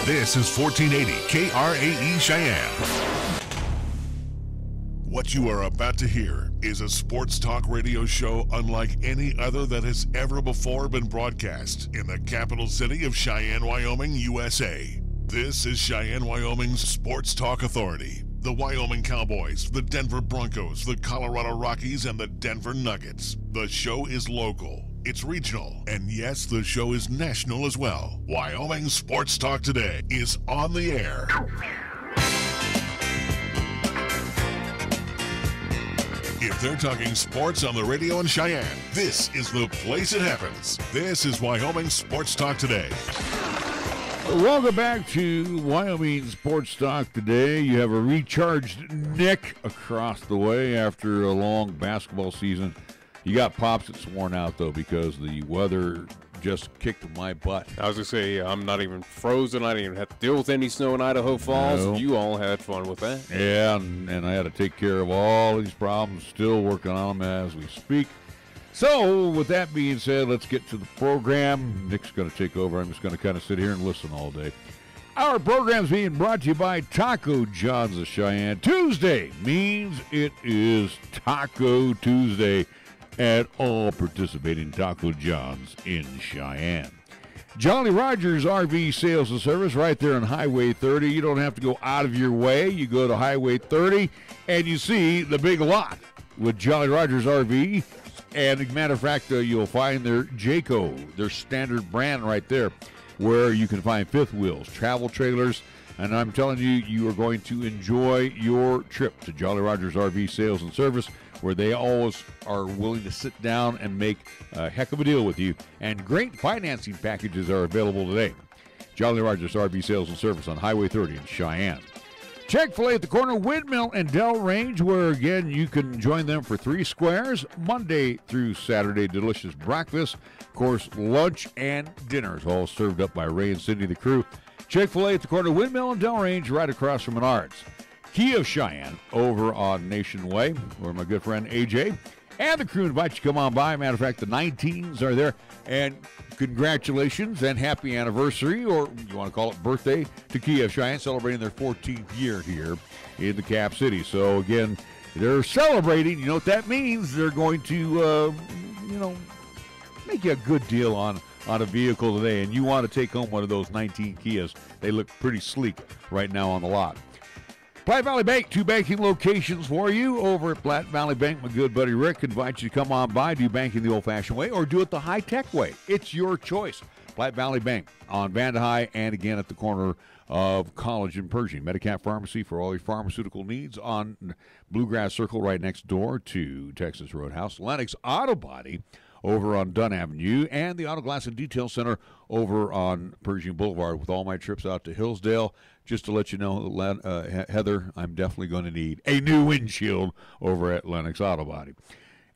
This is 1480 KRAE Cheyenne. What you are about to hear is a sports talk radio show unlike any other that has ever before been broadcast in the capital city of Cheyenne, Wyoming, USA. This is Cheyenne, Wyoming's Sports Talk Authority. The Wyoming Cowboys, the Denver Broncos, the Colorado Rockies, and the Denver Nuggets. The show is local, it's regional, and yes, the show is national as well. Wyoming Sports Talk Today is on the air. If they're talking sports on the radio in Cheyenne, this is the place it happens. This is Wyoming Sports Talk Today. Welcome back to Wyoming Sports Talk Today. You have a recharged Nick across the way after a long basketball season. You got Pops that's worn out, though, because the weather just kicked my butt. I was going to say, I'm not even frozen. I didn't even have to deal with any snow in Idaho Falls. No. You all had fun with that. Yeah, and I had to take care of all these problems, still working on them as we speak. So, with that being said, let's get to the program. Nick's going to take over. I'm just going to kind of sit here and listen all day. Our program's being brought to you by Taco John's of Cheyenne. Tuesday means it is Taco Tuesday at all participating Taco John's in Cheyenne. Jolly Rogers RV Sales and Service right there on Highway 30. You don't have to go out of your way. You go to Highway 30 and you see the big lot with Jolly Rogers RV. And as a matter of fact, you'll find their Jayco, their standard brand right there, where you can find fifth wheels, travel trailers, and I'm telling you, you are going to enjoy your trip to Jolly Rogers RV Sales and Service, where they always are willing to sit down and make a heck of a deal with you, and great financing packages are available today. Jolly Rogers RV Sales and Service on Highway 30 in Cheyenne. Chick-fil-A at the corner of Windmill and Dell Range, where, again, you can join them for 3 squares, Monday through Saturday, delicious breakfast, of course, lunch and dinners, all served up by Ray and Cindy, the crew. Chick-fil-A at the corner of Windmill and Dell Range, right across from Menards. Kia of Cheyenne over on Nation Way, where my good friend AJ and the crew invite you to come on by. Matter of fact, the 19s are there. And congratulations and happy anniversary, or you want to call it birthday, to Kia of Cheyenne, celebrating their 14th year here in the Cap City. So, again, they're celebrating. You know what that means? They're going to, make you a good deal on a vehicle today. And you want to take home one of those 19 Kias. They look pretty sleek right now on the lot. Platte Valley Bank, 2 banking locations for you over at Platte Valley Bank. My good buddy Rick invites you to come on by, do banking the old-fashioned way, or do it the high-tech way. It's your choice. Platte Valley Bank on Vandehigh and again at the corner of College and Pershing. Medicap Pharmacy for all your pharmaceutical needs on Bluegrass Circle right next door to Texas Roadhouse. Lennox Auto Body over on Dunn Avenue, and the Auto Glass and Detail Center over on Pershing Boulevard. With all my trips out to Hillsdale, just to let you know, Heather, I'm definitely going to need a new windshield over at Lennox Auto Body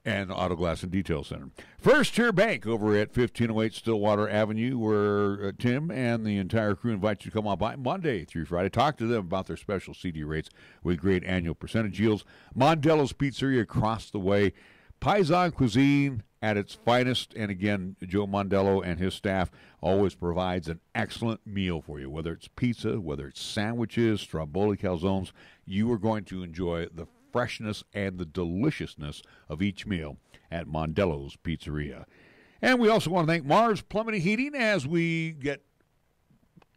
and Auto Glass and Detail Center. First Tier Bank over at 1508 Stillwater Avenue, where Tim and the entire crew invite you to come on by Monday through Friday. Talk to them about their special CD rates with great annual percentage yields. Mondello's Pizzeria across the way. Paisan cuisine at its finest, and again, Joe Mondello and his staff always provides an excellent meal for you. Whether it's pizza, whether it's sandwiches, stromboli calzones, you are going to enjoy the freshness and the deliciousness of each meal at Mondello's Pizzeria. And we also want to thank Mars Plumbing and Heating as we get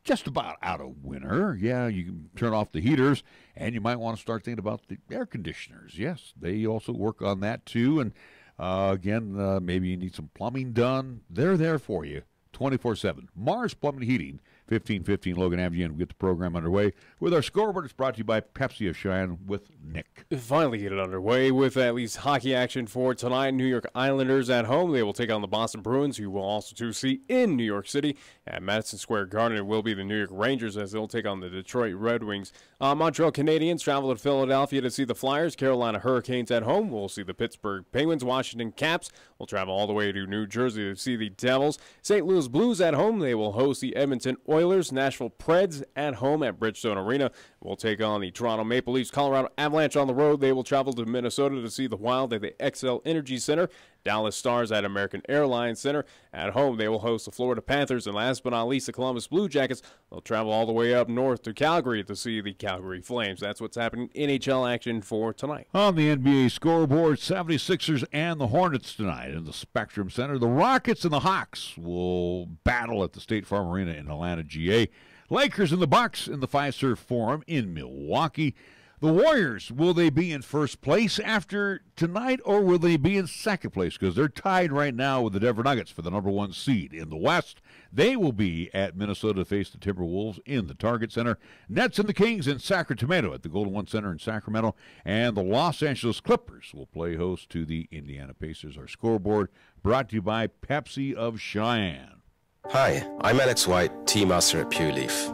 just about out of winter. Yeah, you can turn off the heaters, and you might want to start thinking about the air conditioners. Yes, they also work on that too. And again, maybe you need some plumbing done. They're there for you 24/7. Mars Plumbing and Heating, 1515 Logan Avenue, and we get the program underway with our scoreboard. It's brought to you by Pepsi of Cheyenne with Nick. Finally get it underway with at least hockey action for tonight. New York Islanders at home. They will take on the Boston Bruins, who will also to see in New York City. At Madison Square Garden, it will be the New York Rangers as they'll take on the Detroit Red Wings. Montreal Canadiens travel to Philadelphia to see the Flyers. Carolina Hurricanes at home. We'll see the Pittsburgh Penguins. Washington Caps will travel all the way to New Jersey to see the Devils. St. Louis Blues at home. They will host the Edmonton Oilers. Oilers. Nashville Preds at home at Bridgestone Arena will take on the Toronto Maple Leafs. Colorado Avalanche on the road. They will travel to Minnesota to see the Wild at the XL Energy Center. Dallas Stars at American Airlines Center. At home, they will host the Florida Panthers. And last but not least, the Columbus Blue Jackets will travel all the way up north to Calgary to see the Calgary Flames. That's what's happening in NHL action for tonight. On the NBA scoreboard, 76ers and the Hornets tonight in the Spectrum Center. The Rockets and the Hawks will battle at the State Farm Arena in Atlanta, GA. Lakers and the Bucks in the Fiserv Forum in Milwaukee. The Warriors, will they be in first place after tonight, or will they be in second place? Because they're tied right now with the Denver Nuggets for the number 1 seed in the West. They will be at Minnesota to face the Timberwolves in the Target Center. Nets and the Kings in Sacramento at the Golden One Center in Sacramento. And the Los Angeles Clippers will play host to the Indiana Pacers. Our scoreboard brought to you by Pepsi of Cheyenne. Hi, I'm Alex White, tea master at Pure Leaf.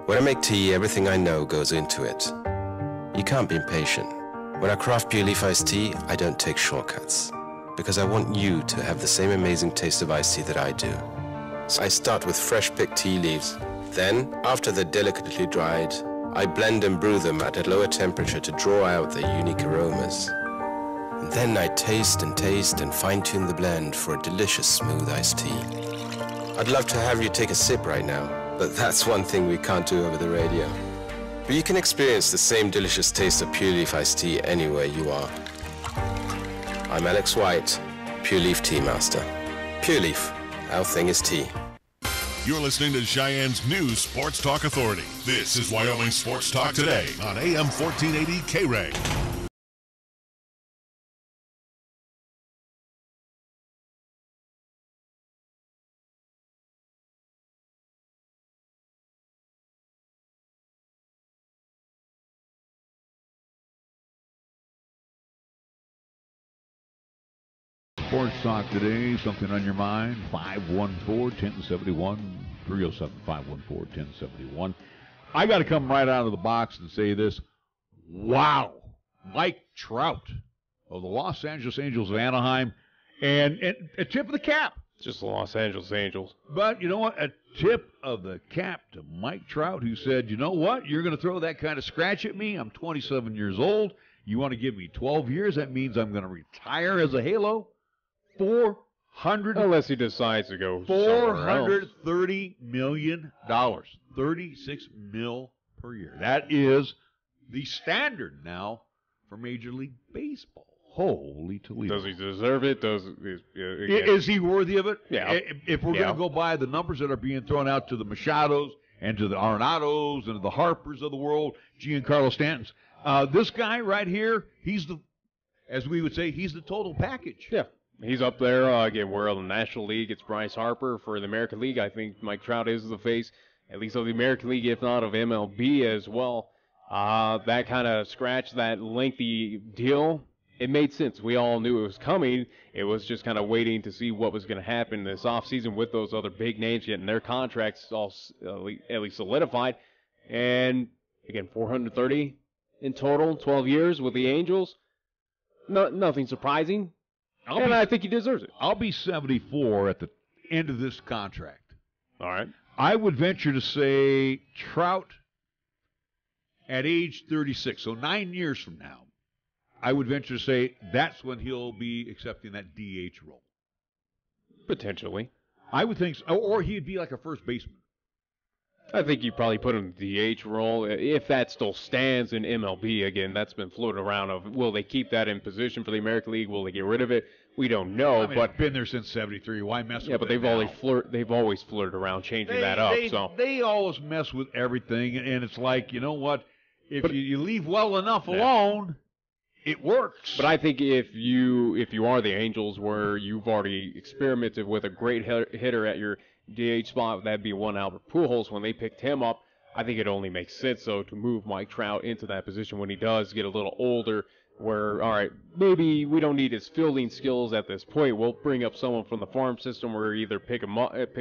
When I make tea, everything I know goes into it. You can't be impatient. When I craft Pure Leaf iced tea, I don't take shortcuts, because I want you to have the same amazing taste of iced tea that I do. So I start with fresh picked tea leaves. Then, after they're delicately dried, I blend and brew them at a lower temperature to draw out their unique aromas. And then I taste and fine-tune the blend for a delicious smooth iced tea. I'd love to have you take a sip right now, but that's one thing we can't do over the radio. But you can experience the same delicious taste of Pure Leaf iced tea anywhere you are. I'm Alex White, Pure Leaf Tea Master. Pure Leaf, our thing is tea. You're listening to Cheyenne's new Sports Talk Authority. This is Wyoming Sports Talk Today on AM 1480 KRAE. Sports Talk today, something on your mind, 514-1071, 307-514-1071. I got to come right out of the box and say this. Wow. Mike Trout of the Los Angeles Angels of Anaheim, and a tip of the cap. Just the Los Angeles Angels. But you know what? A tip of the cap to Mike Trout, who said, you know what? You're going to throw that kind of scratch at me. I'm 27 years old. You want to give me 12 years? That means I'm going to retire as a Halo. Unless he decides to go $430 million, $36 million per year. That is the standard now for Major League Baseball. Holy Toledo! Does he deserve it? Is he worthy of it? Yeah. If we're going to go by the numbers that are being thrown out to the Machados and to the Arenados and to the Harpers of the world, Giancarlo Stantons, this guy right here, as we would say, he's the total package. Yeah. He's up there. Again, we're in the National League. It's Bryce Harper for the American League. I think Mike Trout is the face, at least of the American League, if not of MLB as well. That kind of scratch, that lengthy deal, it made sense. We all knew it was coming. It was just kind of waiting to see what was going to happen this offseason with those other big names getting their contracts all at least solidified. And, again, 430 in total, 12 years with the Angels. Nothing surprising. I think he deserves it. I'll be 74 at the end of this contract. All right. I would venture to say Trout at age 36, so 9 years from now, I would venture to say that's when he'll be accepting that DH role. Potentially. I would think so. Or he'd be like a first baseman. I think you probably put him in the DH role. If that still stands in MLB, again, that's been floating around of, will they keep that in position for the American League? Will they get rid of it? We don't know. I mean, but it's been there since 73. Why mess with it? Yeah, but they've always flirted around changing that up. They always mess with everything, and it's like, you know what? If you leave well enough alone, it works. But I think if you are the Angels, where you've already experimented with a great hitter at your DH spot, that'd be one Albert Pujols. When they picked him up, I think it only makes sense, though, to move Mike Trout into that position when he does get a little older, where, all right, maybe we don't need his fielding skills at this point. We'll bring up someone from the farm system, or either pick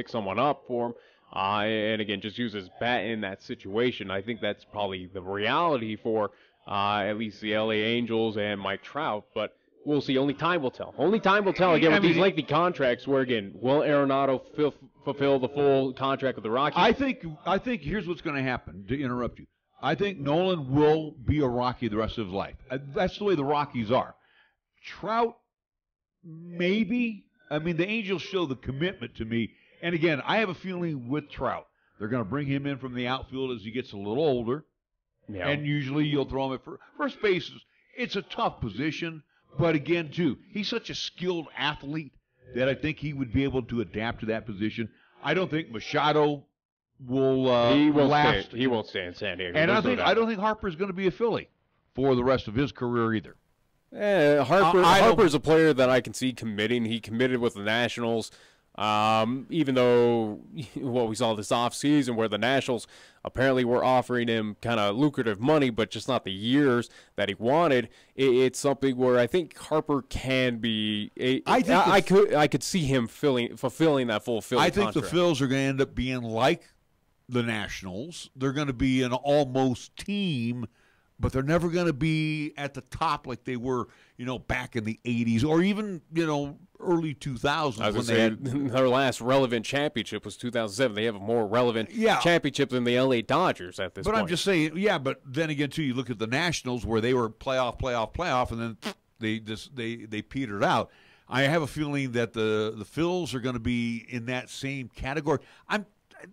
someone up for him, and again, just use his bat in that situation. I think that's probably the reality for at least the LA Angels and Mike Trout, but we'll see. Only time will tell. Only time will tell. Again, with these lengthy contracts, where, again, will Arenado fulfill the full contract with the Rockies? I think here's what's going to happen, to interrupt you. I think Nolan will be a Rocky the rest of his life. That's the way the Rockies are. Trout, maybe. I mean, the Angels show the commitment to me. And again, I have a feeling with Trout, they're going to bring him in from the outfield as he gets a little older. Yeah. And usually you'll throw him at first base. It's a tough position. But again, too, he's such a skilled athlete that I think he would be able to adapt to that position. I don't think Machado will last. He won't stay in San Diego. And I don't think Harper's going to be a Philly for the rest of his career either. Harper's a player that I can see committing. He committed with the Nationals, even though what we saw this offseason where the Nationals apparently were offering him kind of lucrative money, but just not the years that he wanted. It's something where I think Harper can be. I could see him fulfilling that full Philly contract. I think the Phils are going to end up being like the Nationals. They're going to be an almost team, but they're never going to be at the top like they were, back in the 80s or even, early 2000s. When they had their last relevant championship was 2007. They have a more relevant championship than the LA Dodgers at this point. But I'm just saying, but then again, too, you look at the Nationals where they were playoff, and then they petered out. I have a feeling that the Phils are going to be in that same category.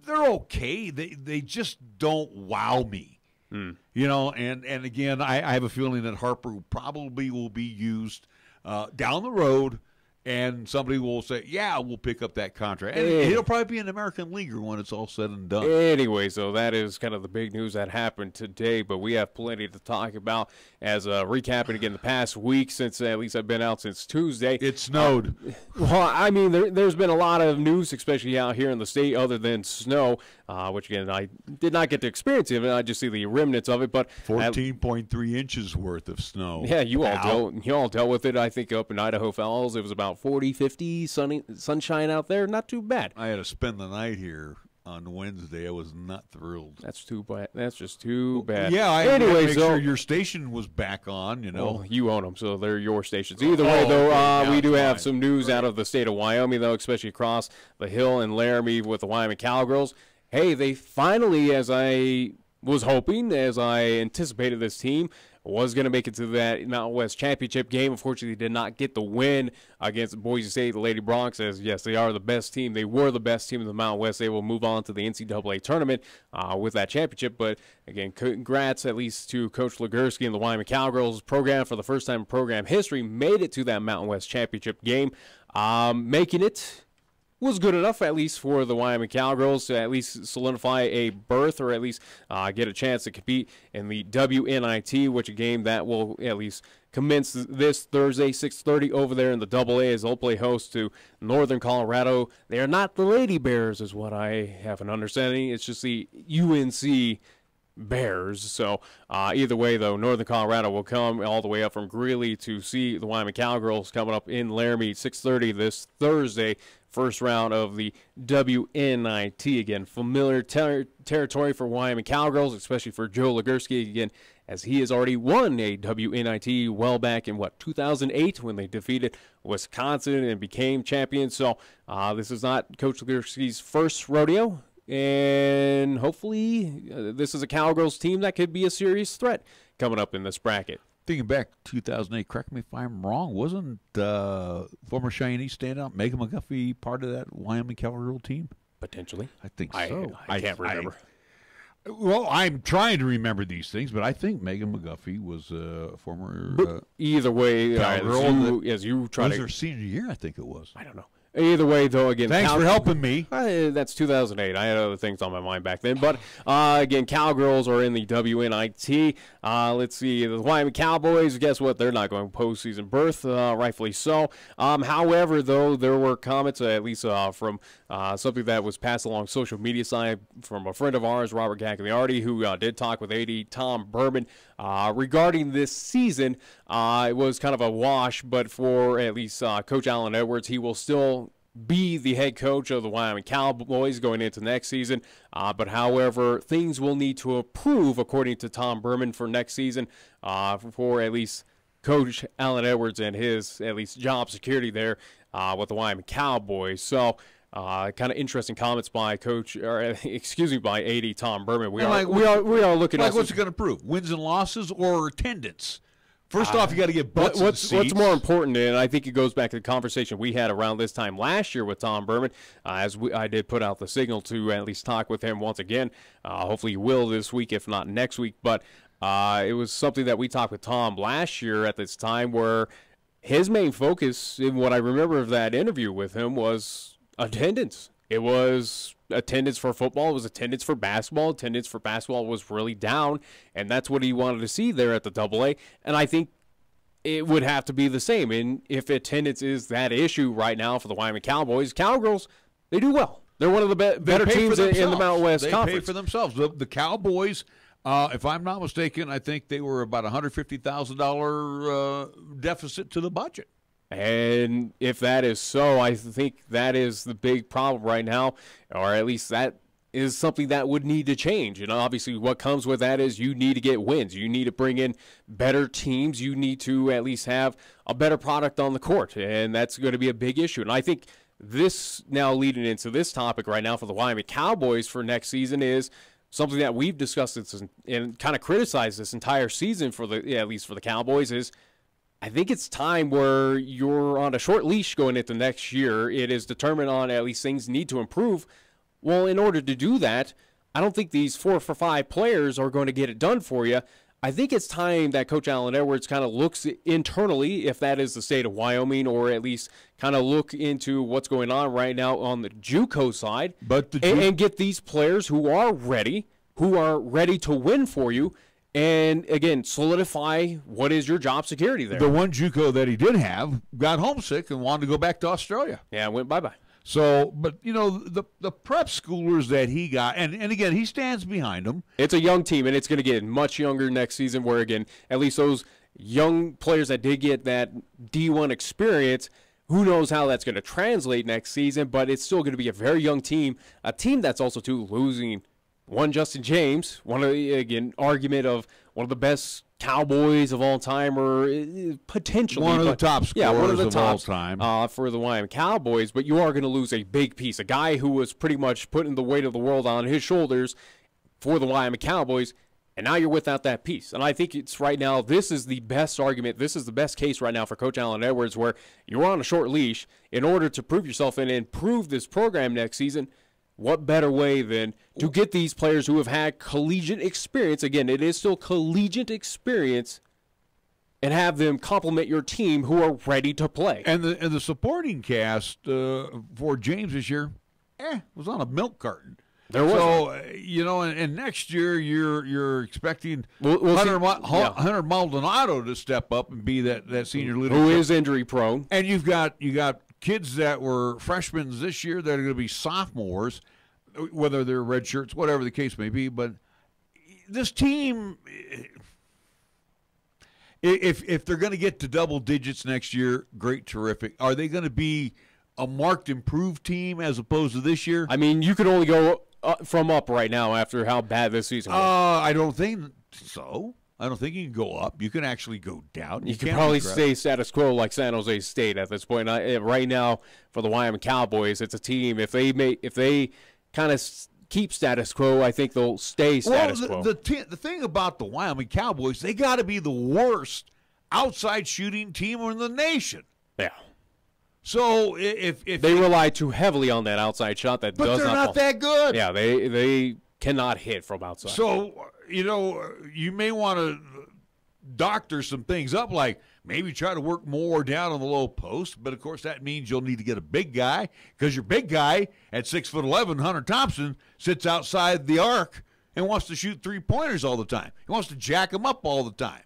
They're okay. They just don't wow me. And again, I have a feeling that Harper probably will be used down the road, and somebody will say, we'll pick up that contract. And he'll probably be an American leaguer when it's all said and done. Anyway, so that is kind of the big news that happened today, but we have plenty to talk about as recapping again the past week since at least I've been out since Tuesday. It snowed. Well, I mean, there's been a lot of news, especially out here in the state, other than snow, which, again, I did not get to experience it. I just see the remnants of it. But 14.3 inches worth of snow. Yeah, you all dealt with it. I think up in Idaho Falls, it was about 40, 50, sunshine out there. Not too bad. I had to spend the night here on Wednesday. I was not thrilled. That's too bad. That's just too bad. Yeah, I had to make sure your station was back on, Well, you own them, so they're your stations. Either way, though, we do have some news out of the state of Wyoming, though, especially across the hill in Laramie with the Wyoming Cowgirls. Hey, they finally, as I was hoping, as I anticipated this team, was going to make it to that Mountain West Championship game. Unfortunately, did not get the win against Boise State, the Lady Broncs, as, yes, they are the best team. They were the best team in the Mountain West. They will move on to the NCAA tournament with that championship. But, again, congrats at least to Coach Legursky and the Wyoming Cowgirls program. For the first time in program history, made it to that Mountain West Championship game. Making it was good enough, at least for the Wyoming Cowgirls, to at least solidify a berth or at least get a chance to compete in the WNIT, which a game that will at least commence this Thursday, 6:30 over there in the AA, as they'll play host to Northern Colorado. They are not the Lady Bears, is what I have an understanding. It's just the UNC Bears. So either way, though, Northern Colorado will come all the way up from Greeley to see the Wyoming Cowgirls coming up in Laramie, 6:30 this Thursday. First round of the WNIT. Again, familiar territory for Wyoming Cowgirls, especially for Joe Legursky, again, as he has already won a WNIT well back in, 2008 when they defeated Wisconsin and became champions. So this is not Coach Legursky's first rodeo, and hopefully this is a Cowgirls team that could be a serious threat coming up in this bracket. Thinking back to 2008, correct me if I'm wrong, wasn't former Cheyenne standout Megan McGuffey part of that Wyoming Cowgirl team? Potentially. I think so. I can't remember. Well, I'm trying to remember these things, but I think Megan McGuffey was a former either way, as you try to... Was her senior year, I think it was. I don't know. Either way, though, again... Thanks for helping me. That's 2008. I had other things on my mind back then. But, again, Cowgirls are in the WNIT. Let's see. The Wyoming Cowboys, guess what? They're not going postseason berth, rightfully so. However, though, there were comments, at least from something that was passed along social media side from a friend of ours, Robert Gagliardi, who did talk with AD Tom Berman regarding this season. It was kind of a wash, but for at least Coach Alan Edwards, he will still be the head coach of the Wyoming Cowboys going into next season. But however, things will need to improve, according to Tom Berman, for next season for at least Coach Alan Edwards and his at least job security there with the Wyoming Cowboys. So Kind of interesting comments by by AD Tom Berman. We are looking at what's it going to prove? Wins and losses or attendance? First off, you got to get butts in the seats. What's more important, and I think it goes back to the conversation we had around this time last year with Tom Berman, I did put out the signal to at least talk with him once again. Hopefully you will this week, if not next week. But it was something that we talked with Tom last year at this time where his main focus, in what I remember of that interview with him, was attendance. It was attendance for football. It was attendance for basketball. Attendance for basketball was really down, and that's what he wanted to see there at the AA. And I think it would have to be the same. And if attendance is that issue right now for the Wyoming Cowboys, Cowgirls, they do well. They're one of the better teams in the Mountain West Conference. They pay for themselves. The Cowboys, if I'm not mistaken, I think they were about $150,000 deficit to the budget. And if that is so, I think that is the big problem right now, or at least that is something that would need to change. And obviously what comes with that is you need to get wins. You need to bring in better teams. You need to at least have a better product on the court, and that's going to be a big issue. And I think this, now leading into this topic right now for the Wyoming Cowboys for next season, is something that we've discussed and kind of criticized this entire season at least for the Cowboys, is I think it's time where you're on a short leash going into next year. It is determined on at least things need to improve. Well, in order to do that, I don't think these 4 for 5 players are going to get it done for you. I think it's time that Coach Alan Edwards kind of looks internally, if that is the state of Wyoming, or at least kind of look into what's going on right now on the JUCO side, and get these players who are ready to win for you. And, again, solidify what is your job security there. The one JUCO that he did have got homesick and wanted to go back to Australia. Yeah, went bye-bye. So, but, you know, the prep schoolers that he got, and again, he stands behind them. It's a young team, and it's going to get much younger next season where, again, at least those young players that did get that D1 experience, who knows how that's going to translate next season, but it's still going to be a very young team, a team that's also, too, losing one Justin James, argument of one of the best Cowboys of all time, or potentially one of the top scorers of all time for the Wyoming Cowboys. But you are going to lose a big piece, a guy who was pretty much putting the weight of the world on his shoulders for the Wyoming Cowboys, and now you're without that piece. And I think it's right now, this is the best argument, this is the best case right now for Coach Alan Edwards, where you're on a short leash in order to prove yourself and improve this program next season. What better way than to get these players who have had collegiate experience, again, it is still collegiate experience, and have them complement your team who are ready to play. And the supporting cast for James this year was on a milk carton. There was. So, you know, and next year you're expecting Hunter Maldonado to step up and be that senior leader. Who is injury prone. And you got kids that were freshmen this year that are going to be sophomores, whether they're red shirts, whatever the case may be. But this team, if they're going to get to double digits next year, great, terrific. Are they going to be a marked improved team as opposed to this year? I mean, you could only go from up right now after how bad this season was. I don't think so. I don't think you can go up. You can actually go down. You can probably stay status quo like San Jose State at this point. Right now, for the Wyoming Cowboys, it's a team. If they kind of keep status quo, I think they'll stay status quo. The thing about the Wyoming Cowboys, they got to be the worst outside shooting team in the nation. Yeah. So if they rely too heavily on that outside shot, that but does they're not not that good. Yeah, they cannot hit from outside. So, you know, you may want to doctor some things up, like maybe try to work more down on the low post. But, of course, that means you'll need to get a big guy, because your big guy at 6'11", Hunter Thompson, sits outside the arc and wants to shoot three-pointers all the time. He wants to jack them up all the time.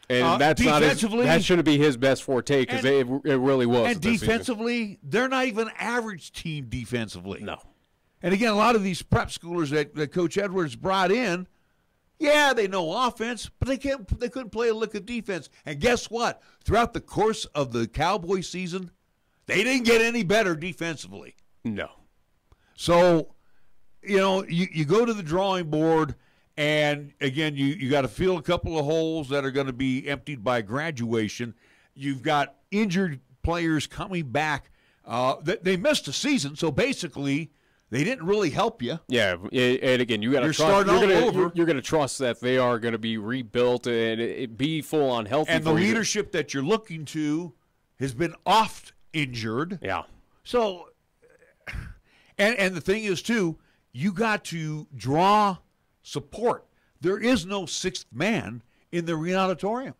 And that's that shouldn't be his best forte, because it really was. And defensively, they're not even an average team defensively. No. And again, a lot of these prep schoolers that Coach Edwards brought in, yeah, they know offense, but they couldn't play a lick of defense. And guess what? Throughout the course of the Cowboy season, they didn't get any better defensively. No. So, you know, you go to the drawing board, and again, you got to fill a couple of holes that are going to be emptied by graduation. You've got injured players coming back They missed a season, so basically they didn't really help you. Yeah, and again, you got to trust. You're going to trust that they are going to be rebuilt and be full on healthy. And the leadership that you're looking to has been oft injured. Yeah. So, and the thing is too, you got to draw support. There is no sixth man in the arena auditorium.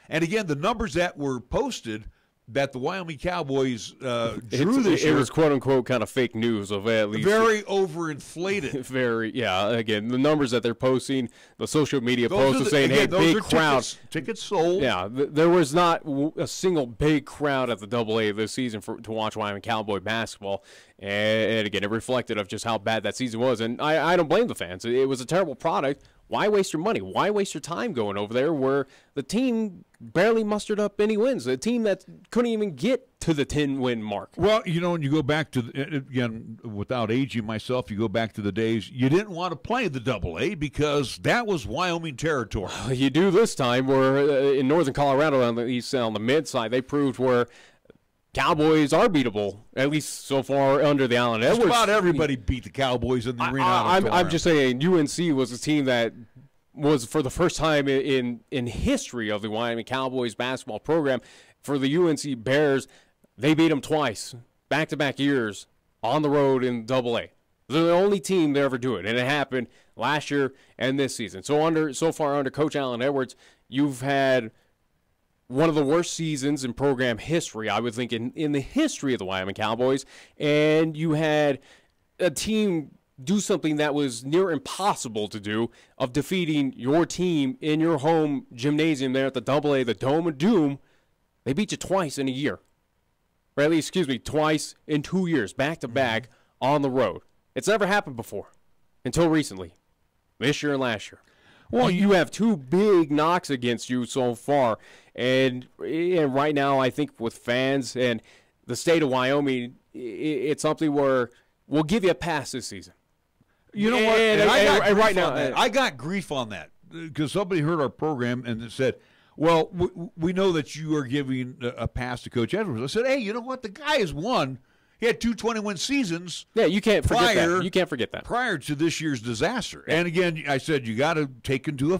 And again, the numbers that were posted that the Wyoming Cowboys drew this year. It was quote-unquote kind of fake news of at least. Very overinflated. Very, yeah. Again, the numbers that they're posting, the social media posts are saying, hey, big crowd. Tickets sold. Yeah, there was not a single big crowd at the AA this season to watch Wyoming Cowboy basketball. And again, it reflected of just how bad that season was. And I don't blame the fans. It was a terrible product. Why waste your money? Why waste your time going over there where the team barely mustered up any wins? A team that couldn't even get to the 10-win mark. Well, when you go back to, again, without aging myself, you go back to the days you didn't want to play the AA because that was Wyoming territory. You do this time where in northern Colorado on the mid side, they proved where Cowboys are beatable, at least so far under the Allen Edwards. Just about everybody beat the Cowboys in the arena auditorium. I'm just saying UNC was a team that was, for the first time in history of the Wyoming Cowboys basketball program, for the UNC Bears, they beat them twice, back-to-back years, on the road in AA. They're the only team to ever do it, and it happened last year and this season. So far under Coach Allen Edwards, you've had one of the worst seasons in program history, I would think, in the history of the Wyoming Cowboys. And you had a team do something that was near impossible to do, of defeating your team in your home gymnasium there at the AA, the Dome of Doom. They beat you twice in a year. Or at least, twice in 2 years, back-to-back on the road. It's never happened before until recently, this year and last year. Well, you have two big knocks against you so far. And right now, I think with fans and the state of Wyoming, it's something where we'll give you a pass this season. You know what? I got grief on that because somebody heard our program and it said, well, we know that you are giving a pass to Coach Edwards. I said, hey, you know what? The guy has won. He had 2 20-win seasons. Yeah, you can't forget that. You can't forget that. Prior to this year's disaster. And again, I said you got to take into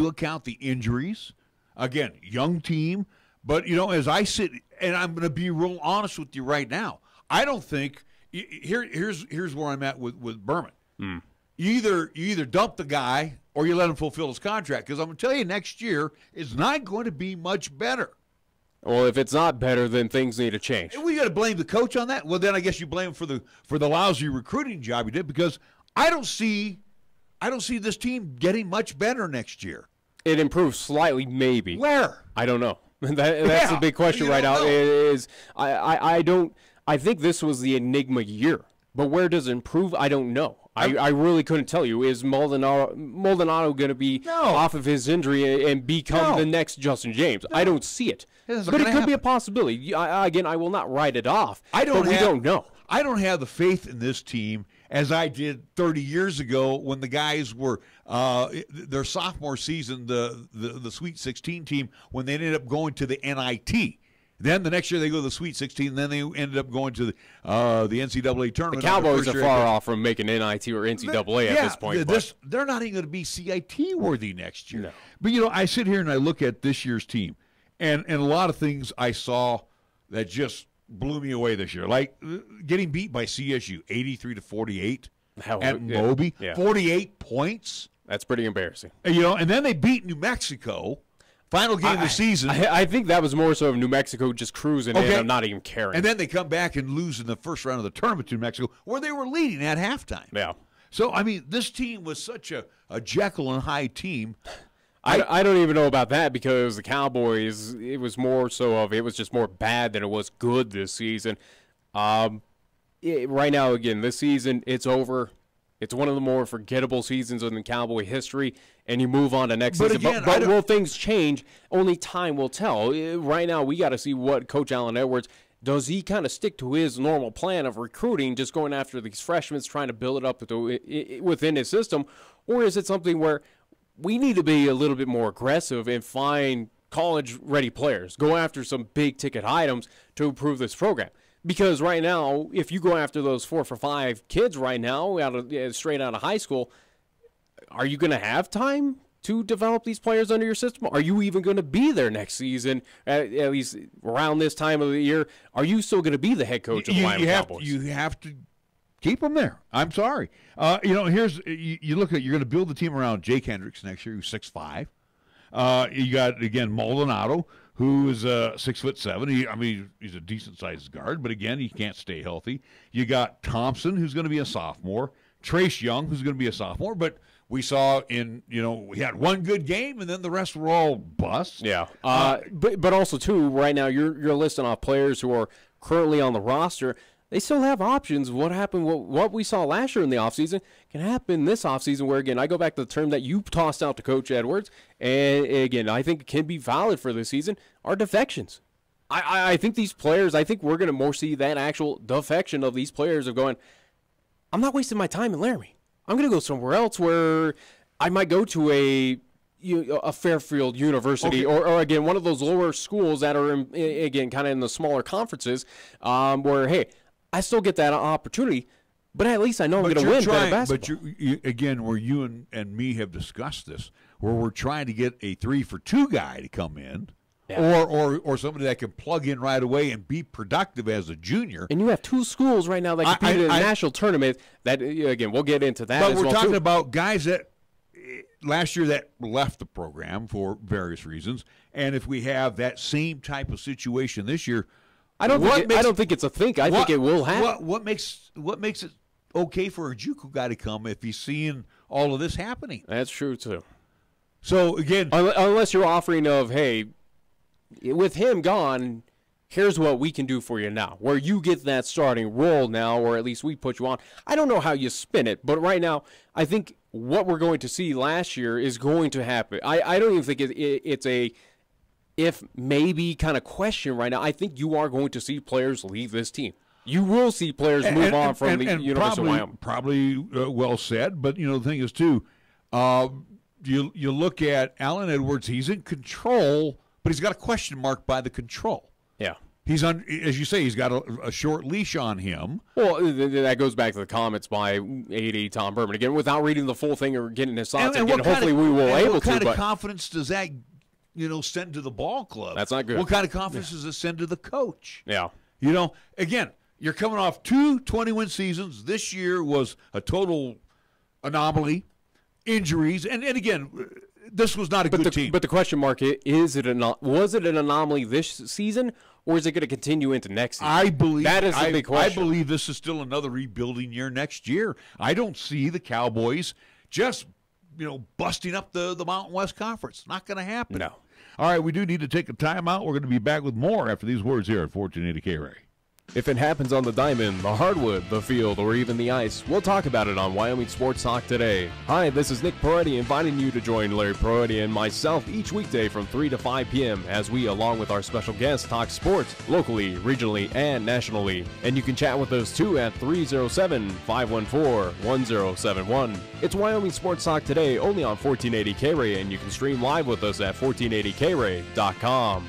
account the injuries. Again, young team. But, as I sit, and I'm going to be real honest with you right now, I don't think here's where I'm at with Berman. You either dump the guy or you let him fulfill his contract, because I'm going to tell you next year is not going to be much better. Well, if it's not better, then things need to change. We got to blame the coach on that. Well, then I guess you blame him for the lousy recruiting job he did, because I don't see this team getting much better next year. It improves slightly, maybe. Where? I don't know. That's the big question right now. I think this was the enigma year, but where does it improve? I don't know. I really couldn't tell you. Is Maldonado going to be off of his injury and become the next Justin James? I don't see it. But it could be a possibility. Again, I will not write it off. We don't know. I don't have the faith in this team as I did 30 years ago when the guys were their sophomore season, the Sweet 16 team, when they ended up going to the NIT. Then the next year they go to the Sweet 16, and then they ended up going to the NCAA tournament. The Cowboys are far off from making NIT or NCAA at this point. They're not even going to be CIT worthy next year. No. But, I sit here and I look at this year's team, and a lot of things I saw that just blew me away this year, like getting beat by CSU 83-48 at Moby, 48 points. That's pretty embarrassing. And then they beat New Mexico. Final game of the season. I think that was more so of New Mexico just cruising in and not even caring. And then they come back and lose in the first round of the tournament to New Mexico, where they were leading at halftime. Yeah. So, this team was such a Jekyll and Hyde team. I don't even know about that, because the Cowboys, it was more so of it was just more bad than it was good this season. Right now, again, this season, it's over. It's one of the more forgettable seasons in the Cowboy history, and you move on to next season. Again, but will things change? Only time will tell. Right now, we got to see what Coach Allen Edwards, does he kind of stick to his normal plan of recruiting, just going after these freshmen, trying to build it up within his system, or is it something where we need to be a little bit more aggressive and find college-ready players. Go after some big-ticket items to improve this program. Because right now, if you go after those 4 for 5 kids right now, straight out of high school, are you going to have time to develop these players under your system? Are you even going to be there next season, at least around this time of the year? Are you still going to be the head coach of the Wyoming Cowboys? You have to keep them there. I'm sorry. Here's you look at, you're going to build the team around Jake Hendricks next year, who's 6'5". You got, again, Maldonado, who is 6'7". He's a decent-sized guard, but again, he can't stay healthy. You got Thompson, who's going to be a sophomore. Trace Young, who's going to be a sophomore, but we saw we had one good game, and then the rest were all busts. Yeah. But also, too, right now you're listing off players who are currently on the roster. They still have options. What happened, what we saw last year in the offseason can happen this offseason, where, again, I go back to the term that you tossed out to Coach Edwards, and, again, I think it can be valid for this season, are defections. I think these players, I think we're going to more see that actual defection of these players of going, I'm not wasting my time in Laramie. I'm going to go somewhere else where I might go to a Fairfield University, or again, one of those lower schools that are, again, kind of in the smaller conferences, where, hey, I still get that opportunity, but at least I know I'm going to win better basketball. But again, where you and me have discussed this, where we're trying to get a 3-for-2 guy to come in, or somebody that can plug in right away and be productive as a junior. And you have 2 schools right now that compete in a national tournament that, again, we'll get into that. But we're talking about guys that last year that left the program for various reasons, and if we have that same type of situation this year, I don't think it's a think. I think it will happen. What makes it okay for a JUCO guy to come if he's seeing all of this happening? That's true too. So again, unless you're offering of, hey, with him gone, here's what we can do for you now, where you get that starting role now, or at least we put you on. I don't know how you spin it, but right now, I think what we're going to see last year is going to happen. I don't even think it's a if maybe kind of question right now. I think you are going to see players leave this team. You will see players move on from the University of Wyoming. Probably well said, but the thing is too, you look at Alan Edwards. He's in control, but he's got a question mark by the control. Yeah. He's as you say, he's got a short leash on him. Well, that goes back to the comments by AD Tom Berman. Again, without reading the full thing or getting his thoughts, hopefully we will able to. What kind of confidence does that send to the ball club? That's not good. What kind of confidence does it send to the coach? Yeah. Again, you're coming off 2 20-win seasons. This year was a total anomaly, injuries, and again, this was not a good team. But the question mark was it an anomaly this season, or is it going to continue into next season? I believe that is the big question. I believe this is still another rebuilding year next year. I don't see the Cowboys just busting up the Mountain West Conference. Not going to happen. No. All right, we do need to take a timeout. We're going to be back with more after these words here at 1480 KRAE. If it happens on the diamond, the hardwood, the field, or even the ice, we'll talk about it on Wyoming Sports Talk today. Hi, this is Nick Peretti inviting you to join Larry Peretti and myself each weekday from 3 to 5 p.m. as we, along with our special guests, talk sports locally, regionally, and nationally. And you can chat with us too at 307-514-1071. It's Wyoming Sports Talk today only on 1480 KRAE, and you can stream live with us at 1480krae.com.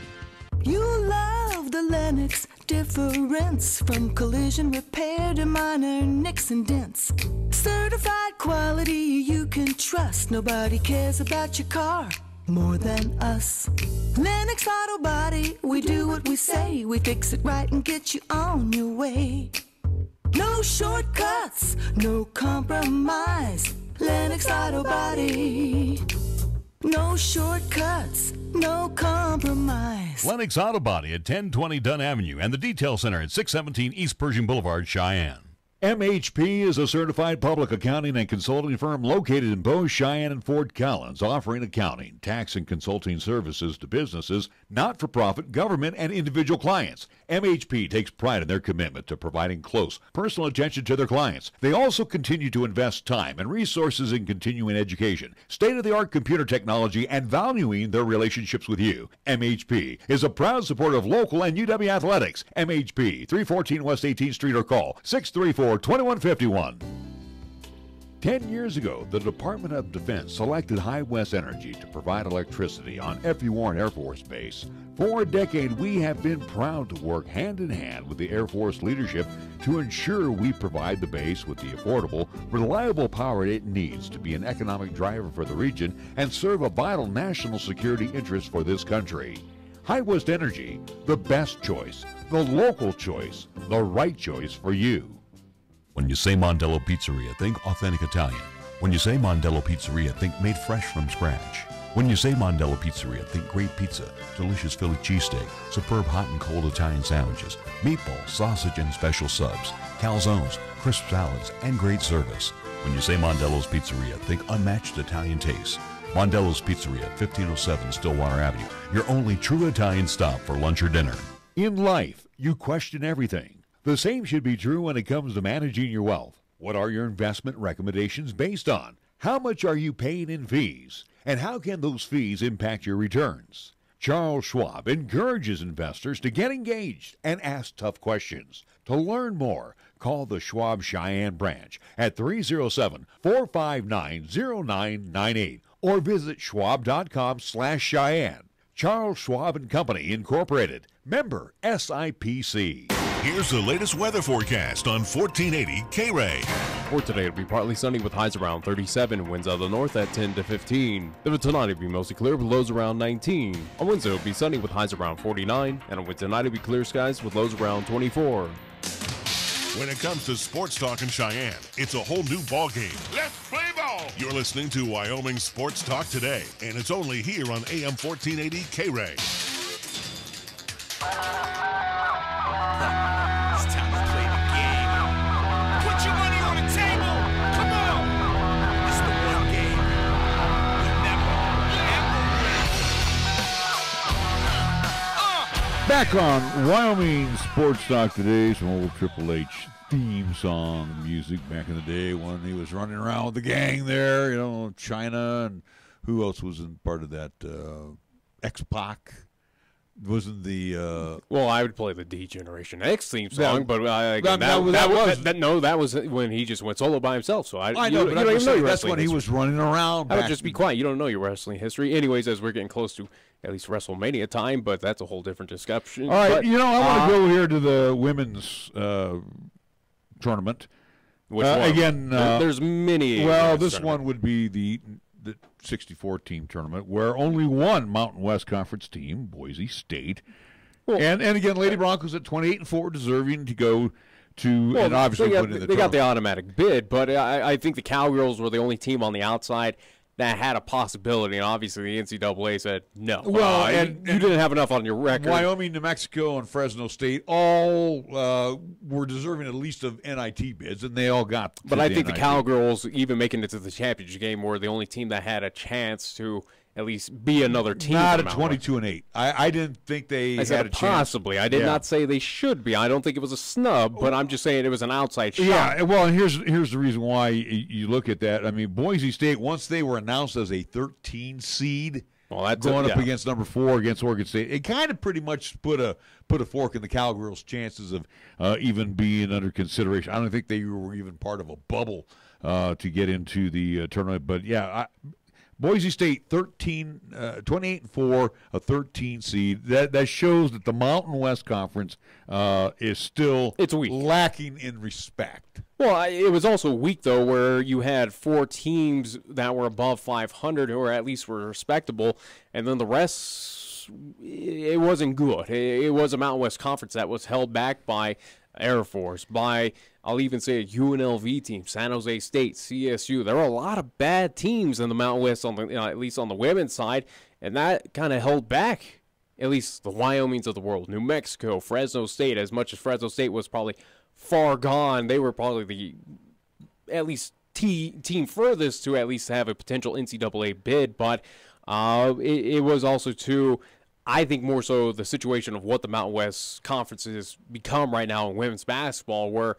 You love the Lennox difference, from collision repair to minor nicks and dents. Certified quality you can trust. Nobody cares about your car more than us. Lennox Auto Body, we do what we say. We fix it right and get you on your way. No shortcuts, no compromise. Lennox Auto Body. No shortcuts, no compromise. Lennox Auto Body at 1020 Dunn Avenue and the Detail Center at 617 East Pershing Boulevard, Cheyenne. MHP is a certified public accounting and consulting firm located in both Cheyenne and Fort Collins, offering accounting, tax, and consulting services to businesses, not-for-profit, government, and individual clients. MHP takes pride in their commitment to providing close, personal attention to their clients. They also continue to invest time and resources in continuing education, state-of-the-art computer technology, and valuing their relationships with you. MHP is a proud supporter of local and UW athletics. MHP, 314 West 18th Street, or call 634-2151. 10 years ago, the Department of Defense selected High West Energy to provide electricity on F.E. Warren Air Force Base. For a decade, we have been proud to work hand in hand with the Air Force leadership to ensure we provide the base with the affordable, reliable power it needs to be an economic driver for the region and serve a vital national security interest for this country. High West Energy, the best choice, the local choice, the right choice for you. When you say Mondello Pizzeria, think authentic Italian. When you say Mondello Pizzeria, think made fresh from scratch. When you say Mondello Pizzeria, think great pizza, delicious Philly cheesesteak, superb hot and cold Italian sandwiches, meatballs, sausage, and special subs, calzones, crisp salads, and great service. When you say Mondello's Pizzeria, think unmatched Italian taste. Mondello's Pizzeria, 1507 Stillwater Avenue, your only true Italian stop for lunch or dinner. In life, you question everything. The same should be true when it comes to managing your wealth. What are your investment recommendations based on? How much are you paying in fees? And how can those fees impact your returns? Charles Schwab encourages investors to get engaged and ask tough questions. To learn more, call the Schwab Cheyenne branch at 307-459-0998 or visit schwab.com/Cheyenne. Charles Schwab and Company, Incorporated. Member SIPC. Here's the latest weather forecast on 1480 KRAE. For today, it'll be partly sunny with highs around 37, winds out of the north at 10 to 15. Then for tonight, it'll be mostly clear with lows around 19. On Wednesday, it'll be sunny with highs around 49, and on Wednesday night, it'll be clear skies with lows around 24. When it comes to sports talk in Cheyenne, it's a whole new ballgame. Let's play ball! You're listening to Wyoming Sports Talk today, and it's only here on AM 1480 KRAE. It's time to play the game. Put your money on the table. Come on. It's the one game you never, ever win. Back on Wyoming Sports Talk today, some old Triple H theme song music back in the day when he was running around with the gang there, China, and who else was in part of that? X-Pac. Wasn't the Well, I would play the D Generation X theme song, but that was when he just went solo by himself. So I know, but that's when he was running around. I would just be quiet. You don't know your wrestling history, anyways. As we're getting close to at least WrestleMania time, but that's a whole different discussion. All right, I want to go here to the women's tournament. Which one? Again, there's many. Well, this one would be the 64-team tournament, where only one Mountain West Conference team, Boise State, and again, Lady Broncos at 28-4, deserving to go to, and obviously they got the automatic bid, but I think the Cowgirls were the only team on the outside that had a possibility, and obviously the NCAA said no. Well, and you didn't have enough on your record. Wyoming, New Mexico, and Fresno State all were deserving at least of NIT bids, and they all got. But I think the Cowgirls, even making it to the championship game, were the only team that had a chance to at least be another team. Not at 22-8. I didn't think they had a chance. Possibly. I did not say they should be. I don't think it was a snub, but I'm just saying it was an outside shot. Yeah, well, and here's the reason why you look at that. I mean, Boise State, once they were announced as a 13 seed, going up against number 4 against Oregon State, it kind of pretty much put a fork in the Cowgirls' chances of even being under consideration. I don't think they were even part of a bubble to get into the tournament. But yeah, Boise State 28-4, a 13 seed. That shows that the Mountain West Conference is still weak, lacking in respect. Well, it was also weak though, where you had 4 teams that were above 500 or at least were respectable, and then the rest, it wasn't good. It was a Mountain West Conference that was held back by Air Force, by, I'll even say, a UNLV team, San Jose State, CSU. There were a lot of bad teams in the Mountain West, at least on the women's side, and that kind of held back at least the Wyomings of the world. New Mexico, Fresno State, as much as Fresno State was probably far gone, they were probably the at least team furthest to at least have a potential NCAA bid, but it was also too, I think, more so the situation of what the Mountain West Conference has become right now in women's basketball, where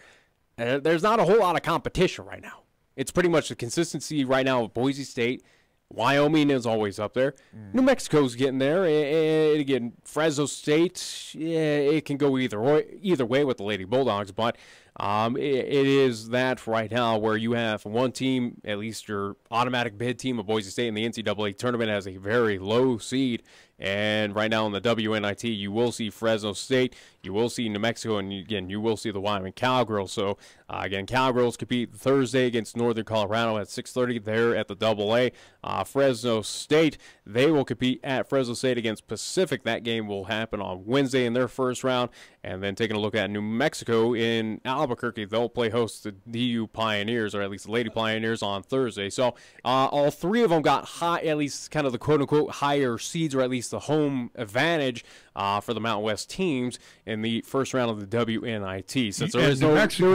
there's not a whole lot of competition right now. It's pretty much the consistency right now of Boise State. Wyoming is always up there. New Mexico's getting there. And again, Fresno State, it can go either way with the Lady Bulldogs. But it is that right now where you have one team, at least your automatic bid team of Boise State in the NCAA tournament, has a very low seed. And right now in the WNIT, you will see Fresno State, you will see New Mexico, and again, you will see the Wyoming Cowgirls. So, again, Cowgirls compete Thursday against Northern Colorado at 6:30 there at the AA. Fresno State, they will compete at Fresno State against Pacific. That game will happen on Wednesday in their first round. And then taking a look at New Mexico in Albuquerque, they'll play host to DU Pioneers, or at least the Lady Pioneers, on Thursday. So all three of them got high, at least kind of the quote-unquote higher seeds, or at least the home advantage for the Mountain West teams in the first round of the WNIT, since there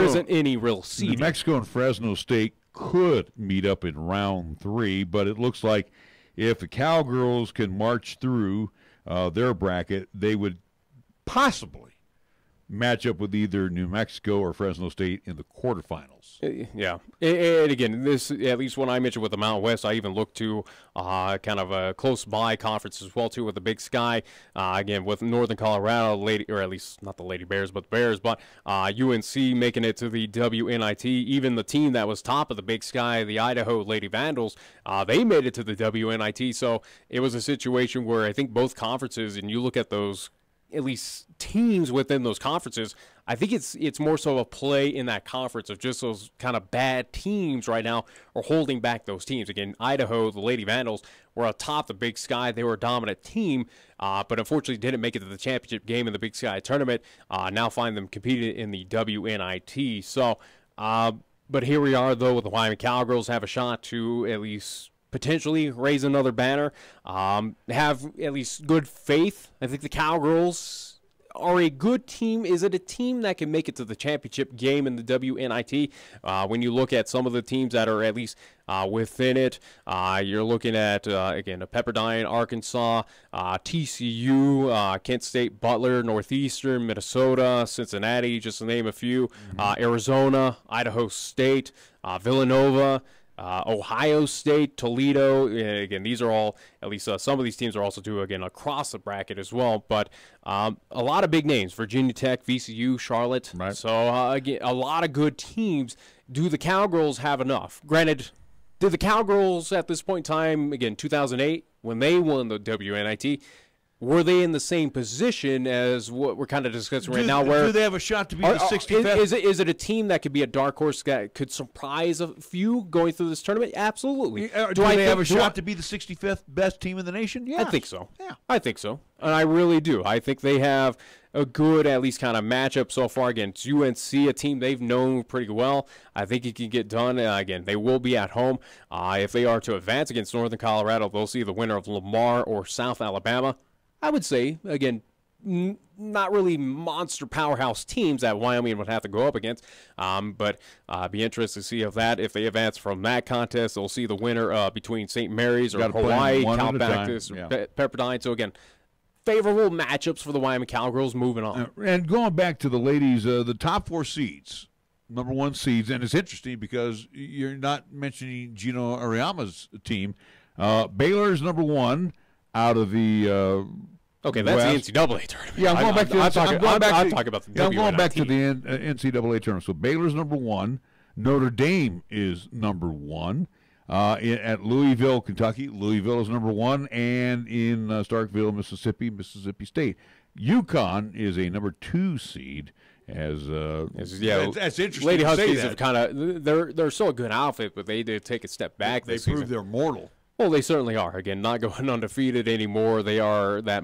isn't any real seeding. New Mexico and Fresno State could meet up in round 3, but it looks like if the Cowgirls can march through their bracket, they would possibly match up with either New Mexico or Fresno State in the quarterfinals. Yeah. And again, this, at least when I mentioned with the Mountain West, I even looked to kind of a close-by conference as well, too, with the Big Sky. Again, with Northern Colorado, or at least not the Lady Bears, but the Bears, but UNC making it to the WNIT. Even the team that was top of the Big Sky, the Idaho Lady Vandals, they made it to the WNIT. So it was a situation where I think both conferences, and you look at those at least teams within those conferences, I think it's more so a play in that conference of just those kind of bad teams right now are holding back those teams. Again, Idaho, the Lady Vandals, were atop the Big Sky. They were a dominant team, but unfortunately didn't make it to the championship game in the Big Sky tournament. Now find them competing in the WNIT. So, but here we are, though, with the Wyoming Cowgirls have a shot to at least potentially raise another banner, have at least good faith. I think the Cowgirls are a good team. Is it a team that can make it to the championship game in the WNIT? When you look at some of the teams that are at least within it, you're looking at, again, a Pepperdine, Arkansas, TCU, Kent State, Butler, Northeastern, Minnesota, Cincinnati, just to name a few, Arizona, Idaho State, Villanova, Ohio State, Toledo. Again, these are all, at least some of these teams are also due, again, across the bracket as well. But a lot of big names: Virginia Tech, VCU, Charlotte. Right. So, again, a lot of good teams. Do the Cowgirls have enough? Granted, did the Cowgirls at this point in time, again, 2008, when they won the WNIT, were they in the same position as what we're kind of discussing right now? Where do they have a shot to be the 65th? Is it a team that could be a dark horse that could surprise a few going through this tournament? Absolutely. Do they have a shot to be the 65th best team in the nation? Yeah, I think so. Yeah, I think so, and I really do. I think they have a good, at least, kind of matchup so far against UNC, a team they've known pretty well. I think it can get done. Again, they will be at home. If they are to advance against Northern Colorado, they'll see the winner of Lamar or South Alabama. I would say, again, not really monster powerhouse teams that Wyoming would have to go up against, but be interested to see if they advance from that contest. They'll see the winner between St. Mary's or Hawaii, Cal Baptist, Pepperdine. So, again, favorable matchups for the Wyoming Cowgirls moving on. And going back to the ladies, the top 4 seeds, number 1 seeds, and it's interesting because you're not mentioning Gino Ariyama's team. Baylor's number 1 out of the okay, that's West. the NCAA tournament. Yeah, I'm talking about the WNIT. I'm going back to the NCAA tournament. So Baylor's number 1. Notre Dame is number 1. At Louisville, Kentucky, Louisville is number 1. And in Starkville, Mississippi, Mississippi State. UConn is a number 2 seed. That's interesting. Lady Huskies have kind of they're still a good outfit, but they did take a step back. They proved they're mortal. Well, they certainly are. Again, not going undefeated anymore. They are that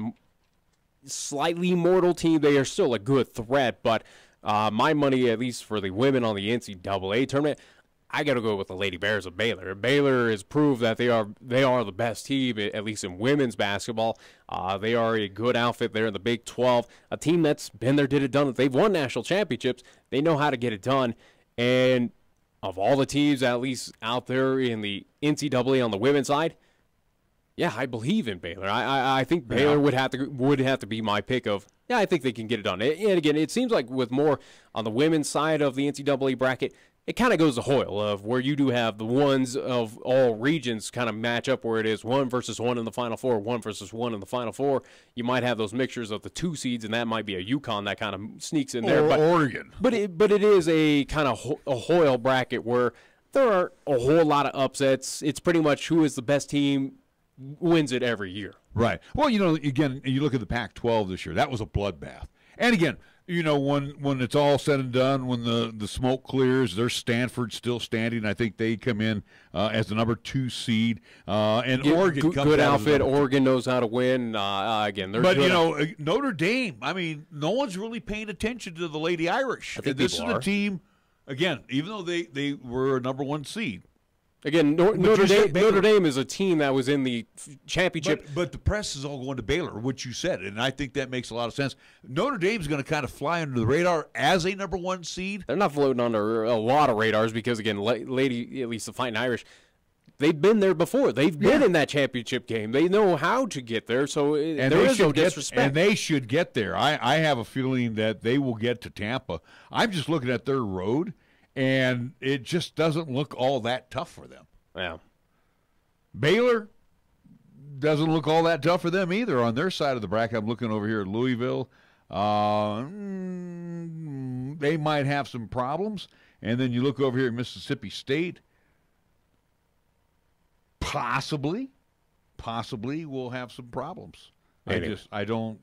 slightly mortal team. They are still a good threat, but my money, at least for the women on the NCAA tournament, I got to go with the Lady Bears of Baylor. Baylor has proved that they are the best team, at least in women's basketball. They are a good outfit there in the Big 12, a team that's been there, did it, done it. They've won national championships. They know how to get it done, and of all the teams, at least out there in the NCAA on the women's side, yeah, I believe in Baylor. I think Baylor would have to be my pick of, yeah, I think they can get it done. And again, it seems like with more on the women's side of the NCAA bracket, it kind of goes to Hoyle of where you do have the ones of all regions kind of match up where it is 1 versus 1 in the Final Four, 1 versus 1 in the Final Four. You might have those mixtures of the 2 seeds, and that might be a UConn that kind of sneaks in there. Or Oregon. But it is a kind of a Hoyle bracket where there aren't a whole lot of upsets. It's pretty much who is the best team wins it every year. Right. Well, again, you look at the Pac-12 this year. That was a bloodbath. And again, when it's all said and done, when the smoke clears, there's Stanford still standing. I think they come in as the number 2 seed, and Oregon comes good out outfit. Oregon knows how to win. Again, but Notre Dame. I mean, no one's really paying attention to the Lady Irish. I think this is are. a team. Again, even though they were a number 1 seed. Again, Notre Dame is a team that was in the championship. But the press is all going to Baylor, which you said, and I think that makes a lot of sense. Notre Dame's going to kind of fly under the radar as a number 1 seed. They're not floating under a lot of radars because, again, Lady, at least the Fighting Irish, they've been there before. They've been in that championship game. They know how to get there, so there is no disrespect. And they should get there. I have a feeling that they will get to Tampa. I'm just looking at their road, and it just doesn't look all that tough for them. Yeah. Baylor doesn't look all that tough for them either on their side of the bracket. I'm looking over here at Louisville. They might have some problems. And then you look over here at Mississippi State. Possibly will have some problems. Maybe. I don't.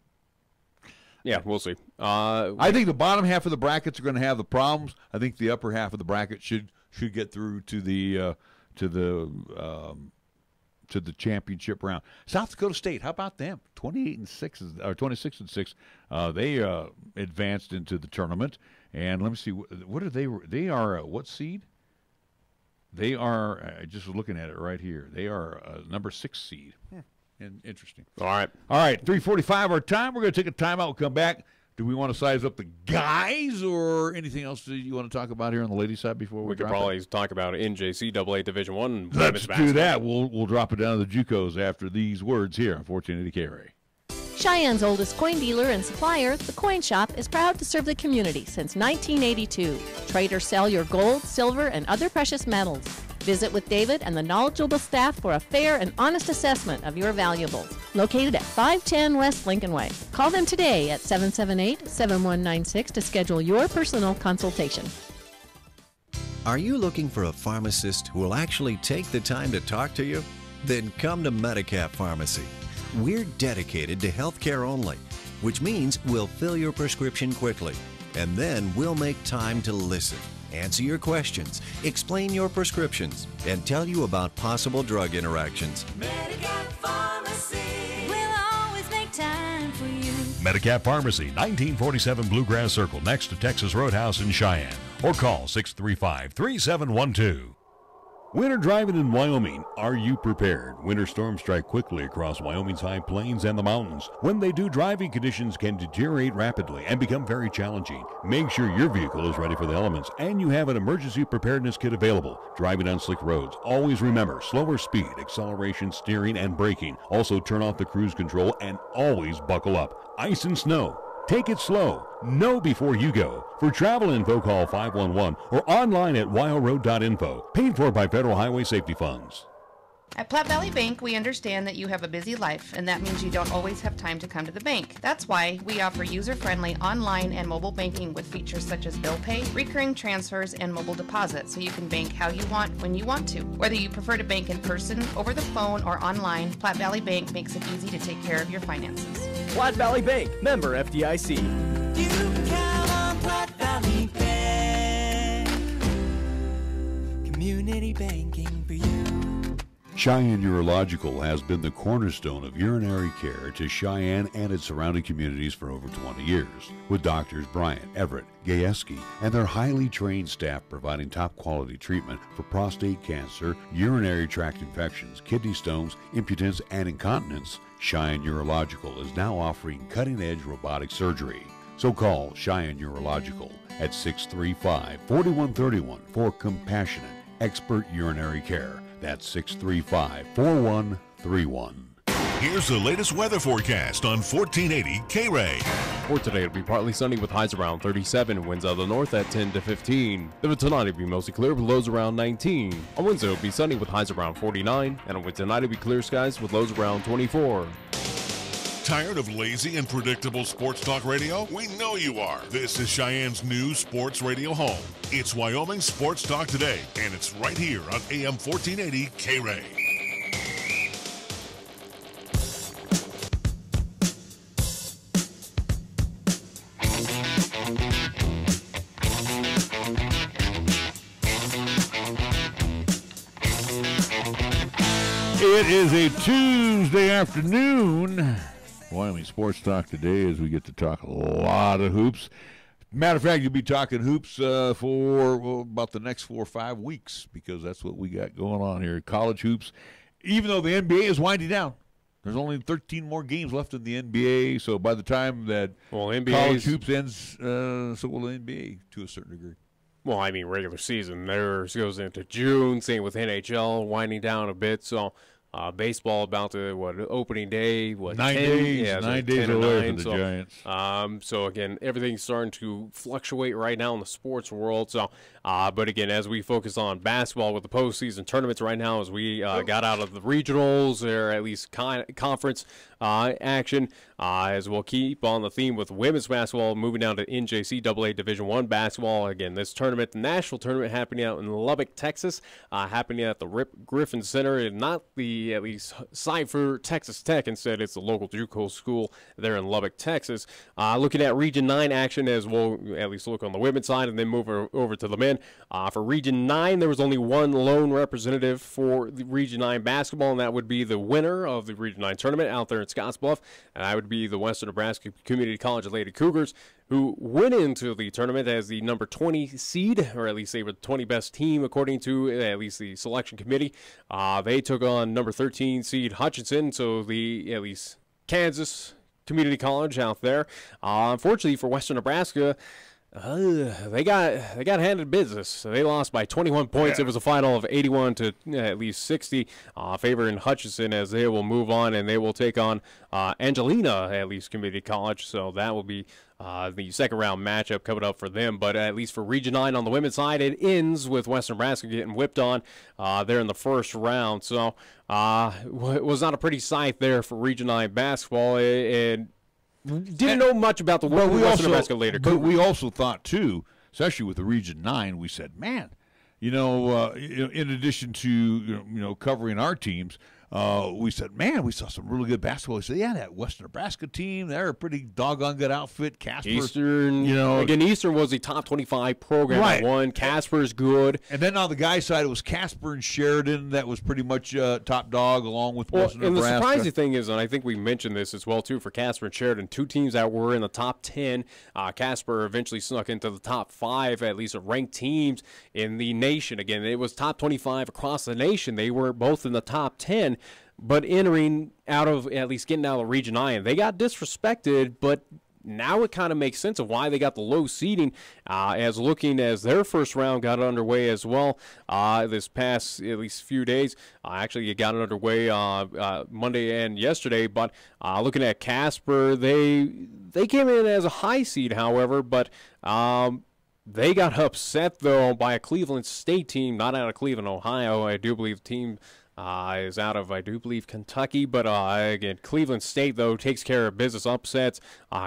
Yeah, we'll see. I think the bottom half of the brackets are going to have the problems. I think the upper half of the bracket should get through to the championship round. South Dakota State, how about them? 28-6 or 26-6. They advanced into the tournament. And let me see, what are they? They are what seed? They are. I just was looking at it right here. They are number 6 seed. And interesting. All right. 3:45 our time. We're going to take a timeout. We'll come back. Do we want to size up the guys or anything else that you want to talk about here on the ladies' side before we could drop probably it? talk about NJCAA Division I. Let's do that. We'll drop it down to the JUCOs after these words here on 1480 KRAE. Cheyenne's oldest coin dealer and supplier, The Coin Shop, is proud to serve the community since 1982. Trade or sell your gold, silver, and other precious metals. Visit with David and the knowledgeable staff for a fair and honest assessment of your valuables. Located at 510 West Lincoln Way. Call them today at 778-7196 to schedule your personal consultation. Are you looking for a pharmacist who will actually take the time to talk to you? Then come to Medicap Pharmacy. We're dedicated to healthcare only, which means we'll fill your prescription quickly, and then we'll make time to listen, answer your questions, explain your prescriptions, and tell you about possible drug interactions. Medicap Pharmacy will always make time for you. Medicap Pharmacy, 1947 Bluegrass Circle, next to Texas Roadhouse in Cheyenne. Or call 635-3712. Winter driving in Wyoming. Are you prepared? Winter storms strike quickly across Wyoming's high plains and the mountains. When they do, driving conditions can deteriorate rapidly and become very challenging. Make sure your vehicle is ready for the elements and you have an emergency preparedness kit available. Driving on slick roads, always remember slower speed, acceleration, steering, and braking. Also turn off the cruise control and always buckle up. Ice and snow. Take it slow. Know before you go. For travel info, call 511 or online at wyoroad.info. Paid for by Federal Highway Safety Funds. At Platte Valley Bank, we understand that you have a busy life, and that means you don't always have time to come to the bank. That's why we offer user-friendly online and mobile banking with features such as bill pay, recurring transfers, and mobile deposit, so you can bank how you want, when you want to. Whether you prefer to bank in person, over the phone, or online, Platte Valley Bank makes it easy to take care of your finances. Platte Valley Bank, member FDIC. You can count on Platte Valley Bank. Community banking for you. Cheyenne Urological has been the cornerstone of urinary care to Cheyenne and its surrounding communities for over 20 years, with doctors Bryant, Everett, Gajewski, and their highly trained staff providing top quality treatment for prostate cancer, urinary tract infections, kidney stones, impotence, and incontinence. Cheyenne Urological is now offering cutting-edge robotic surgery. So call Cheyenne Urological at 635-4131 for compassionate, expert urinary care. That's 635-4131. Here's the latest weather forecast on 1480 KRAE. For today, it'll be partly sunny with highs around 37, winds out of the north at 10 to 15. Then tonight, it'll be mostly clear with lows around 19. On Wednesday, it'll be sunny with highs around 49, and on Wednesday night, it'll be clear skies with lows around 24. Tired of lazy and predictable sports talk radio? We know you are. This is Cheyenne's new sports radio home. It's Wyoming Sports Talk Today, and it's right here on AM 1480 KRAE. It is a Tuesday afternoon. Wyoming Sports Talk Today, as we get to talk a lot of hoops. Matter of fact, you'll be talking hoops for about the next 4 or 5 weeks, because that's what we got going on here. College hoops, even though the NBA is winding down. There's only 13 more games left in the NBA, so by the time that college hoops ends, so will the NBA to a certain degree. Well, I mean, regular season. Theirs goes into June, same with NHL, winding down a bit, so... baseball about to opening day 9 days. Yeah, 9 days away from the Giants. So again, everything's starting to fluctuate right now in the sports world. So, but again, as we focus on basketball with the postseason tournaments right now, as we got out of the regionals or at least conference action, as we'll keep on the theme with women's basketball, moving down to NJCAA Division I basketball. Again, this tournament, the national tournament, happening out in Lubbock, Texas, happening at the Rip Griffin Center, and not the at least site for Texas Tech. Instead, it's the local JUCO school there in Lubbock, Texas. Looking at Region 9 action, as we'll at least look on the women's side and then move over to the men. For Region 9, there was only one lone representative for the Region 9 basketball, and that would be the winner of the Region 9 tournament out there in Scottsbluff, and that would be the Western Nebraska Community College Lady Cougars, who went into the tournament as the number 20 seed, or at least they were the 20 best team according to at least the selection committee. They took on number 13 seed Hutchinson, so the at least Kansas Community College out there. Unfortunately for Western Nebraska, they got handed business. So they lost by 21 points. Yeah. It was a final of 81 to at least 60, favoring Hutchinson, as they will move on and they will take on Angelina at least Community College. So that will be the second round matchup coming up for them. But at least for Region 9 on the women's side, it ends with Western Nebraska getting whipped on there in the first round. So it was not a pretty sight there for Region 9 basketball. And didn't know much about the Western Nebraska later. But we also thought, too, especially with the Region 9, we said, man, in addition to, covering our teams, we said, man, we saw some really good basketball. We said, yeah, that Western Nebraska team, they're a pretty doggone good outfit. Casper, Eastern, again, Eastern was a top 25 program. Right. One, Casper's good. And then on the guys' side, it was Casper and Sheridan that was pretty much top dog, along with Western Nebraska. And the surprising thing is, and I think we mentioned this as well, too, for Casper and Sheridan, two teams that were in the top 10. Casper eventually snuck into the top 5, at least of ranked teams in the nation. Again, it was top 25 across the nation. They were both in the top 10. But entering out of, at least getting out of Region 9, they got disrespected, but now it kind of makes sense of why they got the low seeding, as their first round got underway as well this past at least few days. Actually, it got underway Monday and yesterday, but looking at Casper, they came in as a high seed, however, but they got upset, though, by a Cleveland State team, not out of Cleveland, Ohio. I do believe the team is out of, I do believe, Kentucky. But, again, Cleveland State, though, takes care of business, upsets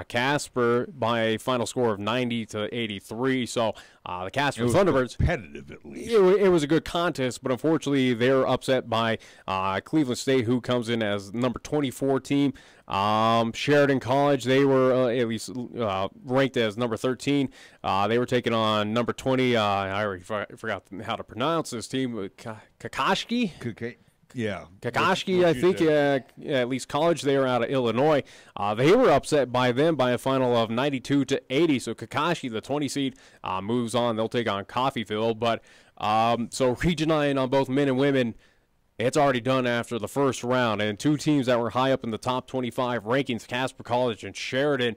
Casper by a final score of 90 to 83. So the Casper Thunderbirds, competitive at least. It was a good contest, but unfortunately they're upset by Cleveland State, who comes in as number 24 team. Sheridan College, they were at least ranked as number 13. They were taking on number 20. I already forgot how to pronounce this team. Kakashi? Yeah. Kakashi, I think, at least college, they were out of Illinois. They were upset by them by a final of 92 to 80. So Kakashi, the 20 seed, moves on. They'll take on Coffeyville. But so Region 9 on both men and women, it's already done after the first round. And two teams that were high up in the top 25 rankings, Casper College and Sheridan,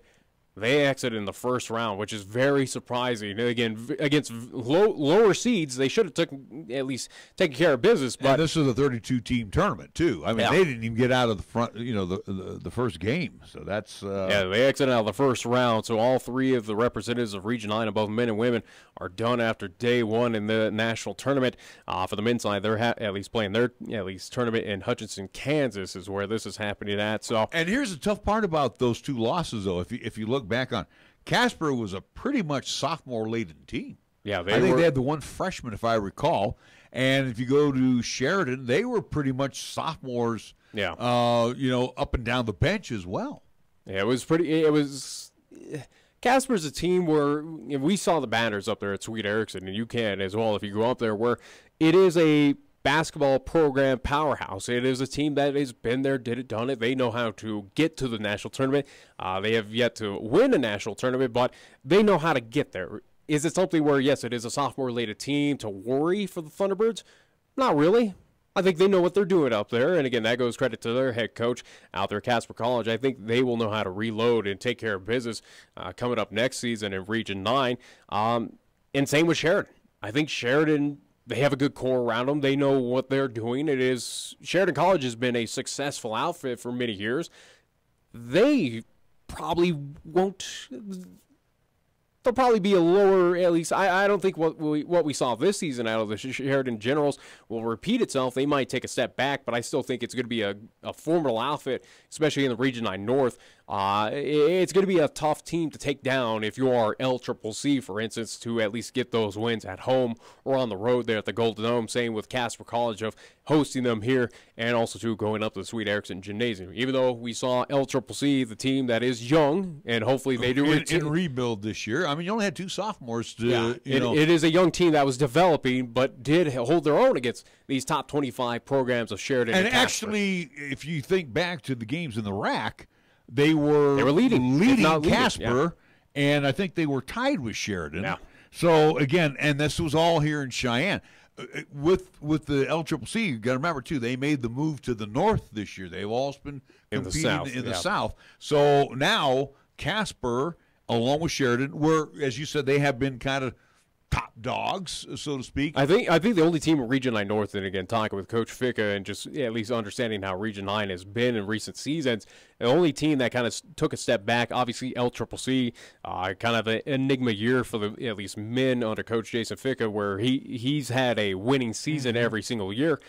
They exited in the first round, which is very surprising. Again, against lower seeds, they should have at least taken care of business. But and this is a 32-team tournament too. I mean, they didn't even get out of the front, the first game. So that's they exited out of the first round. So all three of the representatives of Region 9, both men and women, are done after day one in the national tournament. For the men's side, they're at least playing their tournament in Hutchinson, Kansas, is where this is happening at. So, and here's the tough part about those two losses, though. If you look back on, Casper was a pretty much sophomore-laden team. Yeah, I think they had the one freshman, if I recall. And if you go to Sheridan, they were pretty much sophomores. Yeah. Up and down the bench as well. Yeah, Casper's a team where we saw the banners up there at Sweet Erickson, and you can as well if you go up there, where it is a basketball program powerhouse. It is a team that has been there, did it, done it. They know how to get to the national tournament. They have yet to win a national tournament, but they know how to get there. Is it something where, yes, it is a sophomore-related team to worry for the Thunderbirds? Not really. I think they know what they're doing up there, and again, that goes credit to their head coach out there at Casper College. I think they will know how to reload and take care of business coming up next season in Region 9. And same with Sheridan. I think Sheridan, they have a good core around them. They know what they're doing. Sheridan College has been a successful outfit for many years. They probably won't. They'll probably be a lower, at least. I don't think what we saw this season out of the Sheridan Generals will repeat itself. They might take a step back, but I still think it's going to be a formidable outfit, especially in the Region 9 North. It's going to be a tough team to take down if you are LCCC, for instance, to at least get those wins at home or on the road there at the Golden Dome. Same with Casper College of hosting them here, and also too going up to the Sweet Erickson Gymnasium. Even though we saw LCCC, the team that is young, and hopefully they do in rebuild this year. I mean, you only had two sophomores. It is a young team that was developing, but did hold their own against these top 25 programs of Sheridan and actually, if you think back to the games in the RAC, they were leading Casper, and I think they were tied with Sheridan. Yeah. So again, and this was all here in Cheyenne. With the LCCC, you got to remember too, they made the move to the north this year. They've all been competing in the south. So now Casper, along with Sheridan, where, as you said, they have been kind of top dogs, so to speak. I think the only team in Region 9 North, and again, talking with Coach Ficca and just at least understanding how Region 9 has been in recent seasons, the only team that kind of took a step back, obviously LCCC, kind of an enigma year for the at least men under Coach Jason Ficca, where he's had a winning season every single year.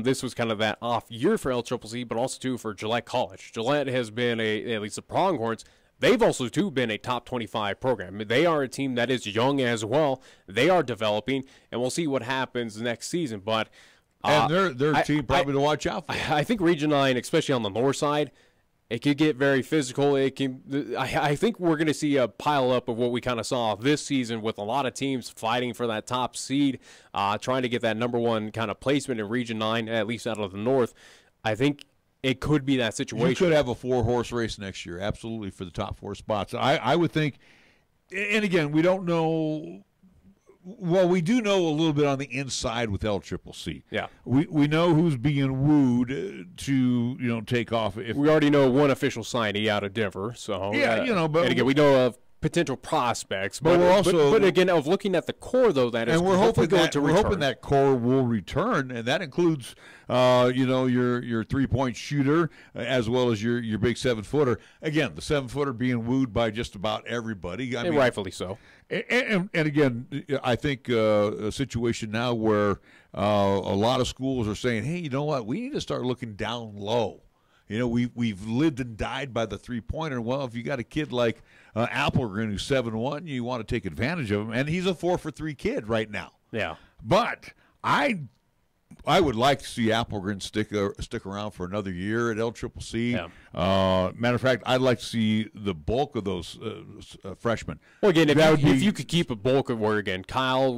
This was kind of that off year for LCCC, but also too for Gillette College. Gillette has been at least the Pronghorns. They've also, too, been a top 25 program. They are a team that is young as well. They are developing, and we'll see what happens next season. But and their team probably to watch out for. I think Region 9, especially on the north side, it could get very physical. I think we're going to see a pile up of what we kind of saw this season with a lot of teams fighting for that top seed, trying to get that number one kind of placement in Region 9, at least out of the north. I think it could be that situation. You could have a 4-horse race next year, absolutely, for the top 4 spots. I would think, and again, we don't know. Well, we do know a little bit on the inside with LCCC. Yeah, we know who's being wooed to take off. We already know one official signee out of Denver. So but and again, we know of potential prospects, but we're also, but again, of looking at the core though, that is, and we're hoping that core will return, and that includes, your 3-point shooter as well as your big 7-footer. Again, the 7-footer being wooed by just about everybody, and rightfully so. And again, I think a situation now where a lot of schools are saying, hey, you know what, we need to start looking down low. We've lived and died by the 3-pointer. Well, if you got a kid like Applegren who's 7'1", you want to take advantage of him, and he's a 4-for-3 kid right now. Yeah, but I would like to see Applegren stick around for another year at LCCC. Yeah. Matter of fact, I'd like to see the bulk of those freshmen. Well, again, if you could keep a bulk of Kyle,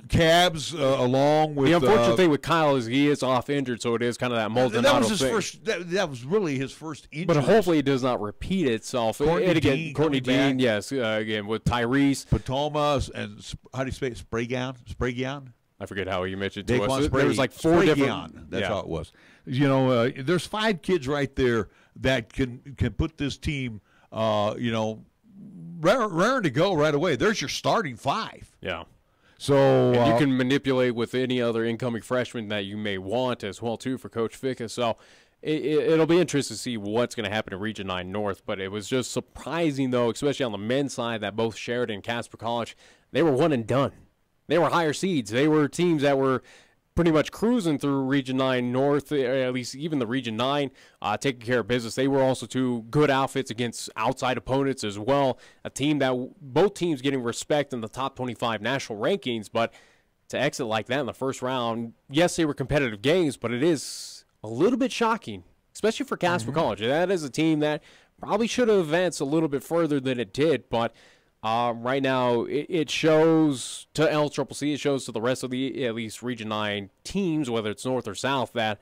Cabs along with the unfortunate thing with Kyle is he is off injured, so it is kind of that Maldonado thing. That was really his first injury. But hopefully it does not repeat itself. Courtney Dean, yes, again with Tyrese Patoma, and how do you say it? Spragueon? I forget how you mentioned to us. There was like 4 different. That's how it was. There's 5 kids right there that can put this team, raring to go right away. There's your starting 5. Yeah. So and you can manipulate with any other incoming freshman that you may want as well, too, for Coach Ficka. So it'll be interesting to see what's going to happen in Region 9 North. But it was just surprising, though, especially on the men's side, that both Sheridan and Casper College, they were one and done. They were higher seeds. They were teams that were pretty much cruising through Region 9 North, at least even the Region 9, taking care of business. They were also two good outfits against outside opponents as well. A team that both teams getting respect in the top 25 national rankings, but to exit like that in the first round, yes, they were competitive games, but it is a little bit shocking, especially for Casper College. That is a team that probably should have advanced a little bit further than it did, but right now, it shows to LCCC, it shows to the rest of the, at least Region 9 teams, whether it's North or South, that,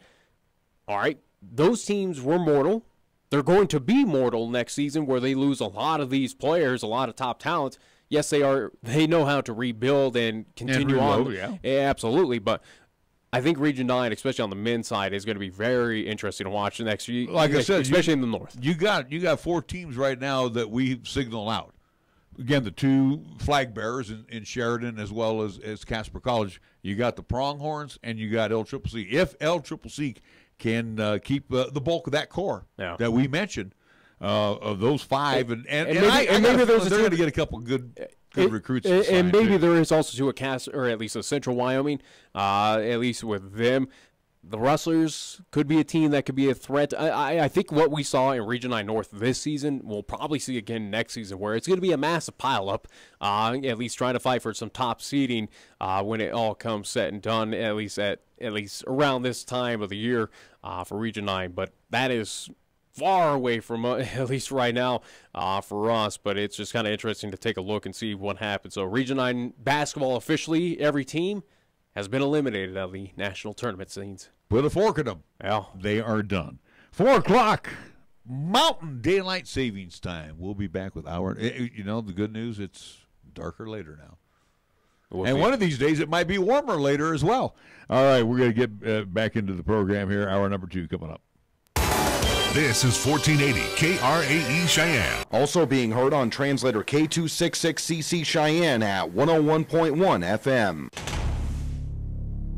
all right, those teams were mortal. They're going to be mortal next season where they lose a lot of these players, a lot of top talent. Yes, they are. They know how to rebuild and continue on. Yeah, absolutely. But I think Region 9, especially on the men's side, is going to be very interesting to watch the next year. Like I said, especially in the North. You got 4 teams right now that we signal out. Again, the 2 flag bearers in Sheridan as well as Casper College. You got the Pronghorns and you got LCCC. If LCCC can keep the bulk of that core that we mentioned, of those 5, and maybe they're going to get a couple good recruits. And maybe there is also to a or at least a Central Wyoming, at least with them. The Rustlers could be a team that could be a threat. I think what we saw in Region 9 North this season, we'll probably see again next season, where it's going to be a massive pileup, at least trying to fight for some top seeding when it all comes set and done, at least around this time of the year for Region 9. But that is far away from, at least right now, for us. But it's just kind of interesting to take a look and see what happens. So Region 9 basketball, officially, every team has been eliminated out of the national tournament scenes. Put a fork in them. Yeah. They are done. 4 o'clock, Mountain Daylight Savings Time. We'll be back with the good news, it's darker later now. And one of these days, it might be warmer later as well. All right, we're going to get back into the program here. Hour number 2 coming up. This is 1480 KRAE Cheyenne. Also being heard on translator K266CC Cheyenne at 101.1 FM.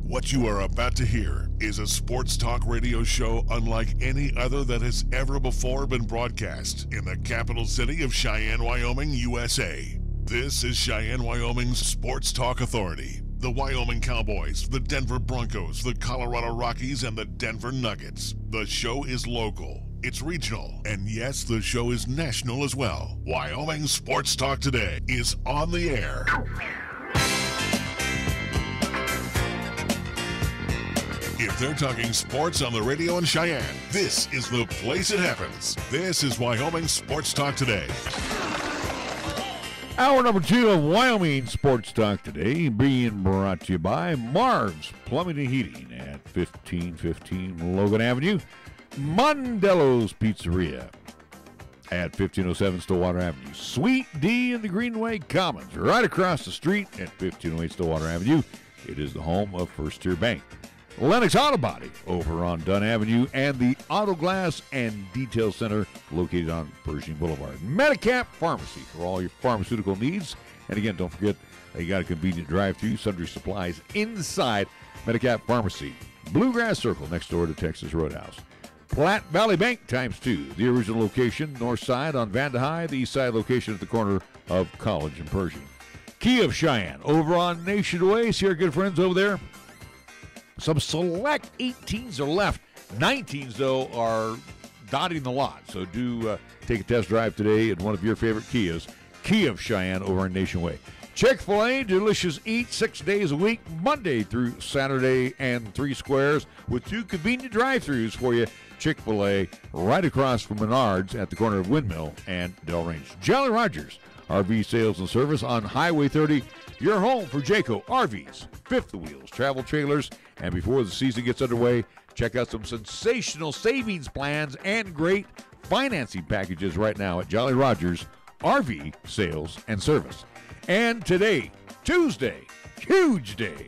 What you are about to hear is a sports talk radio show unlike any other that has ever before been broadcast in the capital city of Cheyenne, Wyoming, USA. This is Cheyenne, Wyoming's Sports Talk Authority. The Wyoming Cowboys, the Denver Broncos, the Colorado Rockies, and the Denver Nuggets. The show is local, it's regional, and yes, the show is national as well. Wyoming Sports Talk Today is on the air. If they're talking sports on the radio in Cheyenne, this is the place it happens. This is Wyoming Sports Talk Today. Hour number 2 of Wyoming Sports Talk Today being brought to you by Marv's Plumbing and Heating at 1515 Logan Avenue. Mondello's Pizzeria at 1507 Stillwater Avenue. Sweet D in the Greenway Commons right across the street at 1508 Stillwater Avenue. It is the home of First Tier Bank. Lennox Auto Body over on Dunn Avenue, and the Auto Glass and Detail Center located on Pershing Boulevard. Medicap Pharmacy for all your pharmaceutical needs. And again, don't forget, they got a convenient drive-thru, sundry supplies inside Medicap Pharmacy. Bluegrass Circle next door to Texas Roadhouse. Platte Valley Bank ×2, the original location, north side on Vanda High, the east side location at the corner of College and Pershing. Key of Cheyenne over on Nation Way. See our good friends over there. Some select 18s are left. 19s, though, are dotting the lot. So do take a test drive today at one of your favorite Kias. Key of Cheyenne over on Nation Way. Chick-fil-A, delicious eat 6 days a week, Monday through Saturday, and 3 squares with 2 convenient drive-thrus for you. Chick-fil-A right across from Menards at the corner of Windmill and Del Range. Jolly Rogers, RV sales and service on Highway 30. Your home for Jayco RVs, fifth wheels, travel trailers, and before the season gets underway, check out some sensational savings plans and great financing packages right now at Jolly Rogers RV Sales and Service. And today, Tuesday, huge day,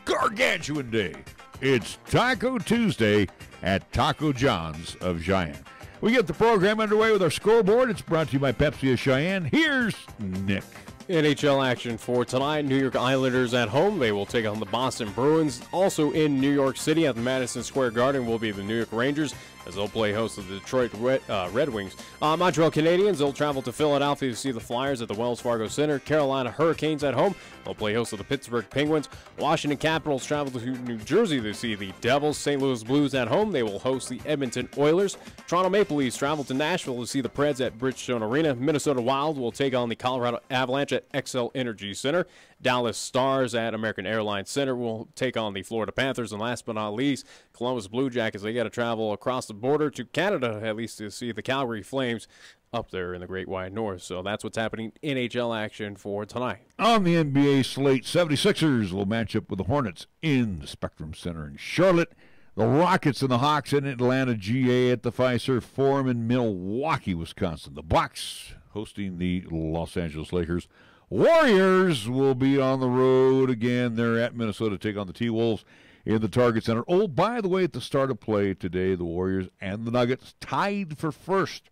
gargantuan day. It's Taco Tuesday at Taco John's of Cheyenne. We get the program underway with our scoreboard. It's brought to you by Pepsi of Cheyenne. Here's Nick. NHL action for tonight. New York Islanders at home. They will take on the Boston Bruins. Also in New York City at the Madison Square Garden will be the New York Rangers, as they'll play host to the Detroit Red Wings. Montreal Canadiens, they'll travel to Philadelphia to see the Flyers at the Wells Fargo Center. Carolina Hurricanes at home. They'll play host to the Pittsburgh Penguins. Washington Capitals travel to New Jersey to see the Devils. St. Louis Blues at home. They will host the Edmonton Oilers. Toronto Maple Leafs travel to Nashville to see the Preds at Bridgestone Arena. Minnesota Wild will take on the Colorado Avalanche at Xcel Energy Center. Dallas Stars at American Airlines Center will take on the Florida Panthers. And last but not least, Columbus Blue Jackets, they got to travel across the border to Canada, at least to see the Calgary Flames up there in the Great Wide North. So that's what's happening in NHL action for tonight. On the NBA slate, 76ers will match up with the Hornets in the Spectrum Center in Charlotte. The Rockets and the Hawks in Atlanta, GA at the Fiserv Forum in Milwaukee, Wisconsin. The Bucks hosting the Los Angeles Lakers. Warriors will be on the road again. They're at Minnesota to take on the T-Wolves in the Target Center. Oh, by the way, at the start of play today, the Warriors and the Nuggets tied for first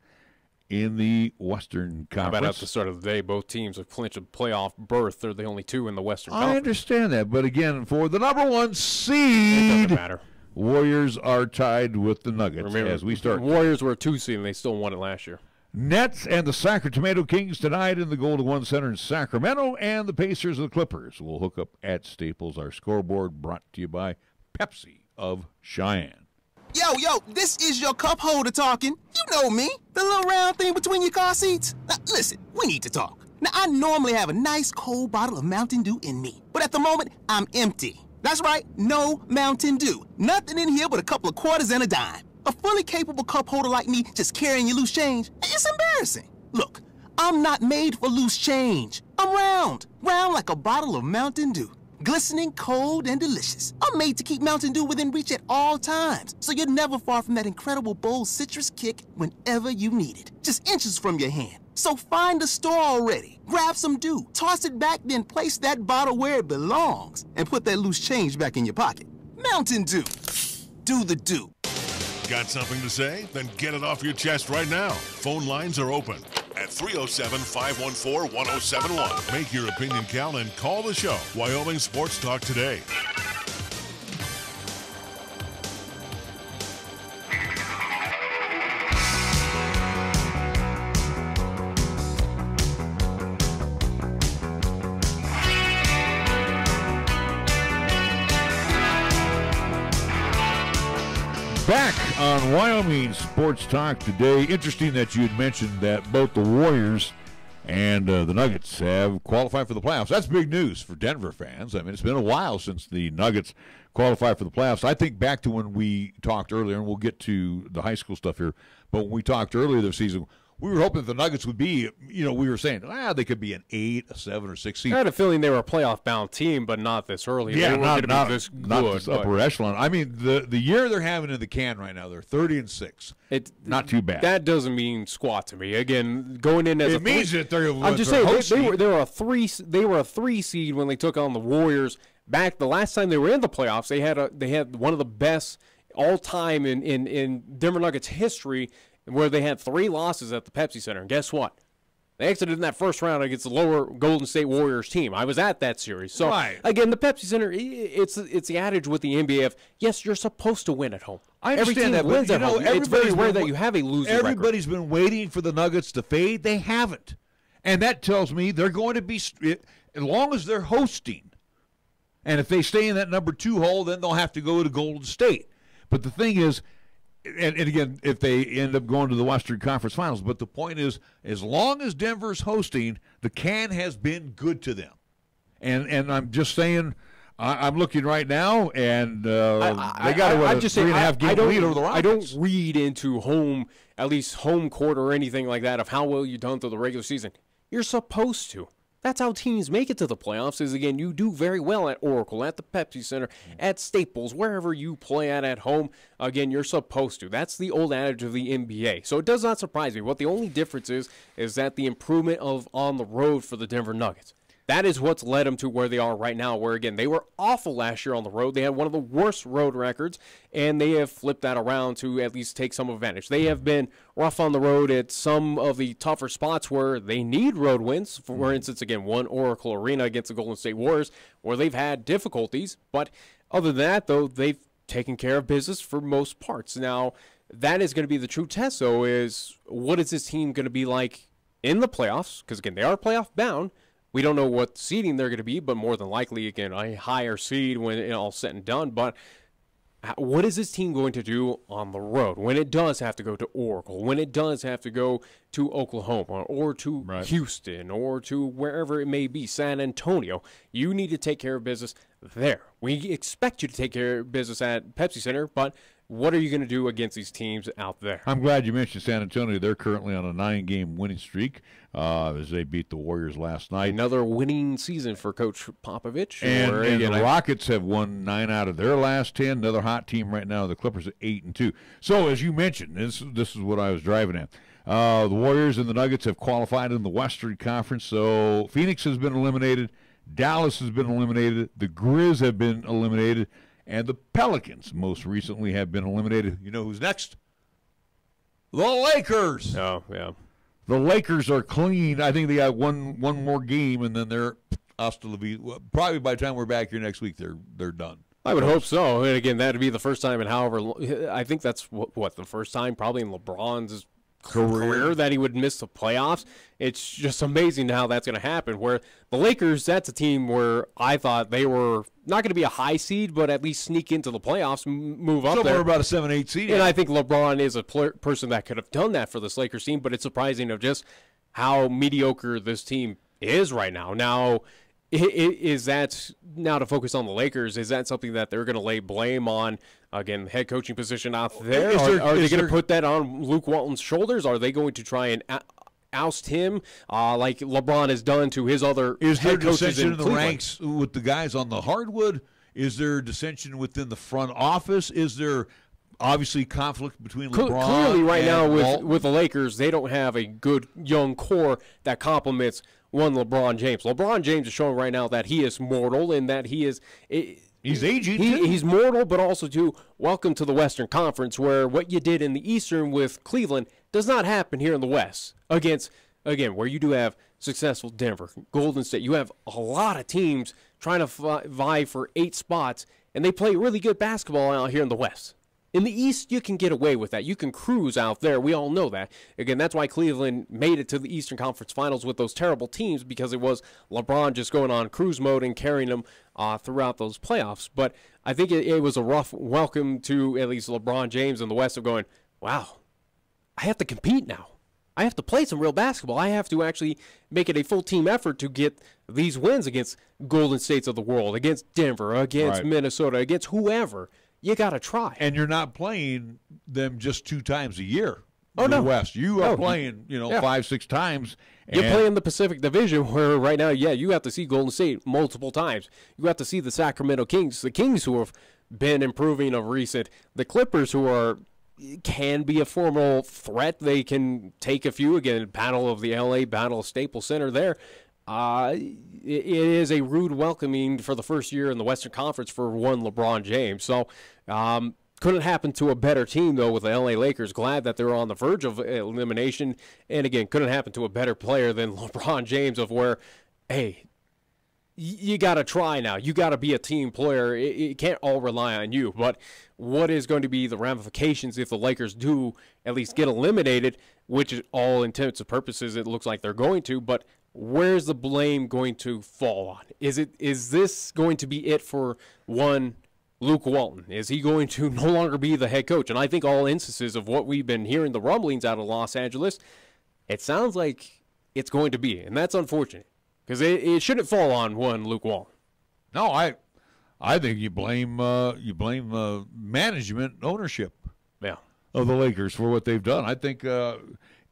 in the Western Conference. How about at the start of the day, both teams have clinched a playoff berth. They're the only two in the Western Conference. I understand that, but again, for the number one seed, it doesn't matter. Warriors are tied with the Nuggets. Remember, as we start. The Warriors were a 2 seed, and they still won it last year. Nets and the Sacramento Kings tonight in the Golden One Center in Sacramento, and the Pacers and the Clippers will hook up at Staples. Our scoreboard brought to you by Pepsi of Cheyenne. Yo, this is your cup holder talking. You know me, the little round thing between your car seats. Now, listen, we need to talk. Now, I normally have a nice cold bottle of Mountain Dew in me, but at the moment, I'm empty. That's right, no Mountain Dew. Nothing in here but a couple of quarters and a dime. A fully capable cup holder like me just carrying your loose change, it's embarrassing. Look, I'm not made for loose change. I'm round like a bottle of Mountain Dew. Glistening, cold, and delicious. I'm made to keep Mountain Dew within reach at all times, so you're never far from that incredible bold citrus kick whenever you need it. Just inches from your hand. So find a store already, grab some Dew, toss it back, then place that bottle where it belongs, and put that loose change back in your pocket. Mountain Dew. Do the Dew. Got something to say? Then get it off your chest right now. Phone lines are open at 307-514-1071. Make your opinion count and call the show. Wyoming Sports Talk today. Back on Wyoming Sports Talk today. Interesting that you had mentioned that both the Warriors and the Nuggets have qualified for the playoffs. That's big news for Denver fans. I mean, it's been a while since the Nuggets qualified for the playoffs. I think back to when we talked earlier, and we'll get to the high school stuff here, but when we talked earlier this season, we were hoping that the Nuggets would be, we were saying, they could be an 8, a 7, or 6 seed. I had a feeling they were a playoff-bound team, but not this early. Yeah, they were not this good. Not this upper echelon. I mean, the year they're having in the can right now, they're 30-6. Not too bad. That doesn't mean squat to me. Again, going in as it means that they're. I'm just saying they were a 3. They were a 3 seed when they took on the Warriors. Back the last time they were in the playoffs, they had one of the best all time in Denver Nuggets history, where they had 3 losses at the Pepsi Center. And guess what? They exited in that first round against the lower Golden State Warriors team. I was at that series. So, Again, the Pepsi Center, it's the adage with the NBA of, yes, you're supposed to win at home. I understand Every team wins at home. It's very rare that you have a losing record. Everybody's been waiting for the Nuggets to fade. They haven't. And that tells me they're going to be, as long as they're hosting, and if they stay in that number 2 hole, then they'll have to go to Golden State. But the thing is, and again, if they end up going to the Western Conference Finals, but the point is, as long as Denver's hosting, the can has been good to them. And I'm just saying, I'm looking right now, and they got a 3.5 game lead over the Rockets. I don't read into at least home court or anything like that of how well you've done through the regular season. You're supposed to. That's how teams make it to the playoffs is, again, you do very well at Oracle, at the Pepsi Center, at Staples, wherever you play at home. Again, you're supposed to. That's the old adage of the NBA. So it does not surprise me. What the only difference is that the improvement of on the road for the Denver Nuggets. that is what's led them to where they are right now, where, again, they were awful last year on the road. They had one of the worst road records, and they have flipped that around to at least take some advantage. They have been rough on the road at some of the tougher spots where they need road wins. For instance, again, one Oracle Arena against the Golden State Warriors, where they've had difficulties. But other than that, though, they've taken care of business for most parts. Now, that is going to be the true test, though, is what is this team going to be like in the playoffs? Because, again, they are playoff bound. We don't know what seeding they're going to be, but more than likely, again, a higher seed when it all said and done. But what is this team going to do on the road when it does have to go to Oracle, when it does have to go to Oklahoma or to Houston or to wherever it may be, San Antonio? You need to take care of business there. We expect you to take care of business at Pepsi Center, but what are you going to do against these teams out there? I'm glad you mentioned San Antonio. They're currently on a 9-game winning streak as they beat the Warriors last night. Another winning season for Coach Popovich. And the Rockets have won 9 out of their last 10. Another hot team right now, the Clippers, at 8-2. So, as you mentioned, this is what I was driving at. The Warriors and the Nuggets have qualified in the Western Conference. So, Phoenix has been eliminated. Dallas has been eliminated. The Grizz have been eliminated. And the Pelicans, most recently, have been eliminated. You know who's next? The Lakers. Oh, yeah. The Lakers are clean. I think they got one more game, and then they're hasta la vida. Probably by the time we're back here next week, they're done. I would hope so. And again, that would be the first time in however. I think that's what the first time probably in LeBron's career that he would miss the playoffs. It's just amazing how that's going to happen. Where the Lakers, that's a team where I thought they were not going to be a high seed, but at least sneak into the playoffs, move up somewhere there. About a 7-8 seed. And I think LeBron is a person that could have done that for this Lakers team, but it's surprising of just how mediocre this team is right now. Now, is that, now to focus on the Lakers, is that something that they're going to lay blame on, again, head coaching position out there? Are they going to put that on Luke Walton's shoulders? Are they going to try and oust him like LeBron has done to his other head coaches in the ranks with the guys on the hardwood? Is there dissension within the front office? Is there obviously conflict between LeBron clearly right now Walton? with the Lakers, they don't have a good young core that complements one LeBron James. LeBron James is showing right now that he is mortal and that he is he's aging. He's mortal, but also too welcome to the Western Conference, where what you did in the Eastern with Cleveland does not happen here in the West against, again, where you do have successful Denver, Golden State. You have a lot of teams trying to vie for 8 spots, and they play really good basketball out here in the West. In the East, you can get away with that. You can cruise out there. We all know that. Again, that's why Cleveland made it to the Eastern Conference Finals with those terrible teams, because it was LeBron just going on cruise mode and carrying them throughout those playoffs. But I think it was a rough welcome to at least LeBron James in the West of going, wow, I have to compete now. I have to play some real basketball. I have to actually make it a full team effort to get these wins against Golden States of the world, against Denver, against Minnesota, against whoever. You got to try. And you're not playing them just 2 times a year. Oh, no. The West. You are playing, 5-6 times. You're playing the Pacific Division where right now, you have to see Golden State multiple times. You have to see the Sacramento Kings, the Kings who have been improving of recent, the Clippers who can be a formal threat. They can take a few. Again, Battle of the LA, Battle of Staples Center there. It is a rude welcoming for the first year in the Western Conference for one LeBron James. So couldn't happen to a better team, though, with the LA Lakers. Glad that they're on the verge of elimination. And, again, couldn't happen to a better player than LeBron James, of where, hey, you got to try now. You got to be a team player. It can't all rely on you. But what is going to be the ramifications if the Lakers do at least get eliminated, which is all intents and purposes it looks like they're going to, but where's the blame going to fall on? Is this going to be it for one Luke Walton? Is he going to no longer be the head coach? And I think all instances of what we've been hearing, the rumblings out of Los Angeles, it sounds like it's going to be, and that's unfortunate because it shouldn't fall on one Luke Walton. No, I think you blame management, ownership, of the Lakers for what they've done. I think.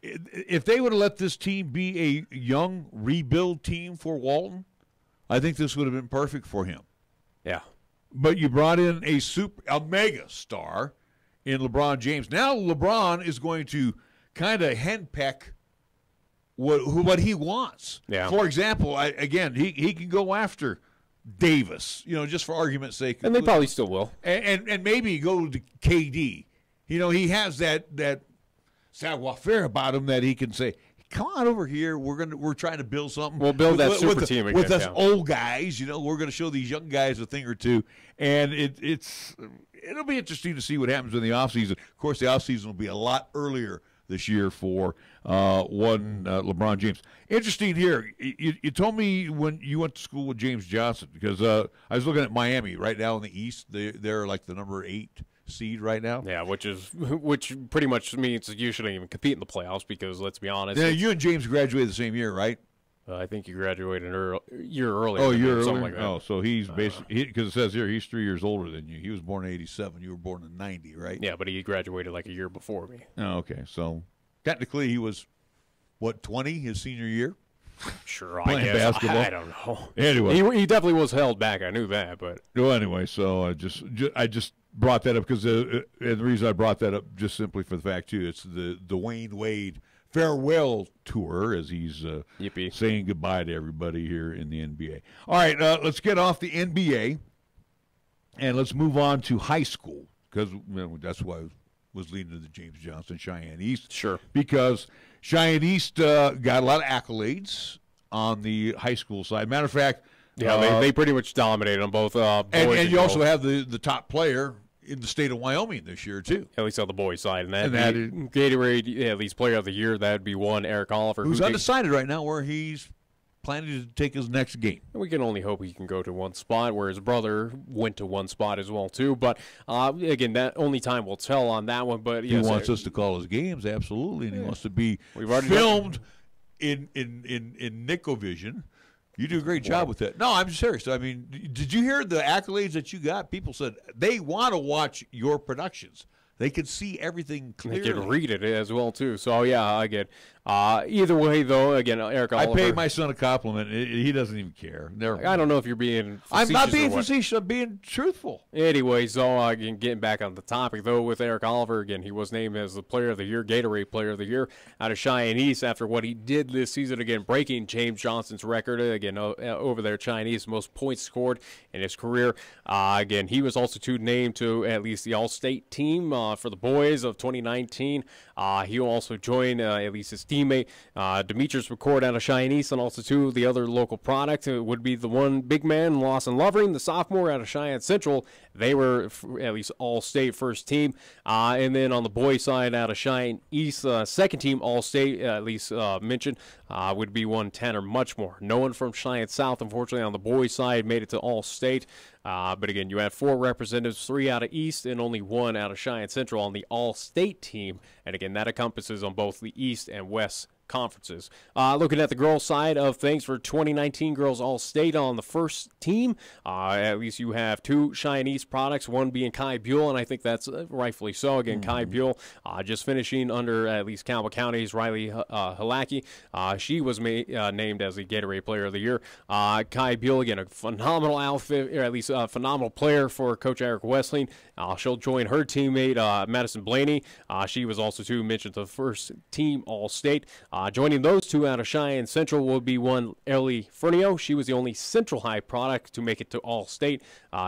If they would have let this team be a young rebuild team for Walton, I think this would have been perfect for him. Yeah. But you brought in a mega star in LeBron James. Now LeBron is going to kind of henpeck what he wants. Yeah. For example, he can go after Davis, just for argument's sake. And they probably still will. And maybe go to KD. He has that savoir-faire about him that he can say, come on over here. We're trying to build something. We'll build that super team again. With us old guys, we're going to show these young guys a thing or two. And it'll be interesting to see what happens in the offseason. Of course, the offseason will be a lot earlier this year for LeBron James. Interesting here. You told me when you went to school with James Johnson, because I was looking at Miami right now in the East. They're like the number 8 seed right now. Yeah, which pretty much means you shouldn't even compete in the playoffs because, let's be honest. Yeah, you and James graduated the same year, right? I think you graduated a year earlier. Oh, a year something earlier? Like that. Oh, so he's basically, because it says here he's 3 years older than you. He was born in 87. You were born in 90, right? Yeah, but he graduated like a year before me. Oh, okay. So technically he was, 20 his senior year? Sure, Playing I guess. basketball. I don't know. Anyway. He definitely was held back. I knew that, but. Well, anyway, so I just brought that up because and the reason I brought that up just simply for the fact, too, it's the Dwayne Wade farewell tour as he's saying goodbye to everybody here in the NBA. All right, let's get off the NBA and let's move on to high school because that's why I was leading to the James Johnson Cheyenne East. Sure. Because Cheyenne East got a lot of accolades on the high school side. Matter of fact, yeah, they pretty much dominated on both boys and you also have the top player in the state of Wyoming this year, too. At least on the boys' side. And that Gatorade, at least player of the year, that would be one, Eric Oliver. Who's undecided right now where he's planning to take his next game. We can only hope he can go to one spot, where his brother went to one spot as well, too. But, again, that only time will tell on that one. But yes, he wants us to call his games, absolutely, and he wants to be filmed in Nicovision. You do a great job with that. No, I'm serious. I mean, did you hear the accolades that you got? People said they want to watch your productions. They can see everything clearly. They can read it as well, too. So, yeah, again, either way, though, again, Eric Oliver. I paid my son a compliment. He doesn't even care. I don't know if you're being facetious. I'm not being facetious. I'm being truthful. Anyway, so again, getting back on the topic, though, with Eric Oliver, again, he was named as the Player of the Year, Gatorade Player of the Year out of Cheyenne East after what he did this season, again, breaking James Johnson's record, again, over there, Cheyenne East, most points scored in his career. Again, he was also named to at least the All-State team for the boys of 2019. He'll also join at least his teammate Demetrius McCord out of Cheyenne East, and also too the other local product would be the one big man Lawson Lovering, the sophomore out of Cheyenne Central. They were at least All-State first team, and then on the boys side out of Cheyenne East, second team All-State at least mentioned would be one Tanner Muchmore. No one from Cheyenne South, unfortunately, on the boys side made it to All-State. But again, you had 4 representatives, 3 out of East and only 1 out of Cheyenne Central on the All-State team. And again, that encompasses on both the East and West conferences. Looking at the girls' side of things for 2019 girls All-State on the first team, at least you have 2 Cheyenne East products, one being Kai Buell, and I think that's rightfully so. Again, Kai Buell just finishing under at least Campbell County's Riley Halacki. She was named as the Gatorade Player of the Year. Kai Buell, again, a phenomenal outfit, or at least a phenomenal player for Coach Eric Westling. She'll join her teammate, Madison Blaney. She was also mentioned to the first team All-State. Joining those 2 out of Cheyenne Central will be one Ellie Fernio. She was the only Central High product to make it to All-State.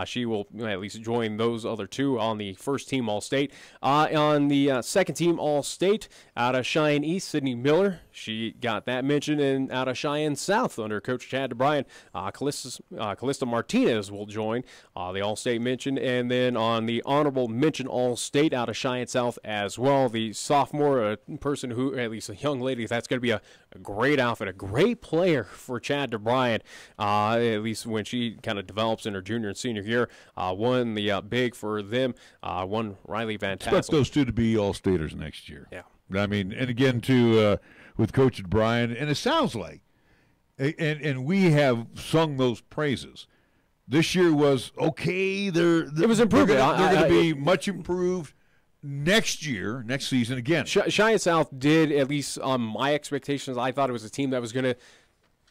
She will at least join those other 2 on the first team All-State. On the second team All-State out of Cheyenne East, Sydney Miller. She got that mention. And out of Cheyenne South under Coach Chad DeBryan, Callista Martinez will join the All-State mention. And then on the honorable mention All-State out of Cheyenne South as well, the sophomore person who, at least a young lady, that's going to be a great outfit, a great player for Chad DeBryan, at least when she kind of develops in her junior and senior year. One, the big for them, one Riley Van Tassel. Expect those 2 to be All-Staters next year. Yeah. I mean, and again, with Coach DeBryan, and it sounds like, and we have sung those praises. This year was okay. It was improved. They're going to be much improved next season again. Cheyenne South did, at least on my expectations, I thought it was a team that was going to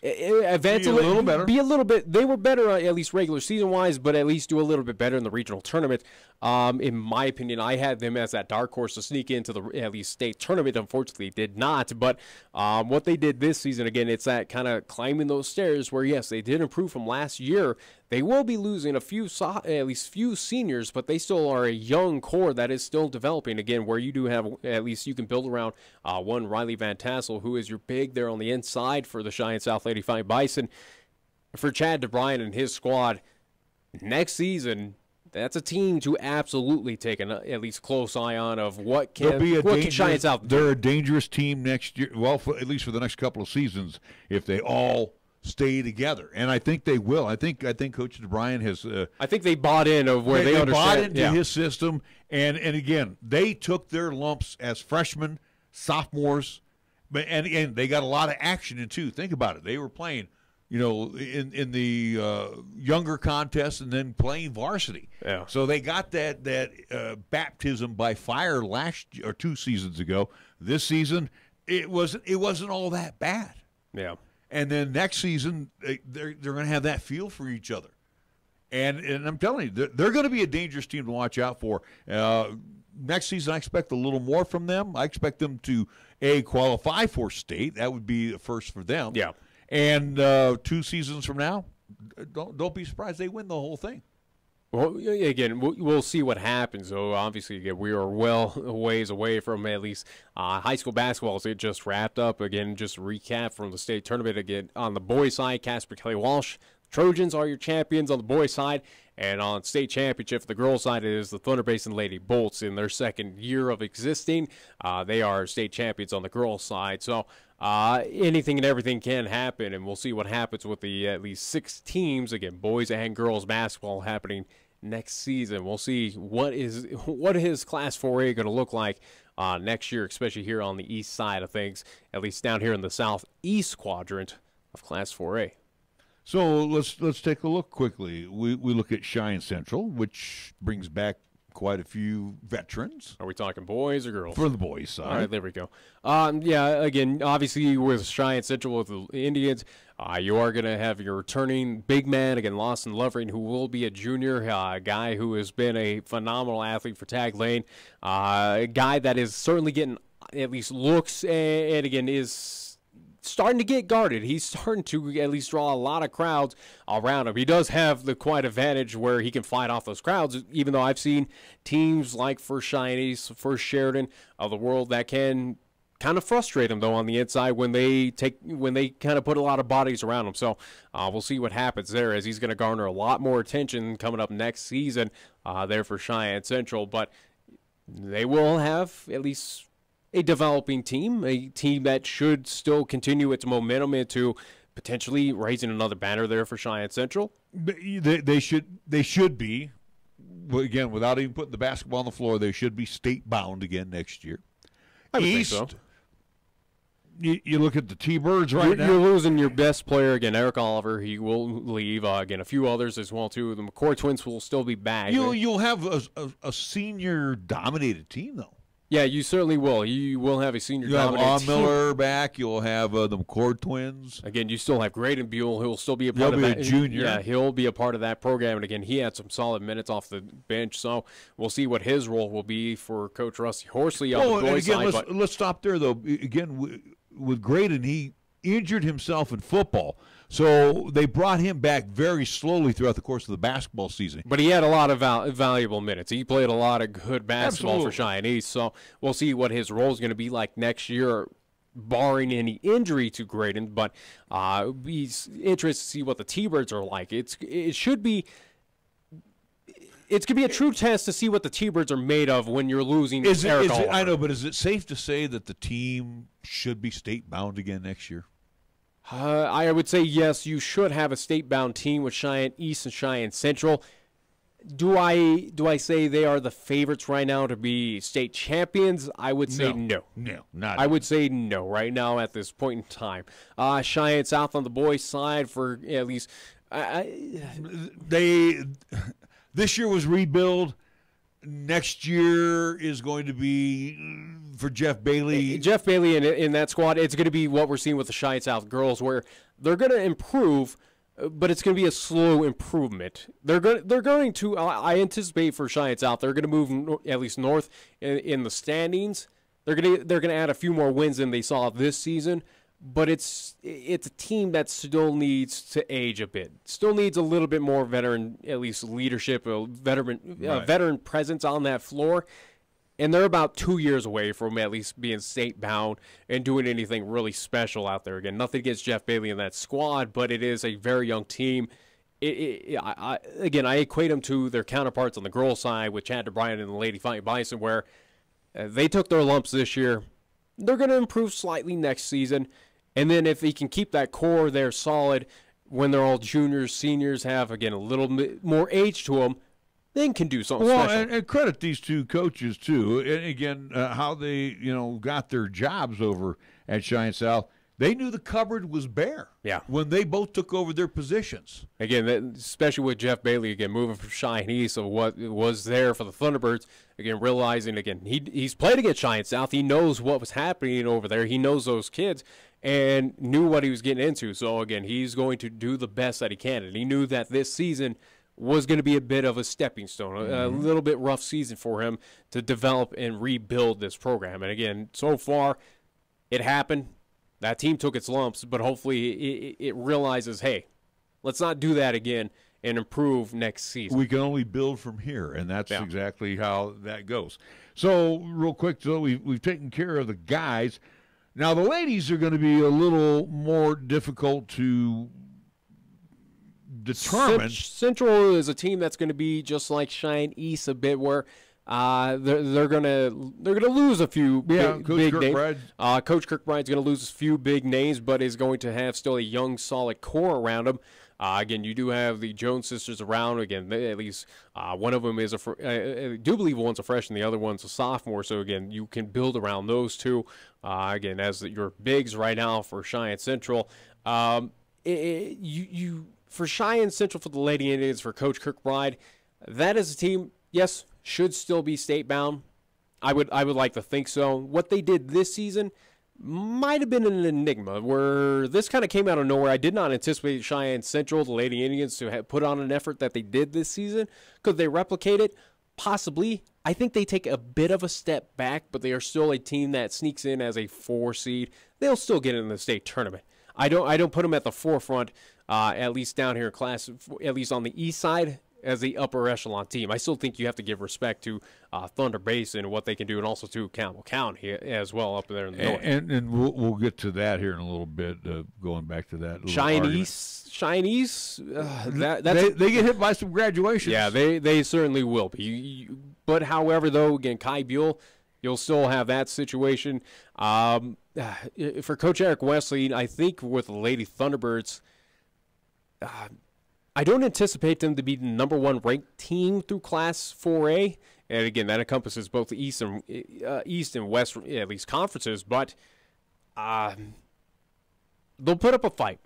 advance Be a little better. Be a little bit. They were better at least regular season wise, but at least do a little bit better in the regional tournament. In my opinion, I had them as that dark horse to sneak into the at least state tournament. Unfortunately, did not. But what they did this season, again, it's that kind of climbing those stairs where yes, they did improve from last year. They will be losing a few, at least few seniors, but they still are a young core that is still developing. Again, where you do have at least you can build around one Riley Van Tassel, who is your big there on the inside for the Cheyenne South Lady Fighting Bison. For Chad DeBryan and his squad, next season, that's a team to absolutely take an at least close eye on of what can Cheyenne South do. They're a dangerous team next year. Well, at least for the next couple of seasons, if they all stay together, and I think they will. I think Coach DeBryan has. I think they bought in of where they understand. Bought into his system, and again, they took their lumps as freshmen, sophomores, and they got a lot of action in too. Think about it; they were playing, in the younger contests and then playing varsity. Yeah. So they got that baptism by fire last or 2 seasons ago. This season, it wasn't all that bad. Yeah. And then next season, they're going to have that feel for each other. And I'm telling you, they're going to be a dangerous team to watch out for. Next season, I expect a little more from them. I expect them to, qualify for state. That would be a first for them. Yeah. And 2 seasons from now, don't be surprised they win the whole thing. Well, again, we'll see what happens. So obviously, again, we are well a ways away from at least high school basketball. So it just wrapped up. Again, just a recap from the state tournament. Again, on the boys' side, Casper Kelly Walsh Trojans are your champions on the boys' side. And on state championship, for the girls' side, it is the Thunder Basin Lady Bolts in their second year of existing. They are state champions on the girls' side. So anything and everything can happen, and we'll see what happens with the at least 6 teams, again, boys and girls basketball happening next season. We'll see what is Class 4A going to look like next year, especially here on the east side of things, at least down here in the southeast quadrant of Class 4A. So let's take a look quickly. We look at Cheyenne Central, which brings back quite a few veterans. Are we talking boys or girls? For the boys side. All right, there we go. Yeah, again, obviously with Cheyenne Central with the Indians, you are going to have your returning big man, again, Lawson Lovering, who will be a junior, a guy who has been a phenomenal athlete for Tag Lane, a guy that is certainly getting at least looks and again, is starting to get guarded. He's starting to at least draw a lot of crowds around him. He does have the quite advantage where he can fight off those crowds, even though I've seen teams like First Cheyenne East, First Sheridan of the world that can kind of frustrate him, though, on the inside when they kind of put a lot of bodies around him. So we'll see what happens there, as he's going to garner a lot more attention coming up next season there for Cheyenne Central. But they will have at least a developing team, a team that should still continue its momentum into potentially raising another banner there for Cheyenne Central. They should be, again, without even putting the basketball on the floor, they should be state-bound again next year. I would East, think so. You look at the T-Birds right now. You're losing your best player, again, Eric Oliver. He will leave. Again, a few others as well, too. The McCoy twins will still be back. You'll have a senior-dominated team, though. Yeah, you certainly will. You will have a senior dominant team. You'll have Miller back. You'll have the McCord twins. Again, you still have Graydon Buell, who will still be a part of that. He'll be a junior. Yeah, he'll be a part of that program. And, again, he had some solid minutes off the bench. So we'll see what his role will be for Coach Rusty Horsley on the boys' side. Let's stop there, though. Again, with Graydon, he injured himself in football. So they brought him back very slowly throughout the course of the basketball season. But he had a lot of valuable minutes. He played a lot of good basketball Absolutely. for Cheyenne East. So we'll see what his role is going to be like next year, barring any injury to Graydon. But he's interested to see what the T-Birds are like. It's going to be a true test to see what the T-Birds are made of when you're losing Eric Oliver. I know, but is it safe to say that the team should be state-bound again next year? I would say yes, you should have a state-bound team with Cheyenne East and Cheyenne Central. Do I say they are the favorites right now to be state champions? I would say no. No, not. I would say no right now at this point in time. Cheyenne South on the boys' side for at least this year was rebuild. Next year is going to be for Jeff Bailey. Jeff Bailey in that squad, it's going to be what we're seeing with the Cheyenne South girls, where they're going to improve, but it's going to be a slow improvement. They're going to. I anticipate for Cheyenne South, they're going to move at least north in the standings. They're going to add a few more wins than they saw this season, but it's a team that still needs to age a bit. Still needs a little bit more veteran, at least leadership, a veteran presence on that floor. And they're about 2 years away from at least being state-bound and doing anything really special out there. Again, nothing against Jeff Bailey and that squad, but it is a very young team. I equate them to their counterparts on the girls' side with Chad DeBryan and the Lady Fighting Bison, where they took their lumps this year. They're going to improve slightly next season. And then if they can keep that core there solid when they're all juniors, seniors, have, again, a little bit more age to them, then can do something special. And credit these two coaches, too. And again, how they, got their jobs over at Cheyenne South. They knew the cupboard was bare when they both took over their positions. Again, especially with Jeff Bailey, again, moving from Cheyenne East of what was there for the Thunderbirds, again, realizing, again, he's played against Cheyenne South. He knows what was happening over there. He knows those kids and knew what he was getting into. So, again, he's going to do the best that he can. And he knew that this season was going to be a bit of a stepping stone, a little bit rough season for him to develop and rebuild this program. And, again, so far it happened. That team took its lumps, but hopefully it realizes, hey, let's not do that again and improve next season. We can only build from here, and that's exactly how that goes. So, real quick, so we've taken care of the guys. Now, the ladies are going to be a little more difficult to determine. Central is a team that's going to be just like Cheyenne East a bit, where they're gonna lose a few big names. Coach Kirkbride's gonna lose a few big names, but is going to have still a young, solid core around him. Again, you do have the Jones sisters around. Again, at least one of them is I do believe one's a freshman, the other one's a sophomore. So again, you can build around those two. Again, as your bigs right now for Cheyenne Central. For Cheyenne Central, for the Lady Indians, for Coach Kirkbride, that is a team. Yes, should still be state-bound. I would like to think so. What they did this season might have been an enigma, where this kind of came out of nowhere. I did not anticipate Cheyenne Central, the Lady Indians, to have put on an effort that they did this season. Could they replicate it? Possibly. I think they take a bit of a step back, but they are still a team that sneaks in as a 4 seed. They'll still get in the state tournament. I don't put them at the forefront, at least down here in class, at least on the east side, as the upper echelon team. I still think you have to give respect to Thunder Basin and what they can do, and also to Campbell County as well up there in the north. And we'll get to that here in a little bit, going back to that. Chinese, they get hit by some graduations. Yeah, they certainly will be. But however, though, again, Kai Buell, you'll still have that situation. For Coach Eric Wesley, I think with the Lady Thunderbirds, I don't anticipate them to be the number 1 ranked team through Class 4A. And again, that encompasses both the East and West, at least conferences. But they'll put up a fight.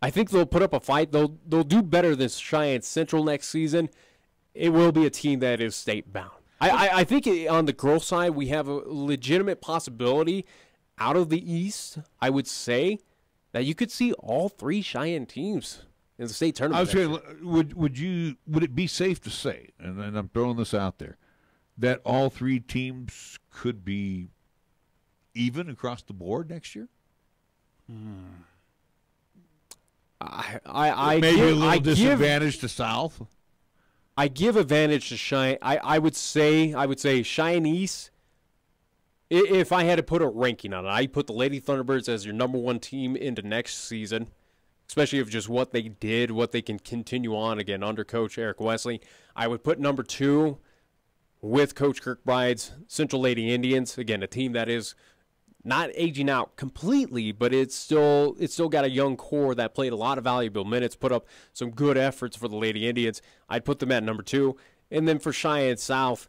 I think they'll put up a fight. They'll do better than Cheyenne Central next season. It will be a team that is state-bound. I think on the girls' side, we have a legitimate possibility out of the East, I would say, that you could see all 3 Cheyenne teams in the state tournament. I was saying, would it be safe to say, and I'm throwing this out there, that all 3 teams could be even across the board next year? I maybe a little disadvantage to South. I give advantage to Cheyenne. I would say Cheyenne East. If I had to put a ranking on it, I'd put the Lady Thunderbirds as your number 1 team into next season, especially of just what they did, what they can continue on, again, under Coach Eric Wesley. I would put number 2 with Coach Kirkbride's Central Lady Indians. Again, a team that is not aging out completely, but it's still got a young core that played a lot of valuable minutes, put up some good efforts for the Lady Indians. I'd put them at number 2. And then for Cheyenne South,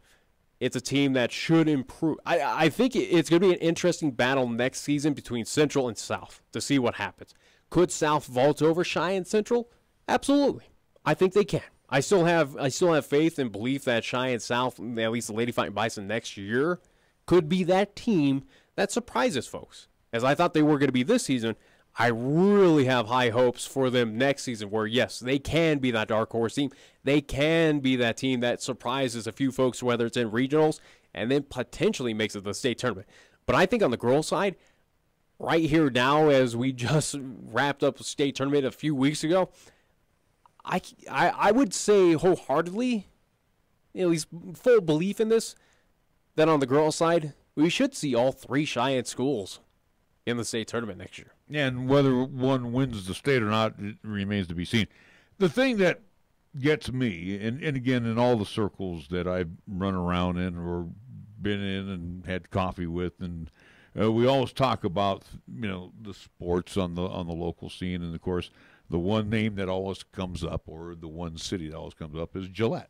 it's a team that should improve. I think it's going to be an interesting battle next season between Central and South to see what happens. Could South vault over Cheyenne Central? Absolutely. I think they can. I still have faith and belief that Cheyenne South, at least the Lady Fighting Bison next year, could be that team that surprises folks. As I thought they were going to be this season, I really have high hopes for them next season where, yes, they can be that dark horse team. They can be that team that surprises a few folks, whether it's in regionals, and then potentially makes it to the state tournament. But I think on the girls' side, right here now, as we just wrapped up a state tournament a few weeks ago, I would say wholeheartedly, at least full belief in this, that on the girls' side, we should see all 3 Cheyenne schools in the state tournament next year. And whether one wins the state or not, it remains to be seen. The thing that gets me, and again, in all the circles that I've run around in or been in and had coffee with, and we always talk about, the sports on the local scene, and of course, the one name that always comes up, or the one city that always comes up, is Gillette.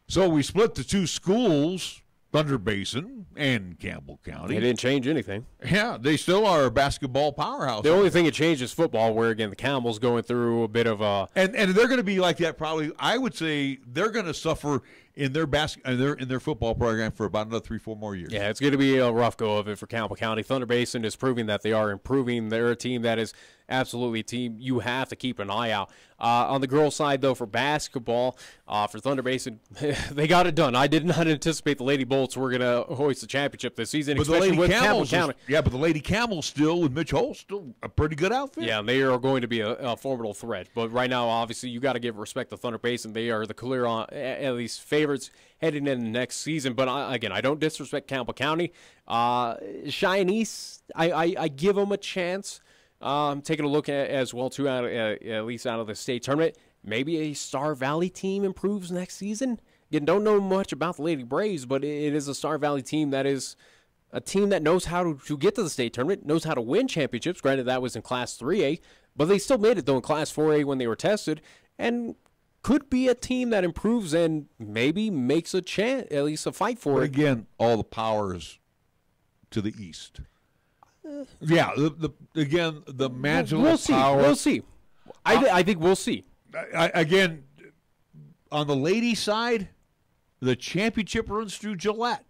So we split the 2 schools, Thunder Basin and Campbell County. They didn't change anything. Yeah, they still are a basketball powerhouse. The only thing that changed is football, where, again, the Camels going through a bit of a... And they're going to be like that probably. I would say they're going to suffer in their football program for about another 3-4 more years. Yeah, it's going to be a rough go of it for Campbell County. Thunder Basin is proving that they are improving. They're a team that is absolutely a team you have to keep an eye out. On the girls' side, though, for basketball, for Thunder Basin, they got it done. I did not anticipate the Lady Bolts were going to hoist the championship this season, but especially with Campbell County. But the Lady Camels still, with Mitch Holt, still a pretty good outfit. Yeah, and they are going to be a formidable threat. But right now, obviously, you got to give respect to Thunder Basin. They are the clear, at least, favorites heading into next season. But, again, I don't disrespect Campbell County. Cheyenne East, I give them a chance. Taking a look at as well, too, at least out of the state tournament. Maybe a Star Valley team improves next season. Again, don't know much about the Lady Braves, but it is a Star Valley team that is a team that knows how to get to the state tournament, knows how to win championships. Granted, that was in Class 3A, but they still made it, though, in Class 4A when they were tested, and could be a team that improves and maybe makes a chance, at least a fight for it. Again, all the powers to the east. Yeah, the magical power. We'll see. I think we'll see. Again, on the ladies' side, the championship runs through Gillette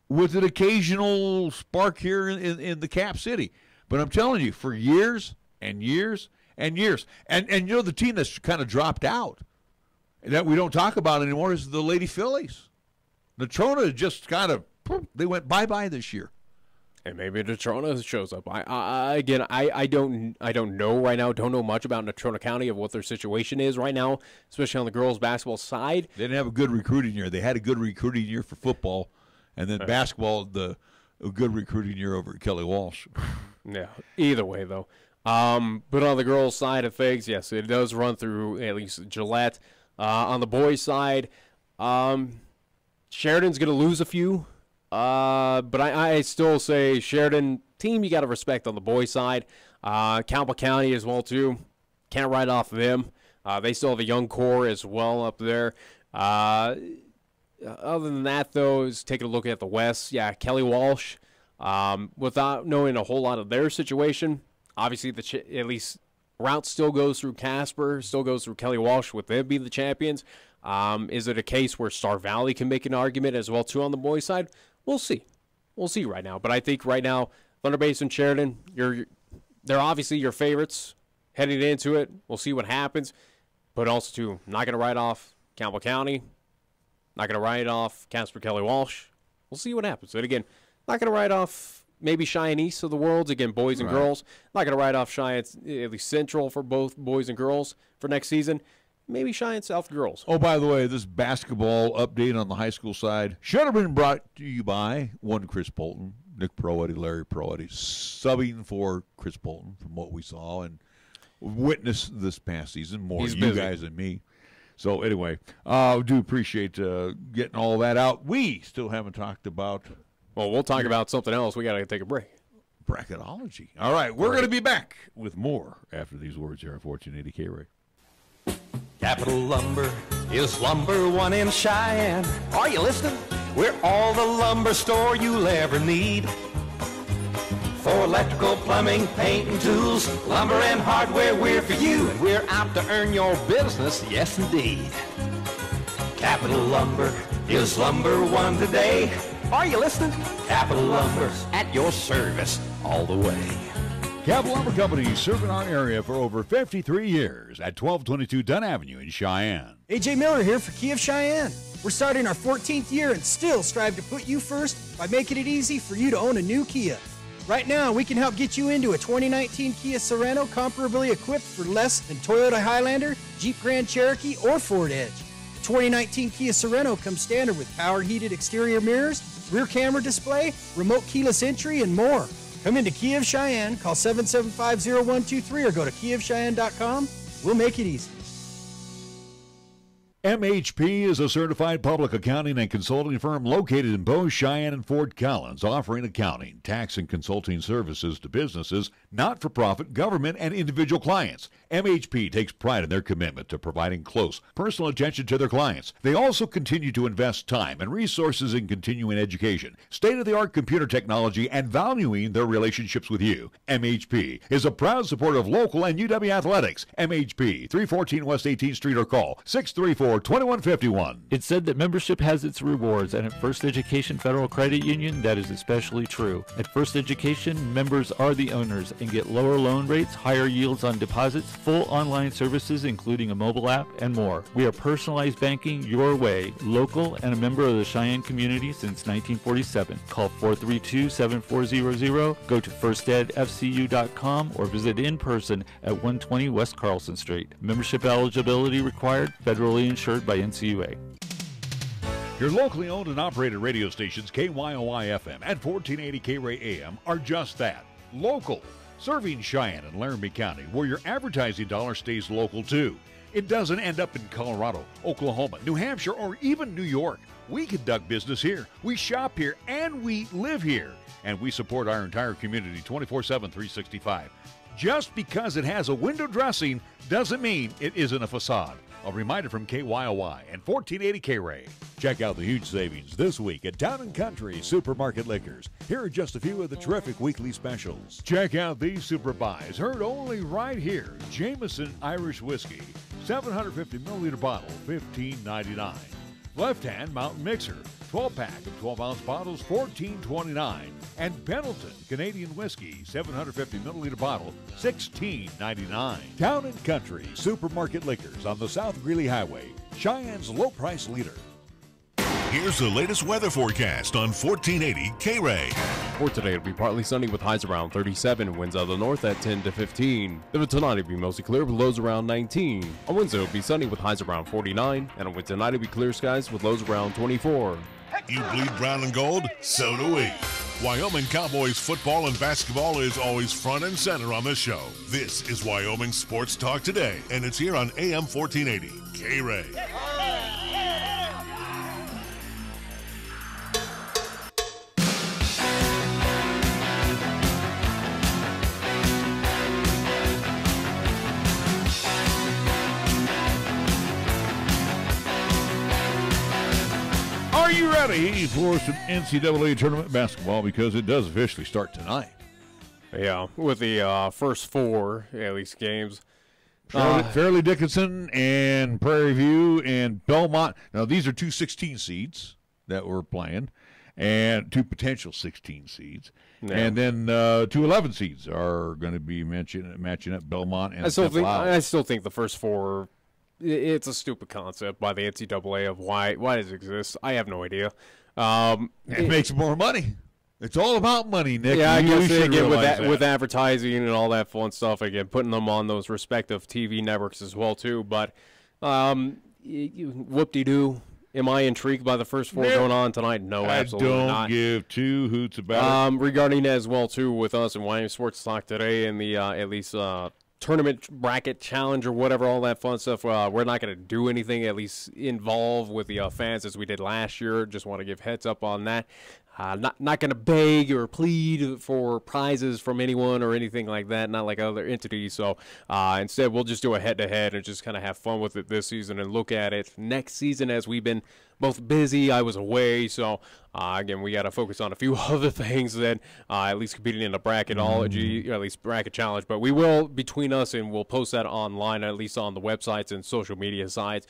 with an occasional spark here in the Cap City. But I'm telling you, for years and years and years. And the team that's kind of dropped out that we don't talk about anymore is the Lady Phillies. Natrona just kind of, they went bye-bye this year. And maybe Natrona shows up. I don't know right now. Don't know much about Natrona County of what their situation is right now, especially on the girls' basketball side. They didn't have a good recruiting year. They had a good recruiting year for football, and then basketball, a good recruiting year over at Kelly Walsh. Yeah. Either way, though. But on the girls' side of things, yes, it does run through at least Gillette. On the boys' side, Sheridan's going to lose a few. But I still say Sheridan team you got to respect on the boys' side. Campbell County as well too. Can't write off them. They still have a young core as well up there. Other than that, though, is taking a look at the West. Yeah, Kelly Walsh. Without knowing a whole lot of their situation, obviously at least route still goes through Casper, still goes through Kelly Walsh with them being the champions. Is it a case where Star Valley can make an argument as well too on the boys' side? We'll see. We'll see right now. But I think right now, Thunder Basin, Sheridan, they're obviously your favorites heading into it. We'll see what happens. But also, too, not going to write off Campbell County. Not going to write off Casper Kelly Walsh. We'll see what happens. And again, not going to write off maybe Cheyenne East of the world, again, boys and girls. Not going to write off Cheyenne, at least Central for both boys and girls for next season. Maybe Cheyenne South girls. Oh, by the way, this basketball update on the high school side should have been brought to you by one Chris Bolton, Nick Proetti, Larry Proetti, subbing for Chris Bolton from what we saw and witnessed this past season, more He's you busy. guys than me. So anyway, I do appreciate getting all that out. We still haven't talked about. Well, we'll talk about something else. We got to take a break. Bracketology. All right, we're going to be back with more after these words here on 1480 KRAE. Capital Lumber is number one in Cheyenne. Are you listening? We're all the lumber store you'll ever need. For electrical, plumbing, paint, and tools, lumber and hardware, we're for you. And we're out to earn your business, yes indeed. Capital Lumber is number one today. Are you listening? Capital Lumber's at your service all the way. Capital Lumber Company, serving our area for over 53 years at 1222 Dunn Avenue in Cheyenne. AJ Miller here for Kia of Cheyenne. We're starting our 14th year and still strive to put you first by making it easy for you to own a new Kia. Right now, we can help get you into a 2019 Kia Sorento comparably equipped for less than Toyota Highlander, Jeep Grand Cherokee, or Ford Edge. The 2019 Kia Sorento comes standard with power heated exterior mirrors, rear camera display, remote keyless entry, and more. Come into Kia of Cheyenne, call 775-0123 or go to kiaofcheyenne.com. We'll make it easy. MHP is a certified public accounting and consulting firm located in both Cheyenne and Fort Collins, offering accounting, tax, and consulting services to businesses, not-for-profit, government, and individual clients. MHP takes pride in their commitment to providing close, personal attention to their clients. They also continue to invest time and resources in continuing education, state-of-the-art computer technology, and valuing their relationships with you. MHP is a proud supporter of local and UW athletics. MHP, 314 West 18th Street, or call 634-2151. It's said that membership has its rewards, and at First Education Federal Credit Union, that is especially true. At First Education, members are the owners and get lower loan rates, higher yields on deposits, full online services including a mobile app, and more. We are personalized banking your way, local and a member of the Cheyenne community since 1947. Call 432-7400, go to firstedfcu.com, or visit in person at 120 West Carlson Street. Membership eligibility required, federally insured by NCUA. Your locally owned and operated radio stations, KYOI-FM and 1480 KRAE AM, are just that, local. Serving Cheyenne and Laramie County, where your advertising dollar stays local too. It doesn't end up in Colorado, Oklahoma, New Hampshire, or even New York. We conduct business here, we shop here, and we live here. And we support our entire community 24/7, 365. Just because it has a window dressing doesn't mean it isn't a facade. A reminder from KYOI and 1480 KRAE. Check out the huge savings this week at Town & Country Supermarket Liquors. Here are just a few of the terrific weekly specials. Check out these super buys, heard only right here. Jameson Irish Whiskey, 750 milliliter bottle, $15.99. Left Hand Mountain Mixer, 12-pack of 12-ounce bottles, $14.29. And Pendleton Canadian Whiskey, 750 milliliter bottle, $16.99. Town & Country Supermarket Liquors on the South Greeley Highway, Cheyenne's low price leader. Here's the latest weather forecast on 1480 KRAE. For today, it'll be partly sunny with highs around 37, winds out of the north at 10 to 15. Then for tonight, it'll be mostly clear with lows around 19. On Wednesday, it'll be sunny with highs around 49, and on Wednesday night, it'll be clear skies with lows around 24. You bleed brown and gold? So do we. Wyoming Cowboys football and basketball is always front and center on this show. This is Wyoming Sports Talk Today, and it's here on AM 1480 KRAE. Are you ready for some NCAA tournament basketball? Because it does officially start tonight. Yeah, with the first four, at least, games. Fairleigh Dickinson and Prairie View and Belmont. Now, these are two 16 seeds that we're playing, and two potential 16 seeds. Yeah. And then two 11 seeds are going to be matching up Belmont and I still think the first four, it's a stupid concept by the NCAA of why does it exist. I have no idea. It makes more money. It's all about money, Nick. Yeah, I guess again with advertising and all that fun stuff, again, putting them on those respective TV networks as well too. But whoop-de-doo. Am I intrigued by the first four going on tonight? No, absolutely not. I don't give two hoots about it. Regarding as well too with us and Wyoming Sports Talk today and the at least tournament bracket challenge or whatever, all that fun stuff. We're not going to do anything at least involved with the fans as we did last year. Just want to give heads up on that. Not going to beg or plead for prizes from anyone or anything like that, not like other entities. So instead, we'll just do a head-to-head and just kind of have fun with it this season and look at it next season as we've been both busy. I was away, so again, we got to focus on a few other things than at least competing in the bracketology, or at least bracket challenge. But we will, between us, and we'll post that online, at least on the websites and social media sites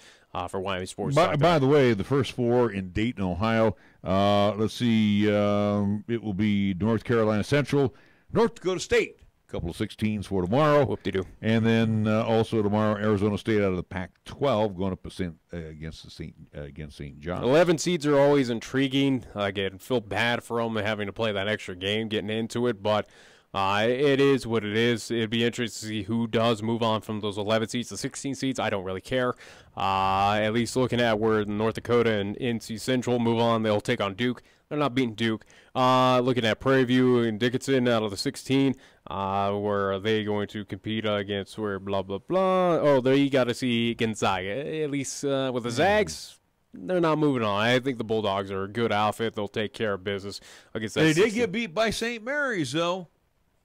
for Wyoming Sports. By the way, the first four in Dayton, Ohio. Let's see. It will be North Carolina Central, North Dakota State couple of 16s for tomorrow. Whoop-de-doo. And then also tomorrow, Arizona State out of the Pac-12 going up against St. John's. 11 seeds are always intriguing. Again, feel bad for them having to play that extra game, getting into it, but it is what it is. It'd be interesting to see who does move on from those 11 seeds. The 16 seeds, I don't really care. At least looking at where North Dakota and NC Central move on, they'll take on Duke. They're not beating Duke. Looking at Prairie View and Dickinson out of the 16, where are they going to compete against where blah, blah, blah. Oh, there you got to see Gonzaga. At least with the Zags, they're not moving on. I think the Bulldogs are a good outfit. They'll take care of business against that. They did get beat by St. Mary's, though.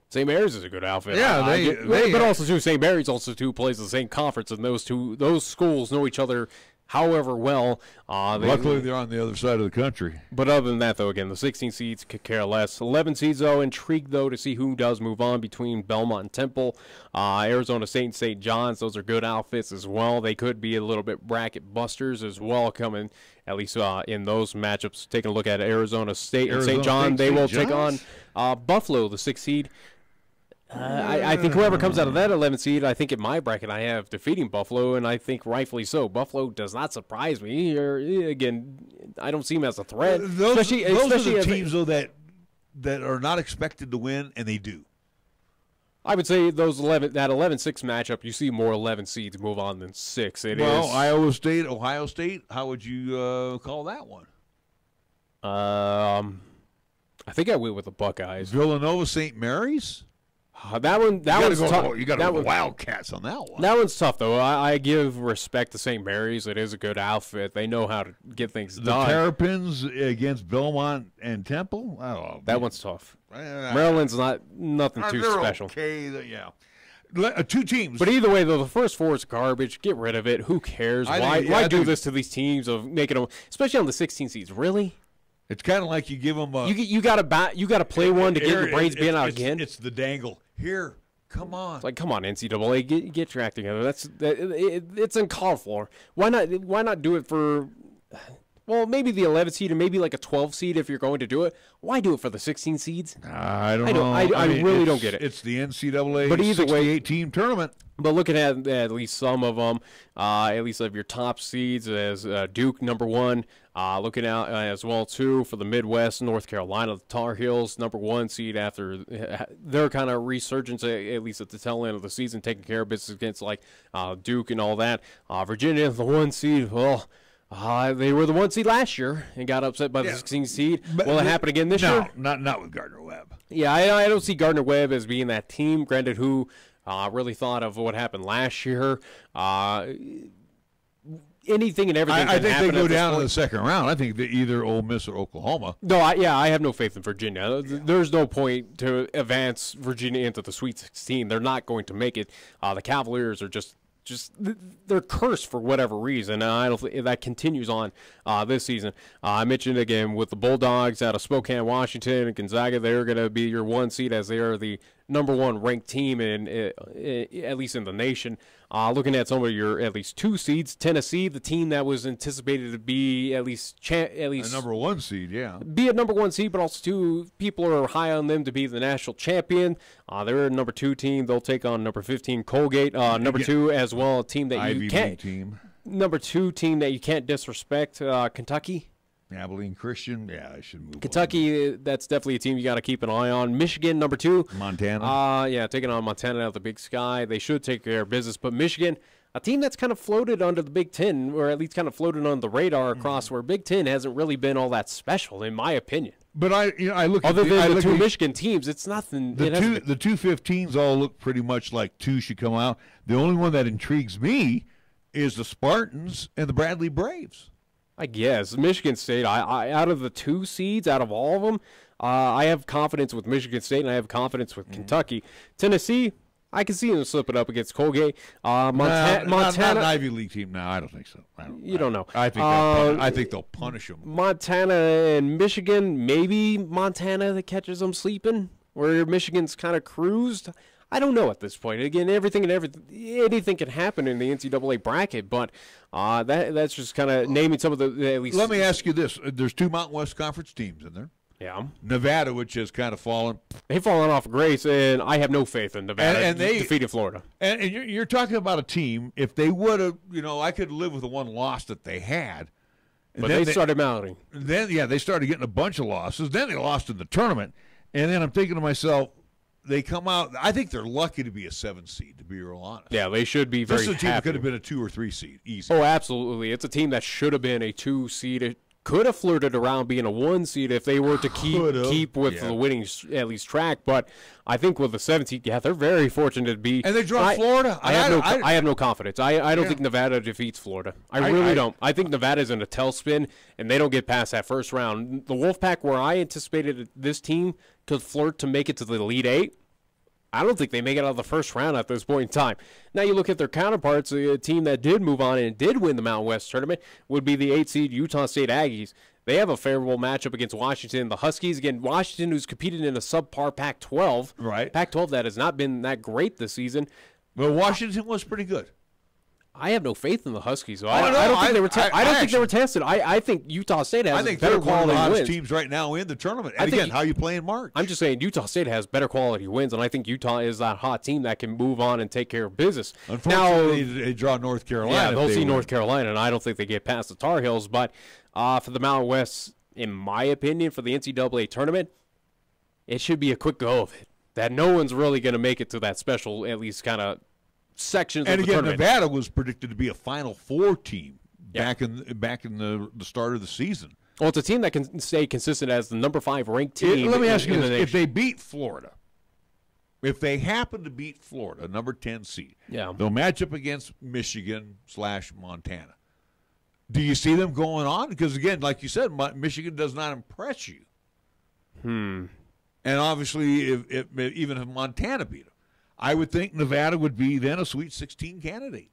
St. Mary's is a good outfit. Yeah, but also too, St. Mary's also too plays the same conference, and those schools know each other however well. Luckily, they're on the other side of the country. But other than that, though, again, the 16 seeds could care less. 11 seeds, though, intrigued, though, to see who does move on between Belmont and Temple. Arizona State and St. John's, those are good outfits as well. They could be a little bit bracket busters as well, coming at least in those matchups. Taking a look at Arizona State and St. John, they will take on Buffalo, the 6th seed. I think whoever comes out of that 11th seed, I think in my bracket I have defeating Buffalo, and I think rightfully so. Buffalo does not surprise me. Again, I don't see them as a threat. Those are the teams, though, that are not expected to win, and they do. I would say that 11-6 matchup, you see more 11 seeds move on than 6. Iowa State, Ohio State, how would you call that one? I think I went with the Buckeyes. Villanova, St. Mary's? That one's tough. You got to go Wildcats on that one. That one's tough, though. I give respect to St. Mary's. It is a good outfit. They know how to get things done. The Terrapins against Belmont and Temple? That one's tough. Maryland's nothing too special. Okay, yeah. 2 teams. But either way, though, the first 4 is garbage. Get rid of it. Who cares? Why do this to these teams of making them, especially on the 16 seeds? Really? It's kind of like you give them a. You got to play one to get your brains being out again. It's the dangle. Here, come on. It's like, come on, NCAA, get your act together. It's uncalled for. Why not do it for? Well, maybe the 11 seed and maybe like a 12 seed if you're going to do it. Why do it for the 16 seeds? I don't know. I mean, really don't get it. It's the NCAA but either 68-team tournament. But looking at least some of them, at least of your top seeds as Duke, number 1. Looking out as well, too, for the Midwest, North Carolina, the Tar Heels, number 1 seed after their kind of resurgence, at least at the tail end of the season, taking care of business against like Duke and all that. Virginia, the 1 seed, well, they were the 1 seed last year and got upset by the 16 seed. Will it happen again this year? No, not with Gardner-Webb. Yeah, I don't see Gardner-Webb as being that team. Granted, who really thought of what happened last year. Anything and everything. I think they go down in the second round. I think they either Ole Miss or Oklahoma. No, I have no faith in Virginia. There's no point to advance Virginia into the Sweet 16. They're not going to make it. The Cavaliers are just they're cursed for whatever reason. I don't think that continues on this season. I mentioned again with the Bulldogs out of Spokane, Washington, and Gonzaga, they're going to be your 1 seed as they are the number 1 ranked team at least in the nation. Looking at some of your at least 2 seeds, Tennessee, the team that was anticipated to be at least a number 1 seed, yeah, be a number 1 seed, but also 2 people are high on them to be the national champion. They're a number 2 team. They'll take on number 15 Colgate, number 2 as well, a team that you can't. Number 2 team that you can't disrespect, Kentucky. Abilene Christian, yeah, I should move. Kentucky, that's definitely a team you got to keep an eye on. Michigan, number 2. Montana. Taking on Montana out of the Big Sky. They should take care of business. But Michigan, a team that's kind of floated under the Big Ten, or at least kind of floated on the radar across where Big Ten hasn't really been all that special, in my opinion. But I look other at than the 2 Michigan teams, it's nothing. The two 15s all look pretty much like 2 should come out. The only one that intrigues me is the Spartans and the Bradley Braves. I guess Michigan State. I out of the 2 seeds, out of all of them, I have confidence with Michigan State, and I have confidence with Kentucky. Tennessee, I can see them slipping up against Colgate. Montana, not an Ivy League team. No, I don't think so. You don't know. I think they'll punish them. Montana and Michigan, maybe Montana that catches them sleeping, where Michigan's kind of cruised. I don't know at this point. Again, anything can happen in the NCAA bracket, but that's just kind of naming some of the at least. Let me ask you this: there's 2 Mountain West Conference teams in there. Yeah. Nevada, which has kind of fallen. They've fallen off grace, and I have no faith in Nevada and they defeating Florida. And you're talking about a team, if they would have, I could live with the one loss that they had. But they started mounting. Then, they started getting a bunch of losses. Then they lost in the tournament. And then I'm thinking to myself, they come out. I think they're lucky to be a 7 seed, to be real honest. Yeah, they should be very happy. This is a team that could have been a 2 or 3 seed, easy. Oh, absolutely. It's a team that should have been a 2 seed. It could have flirted around being a 1 seed if they were to keep with the winning at least track. But I think with the 7 seed, they're very fortunate to be. And they draw Florida. I have no confidence. I don't think Nevada defeats Florida. I really don't. I think Nevada's in a tailspin, and they don't get past that first round. The Wolfpack, where I anticipated this team could flirt to make it to the Elite 8, I don't think they make it out of the first round at this point in time. Now you look at their counterparts, a team that did move on and did win the Mountain West tournament would be the 8 seed Utah State Aggies. They have a favorable matchup against Washington. The Huskies, again, Washington, who's competed in a subpar Pac-12. Right. Pac-12 that has not been that great this season. Well, Washington was pretty good. I have no faith in the Huskies. So I don't think they were. I don't think they were tested. I think Utah State has better quality wins. one of the hottest teams right now in the tournament. And again, how you play in March? I'm just saying Utah State has better quality wins, and I think Utah is that hot team that can move on and take care of business. Unfortunately, they draw North Carolina. Yeah, they'll see North Carolina, and I don't think they get past the Tar Heels. But for the Mountain West, in my opinion, for the NCAA tournament, it should be a quick go of it. That no one's really going to make it to that special, at least kind of sections of the tournament. Nevada was predicted to be a Final Four team back in the start of the season. Well, it's a team that can stay consistent as the number 5 ranked team. Let me ask you this: if they beat Florida, if they happen to beat Florida, number 10 seed, they'll match up against Michigan/Montana. Do you see them going on? Because again, like you said, Michigan does not impress you. And obviously, even if Montana beat them, I would think Nevada would be then a Sweet 16 candidate.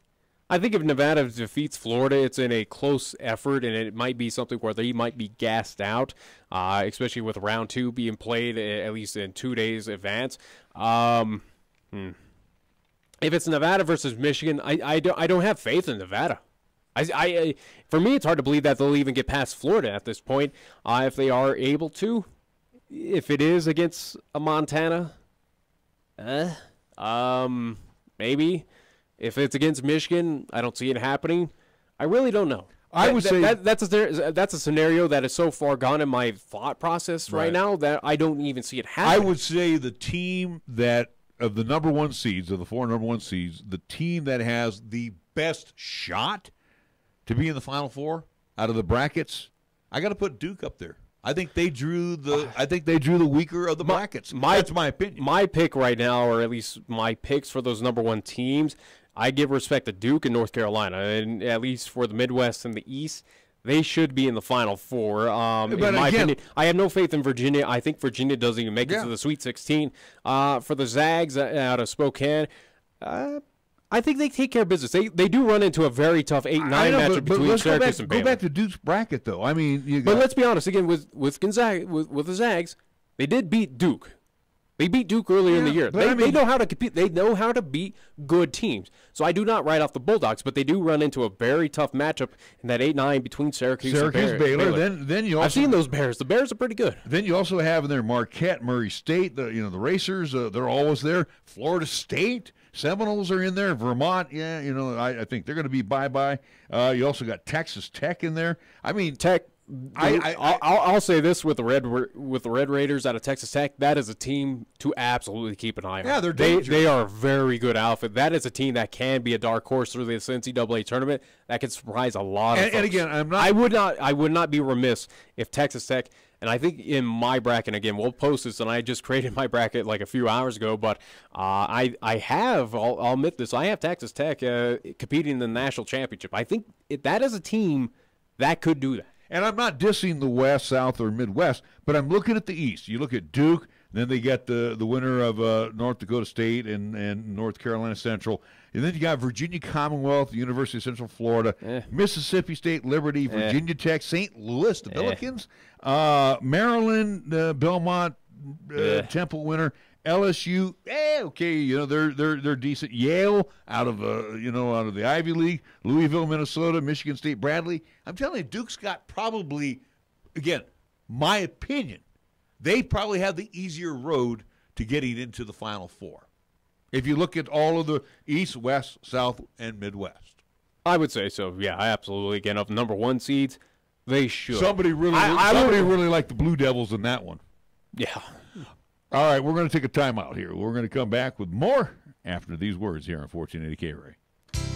I think if Nevada defeats Florida, it's in a close effort, and it might be something where they might be gassed out, especially with round 2 being played at least in 2 days advance. If it's Nevada versus Michigan, I don't have faith in Nevada. For me, it's hard to believe that they'll even get past Florida at this point. If they are able to, if it is against a Montana, maybe. If it's against Michigan, I don't see it happening. I really don't know. I would say that's a scenario that is so far gone in my thought process right now that I don't even see it happening. I would say the team that of the number 1 seeds, of the 4 number 1 seeds, the team that has the best shot to be in the Final Four out of the brackets, I got to put Duke up there. I think they drew the weaker of the brackets. That's my opinion. My pick right now, or at least my picks for those number 1 teams, I give respect to Duke and North Carolina, and at least for the Midwest and the East, they should be in the Final Four. In my opinion, I have no faith in Virginia. I think Virginia doesn't even make it to the Sweet 16. For the Zags out of Spokane, I think they take care of business. They do run into a very tough 8-9 matchup between Syracuse and Baylor. Go back to Duke's bracket, though. I mean, but let's be honest again with Gonzaga, with the Zags, they did beat Duke. They beat Duke earlier in the year. They know how to compete. They know how to beat good teams. So I do not write off the Bulldogs, but they do run into a very tough matchup in that 8-9 between Syracuse and Baylor. Then you also, I've seen those Bears. The Bears are pretty good. Then you also have in there Marquette, Murray State. The Racers. They're always there. Florida State. Seminoles are in there. Vermont, I think they're going to be bye-bye. You also got Texas Tech in there. I mean, Tech. I'll say this with the Red Raiders out of Texas Tech, that is a team to absolutely keep an eye on. Yeah, they're dangerous. They are a very good outfit. That is a team that can be a dark horse through this NCAA tournament that can surprise a lot of folks. And again, I would not be remiss if Texas Tech. And I think in my bracket, again, we'll post this, and I just created my bracket like a few hours ago, but I'll admit this, I have Texas Tech competing in the national championship. I think that is a team that could do that. And I'm not dissing the West, South, or Midwest, but I'm looking at the East. You look at Duke, then they get the winner of North Dakota State and North Carolina Central. And then you got Virginia Commonwealth, the University of Central Florida, Mississippi State Liberty, Virginia Tech, St. Louis, the Billikens, Maryland, Belmont, Temple winner, LSU. They're decent. Yale out of the Ivy League, Louisville, Minnesota, Michigan State, Bradley. I'm telling you, Duke's got probably, again, my opinion, they probably have the easier road to getting into the Final Four. If you look at all of the East, West, South, and Midwest. I would say so, yeah, absolutely. Again, of number 1 seeds, they should. Somebody really liked the Blue Devils in that one. Yeah. All right, we're going to take a timeout here. We're going to come back with more after these words here on 1480 KRAE.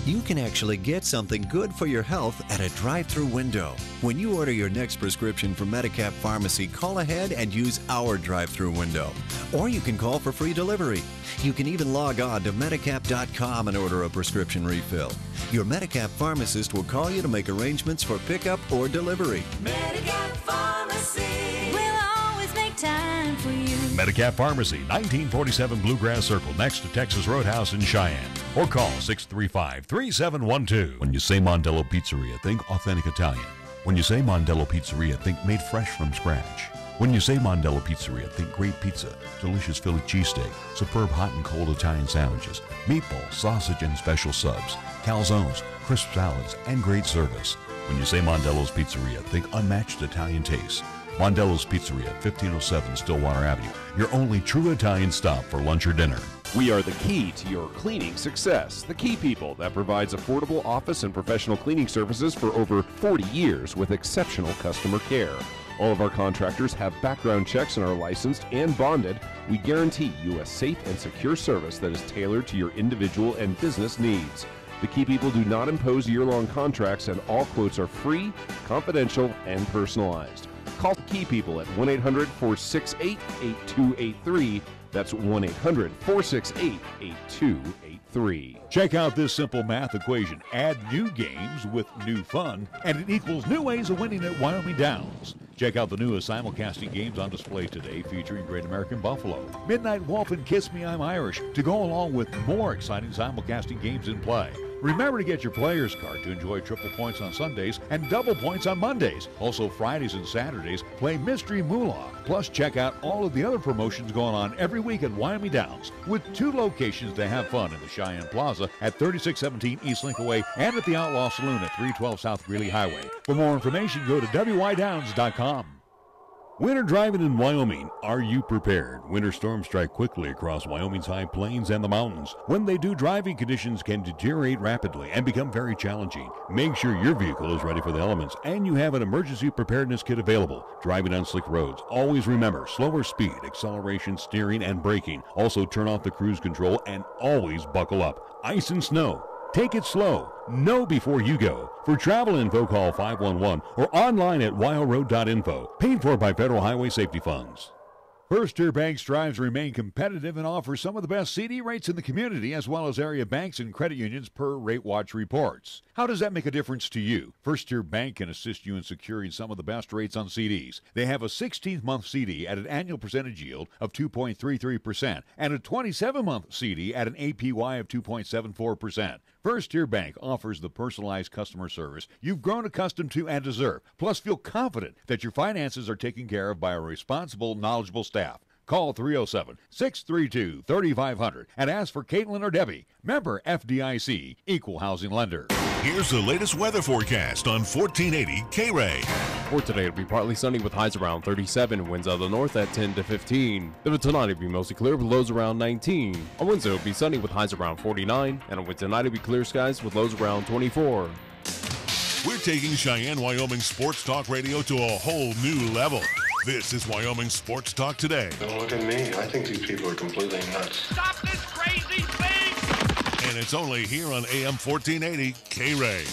You can actually get something good for your health at a drive-through window. When you order your next prescription from Medicap Pharmacy, call ahead and use our drive-through window. Or you can call for free delivery. You can even log on to Medicap.com and order a prescription refill. Your Medicap pharmacist will call you to make arrangements for pickup or delivery. Medicap Pharmacy will always make time for you. Medicap Pharmacy, 1947 Bluegrass Circle, next to Texas Roadhouse in Cheyenne. Or call 635-3712. When you say Mondello Pizzeria, think authentic Italian. When you say Mondello Pizzeria, think made fresh from scratch. When you say Mondello Pizzeria, think great pizza, delicious Philly cheesesteak, superb hot and cold Italian sandwiches, meatballs, sausage, and special subs, calzones, crisp salads, and great service. When you say Mondello's Pizzeria, think unmatched Italian taste. Mondello's Pizzeria, 1507 Stillwater Avenue, your only true Italian stop for lunch or dinner. We are the key to your cleaning success. The Key People that provides affordable office and professional cleaning services for over 40 years with exceptional customer care. All of our contractors have background checks and are licensed and bonded. We guarantee you a safe and secure service that is tailored to your individual and business needs. The Key People do not impose year-long contracts, and all quotes are free, confidential, and personalized. Call the Key People at 1-800-468-8283. That's 1-800-468-8283. Check out this simple math equation. Add new games with new fun, and it equals new ways of winning at Wyoming Downs. Check out the newest simulcasting games on display today featuring Great American Buffalo, Midnight Wolf, and Kiss Me I'm Irish to go along with more exciting simulcasting games in play. Remember to get your player's card to enjoy triple points on Sundays and double points on Mondays. Also, Fridays and Saturdays, play Mystery Moolah. Plus, check out all of the other promotions going on every week at Wyoming Downs, with 2 locations to have fun in the Cheyenne Plaza at 3617 East Linkaway and at the Outlaw Saloon at 312 South Greeley Highway. For more information, go to wydowns.com. Winter driving in Wyoming. Are you prepared? Winter storms strike quickly across Wyoming's high plains and the mountains. When they do, driving conditions can deteriorate rapidly and become very challenging. Make sure your vehicle is ready for the elements and you have an emergency preparedness kit available. Driving on slick roads, always remember slower speed, acceleration, steering, and braking. Also turn off the cruise control and always buckle up. Ice and snow. Take it slow. Know before you go. For travel info, call 511 or online at wildroad.info. Paid for by Federal Highway Safety Funds. First Tier Bank strives to remain competitive and offers some of the best CD rates in the community, as well as area banks and credit unions per Rate Watch reports. How does that make a difference to you? First Tier Bank can assist you in securing some of the best rates on CDs. They have a 16-month CD at an annual percentage yield of 2.33% and a 27-month CD at an APY of 2.74%. First Tier Bank offers the personalized customer service you've grown accustomed to and deserve. Plus, feel confident that your finances are taken care of by a responsible, knowledgeable staff. Call 307-632-3500 and ask for Caitlin or Debbie. Member FDIC, Equal Housing Lender. Here's the latest weather forecast on 1480 KRAE. For today, it'll be partly sunny with highs around 37, winds out of the north at 10 to 15. Then for tonight, it'll be mostly clear with lows around 19. On Wednesday, it'll be sunny with highs around 49, and on Wednesday night, it'll be clear skies with lows around 24. We're taking Cheyenne, Wyoming Sports Talk Radio to a whole new level. This is Wyoming Sports Talk Today. Don't look at me. I think these people are completely nuts. Stop this crazy thing! And it's only here on AM 1480 KRAE.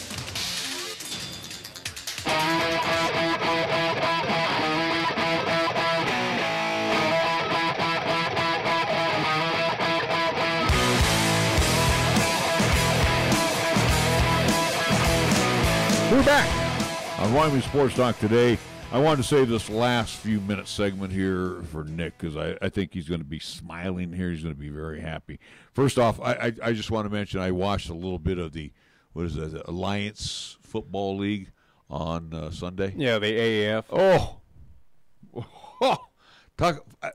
We're back on Wyoming Sports Talk Today. I wanted to say this last few minute segment here for Nick because I think he's going to be smiling here. He's going to be very happy. First off, I just want to mention I watched a little bit of the Alliance Football League on Sunday. Yeah, the AAF.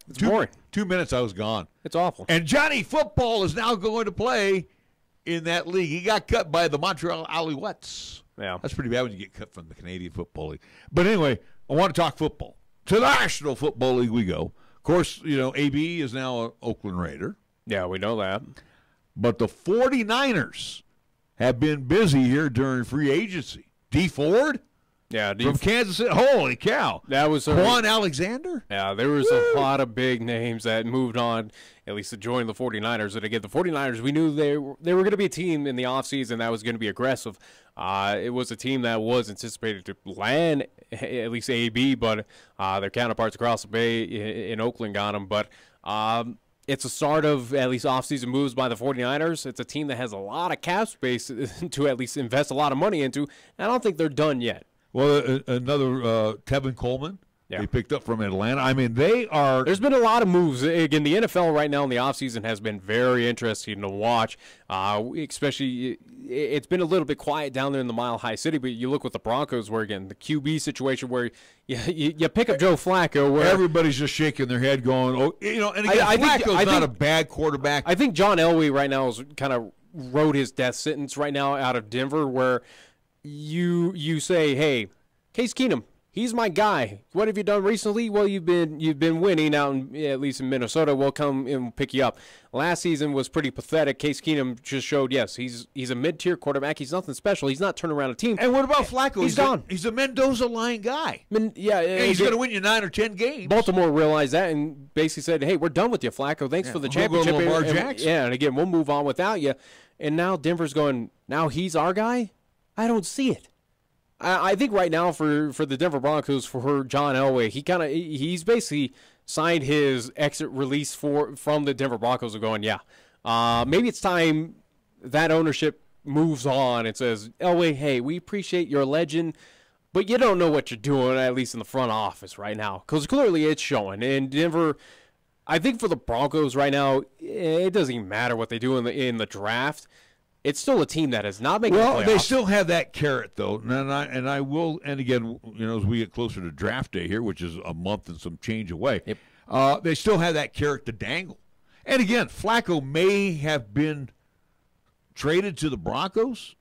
It's boring. 2 minutes, I was gone. It's awful. And Johnny Football is now going to play in that league. He got cut by the Montreal Alouettes. Yeah. That's pretty bad when you get cut from the Canadian Football League. But anyway, I want to talk football. to the National Football League we go. Of course, AB is now an Oakland Raider. Yeah, we know that. But the 49ers have been busy here during free agency. D. Ford? Yeah, from Kansas City. Holy cow. That was Quan Alexander? Yeah, there was a lot of big names that moved on, at least to join the 49ers. And again, the 49ers, we knew they were going to be a team in the offseason that was going to be aggressive. It was a team that was anticipated to land at least AB, but their counterparts across the bay in Oakland got them. But it's a start of at least offseason moves by the 49ers. It's a team that has a lot of cap space to at least invest a lot of money into. And I don't think they're done yet. Well, another Tevin Coleman they picked up from Atlanta. I mean, they are – there's been a lot of moves. Again, the NFL right now in the offseason has been very interesting to watch, especially it's been a little bit quiet down there in the Mile High City, but you look with the Broncos where, again, the QB situation where you pick up Joe Flacco. Where everybody's just shaking their head going, oh, and again, Flacco's not a bad quarterback. I think John Elway right now is kind of wrote his death sentence right now out of Denver where – You say, hey, Case Keenum, he's my guy. What have you done recently? Well, you've been winning out at least in Minnesota. We'll come and pick you up. Last season was pretty pathetic. Case Keenum just showed, yes, he's a mid-tier quarterback. He's nothing special. He's not turning around a team. And what about Flacco? He's gone. He's a Mendoza line guy. He's going to win you 9 or 10 games. Baltimore realized that and basically said, hey, we're done with you, Flacco. Thanks for the championship. We'll go to Lamar Jackson. And again, we'll move on without you. And now Denver's going, now he's our guy? I don't see it. I think right now for the Denver Broncos, for John Elway, he's basically signed his exit release from the Denver Broncos of going, maybe it's time that ownership moves on and says, Elway, hey, we appreciate your legend, but you don't know what you're doing, at least in the front office right now, because clearly it's showing. And Denver, I think for the Broncos right now, it doesn't even matter what they do in the draft. It's still a team that is not making the playoffs. Well, they still have that carrot, though. And I will, and again, as we get closer to draft day here, which is a month and some change away, they still have that carrot to dangle. And again, Flacco may have been traded to the Broncos,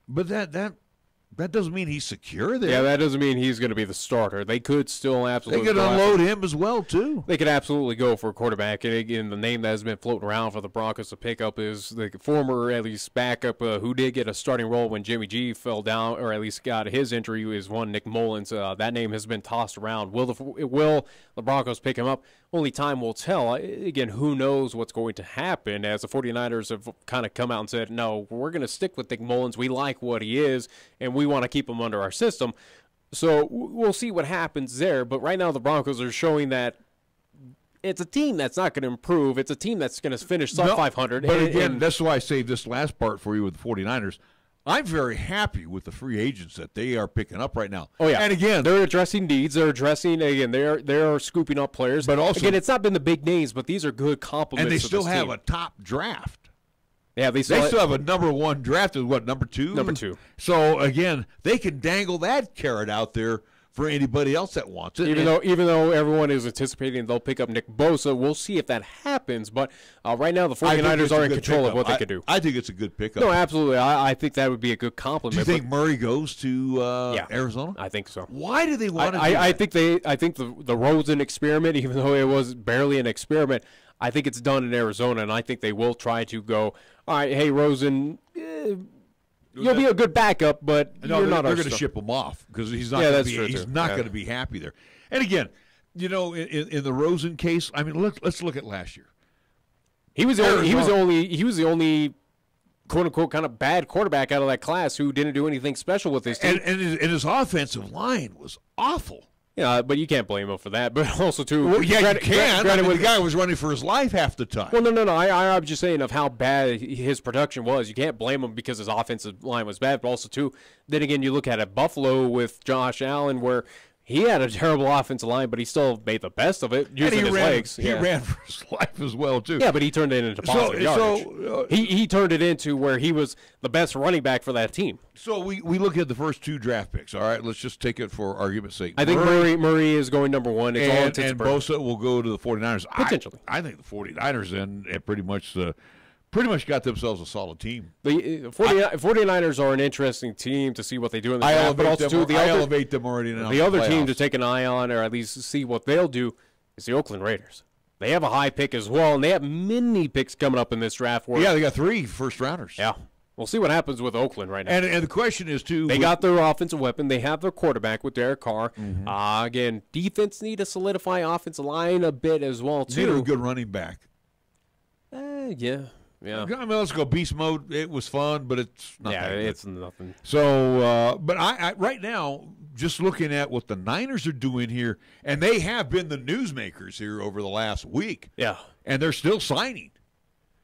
but that doesn't mean he's secure there. Yeah, that doesn't mean he's going to be the starter. They could still absolutely. They could unload him as well, too. They could absolutely go for a quarterback. And again, the name that has been floating around for the Broncos to pick up is the former, at least, backup who did get a starting role when Jimmy G fell down, or at least got his injury, is one Nick Mullins. That name has been tossed around. Will the Broncos pick him up? Only time will tell. Again, who knows what's going to happen, as the 49ers have kind of come out and said, no, we're going to stick with Nick Mullins. We like what he is, and we want to keep him under our system. So we'll see what happens there. But right now the Broncos are showing that it's a team that's not going to improve. It's a team that's going to finish sub 500. But again, that's why I saved this last part for you with the 49ers. I'm very happy with the free agents that they are picking up right now. Oh, yeah. And again, they're addressing needs. They're addressing, again, they're scooping up players. But also, again, it's not been the big names, but these are good compliments. And they still have team. A top draft. Yeah, they still have a number one draft. Is what, number 2? Number 2. So, again, they can dangle that carrot out there for anybody else that wants it. Even though everyone is anticipating they'll pick up Nick Bosa, we'll see if that happens. But right now the 49ers are in control of what they can do. I think it's a good pickup. No, absolutely. I think that would be a good compliment. Do you think Murray goes to Arizona? I think so. Why do they want to do I that? I think the Rosen experiment, even though it was barely an experiment, I think it's done in Arizona, and I think they will try to go, all right, hey, Rosen, you'll be a good backup, but you're not. They're going to ship him off because he's not. He's not going to be happy there. And again, in the Rosen case, I mean, let's look at last year. He was the only quote unquote kind of bad quarterback out of that class who didn't do anything special with his team. And his offensive line was awful. Yeah, but you can't blame him for that. But also, too, well, yeah, you can. The guy was running for his life half the time. Well, no. I'm just saying of how bad his production was. You can't blame him because his offensive line was bad. But also, too, then again, you look at Buffalo with Josh Allen, where he had a terrible offensive line, but he still made the best of it using his legs. He ran for his life as well, too. Yeah, but he turned it into positive yardage. He turned it into where he was the best running back for that team. So we look at the first 2 draft picks. All right, let's just take it for argument's sake. I think Murray is going number 1. And Bosa will go to the 49ers. Potentially. I think the 49ers then have pretty much the pretty much got themselves a solid team. The 49ers are an interesting team to see what they do in the draft. But also, I elevate them already now. The other team to take an eye on, or at least see what they'll do, is the Oakland Raiders. They have a high pick as well, and they have many picks coming up in this draft. Yeah, they got 3 first-rounders. Yeah. We'll see what happens with Oakland right now. And the question is, too. They got their offensive weapon. They have their quarterback with Derek Carr. Mm-hmm. Again, defense need to solidify offensive line a bit as well, too. Need a good running back. Yeah. I mean, let's go beast mode. It was fun, but it's not that good. It's nothing. So, but I right now, just looking at what the Niners are doing here, and they have been the newsmakers here over the last week. Yeah. And they're still signing.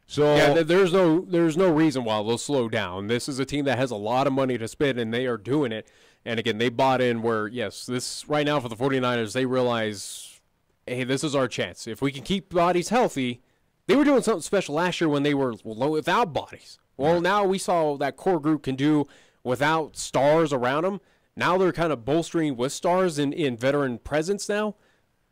So yeah, there's no reason why they'll slow down. This is a team that has a lot of money to spend, and they are doing it. And again, they bought in where, yes, this right now for the 49ers, they realize, hey, this is our chance. If we can keep bodies healthy, they were doing something special last year when they were without bodies. Well, now we saw that core group can do without stars around them. Now they're kind of bolstering with stars in veteran presence now.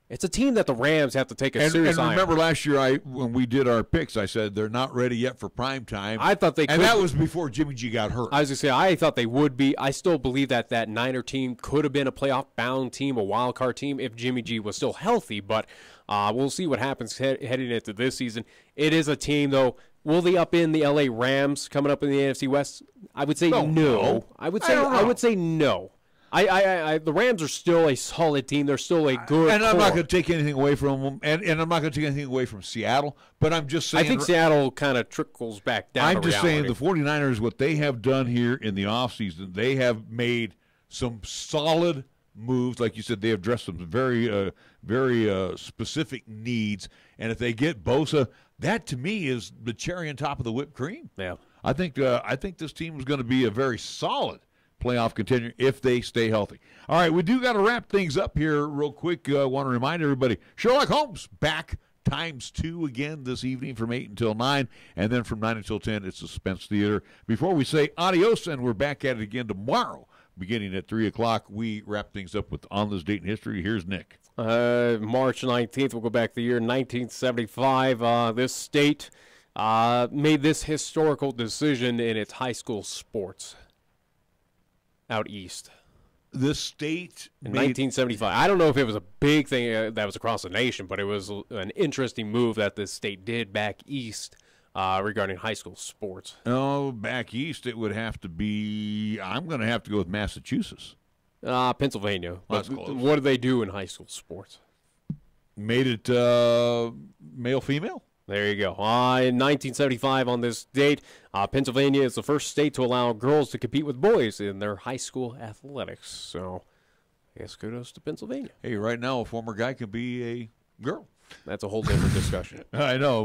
It's a team that the Rams have to take a serious eye on. And remember last year when we did our picks, I said they're not ready yet for prime time. I thought they could. And that was before Jimmy G got hurt. I was going to say, I thought they would be. I still believe that Niner team could have been a playoff-bound team, a wild card team, if Jimmy G was still healthy. But we'll see what happens heading into this season. It is a team, though. Will they up in the L.A. Rams coming up in the NFC West? I would say no. I would say no. The Rams are still a solid team. They're still a good And I'm core. not going to take anything away from them, and I'm not going to take anything away from Seattle, but I'm just saying. I think Seattle kind of trickles back down. I'm just saying the 49ers, what they have done here in the offseason, they have made some solid moves. Like you said, they have addressed some very specific needs, and if they get Bosa, that to me is the cherry on top of the whipped cream. Yeah. I think this team is going to be a very solid playoff contender if they stay healthy. All right, we do got to wrap things up here real quick. I want to remind everybody, Sherlock Holmes back ×2 again this evening from 8 until 9, and then from 9 until 10, it's Suspense Theater. Before we say adios, and we're back at it again tomorrow, beginning at 3 o'clock, we wrap things up with On This Date in History. Here's Nick. March 19th, we'll go back to the year 1975. This state made this historical decision in its high school sports. Out east. This state in 1975. I don't know if it was a big thing that was across the nation, but it was an interesting move that this state did back east regarding high school sports. Oh, back east it would have to be, I'm going to have to go with Massachusetts. Pennsylvania. But what do they do in high school sports? Made it male-female. There you go. In 1975, on this date, Pennsylvania is the first state to allow girls to compete with boys in their high school athletics. So, I guess kudos to Pennsylvania. Hey, right now, a former guy can be a girl. That's a whole different discussion. I know.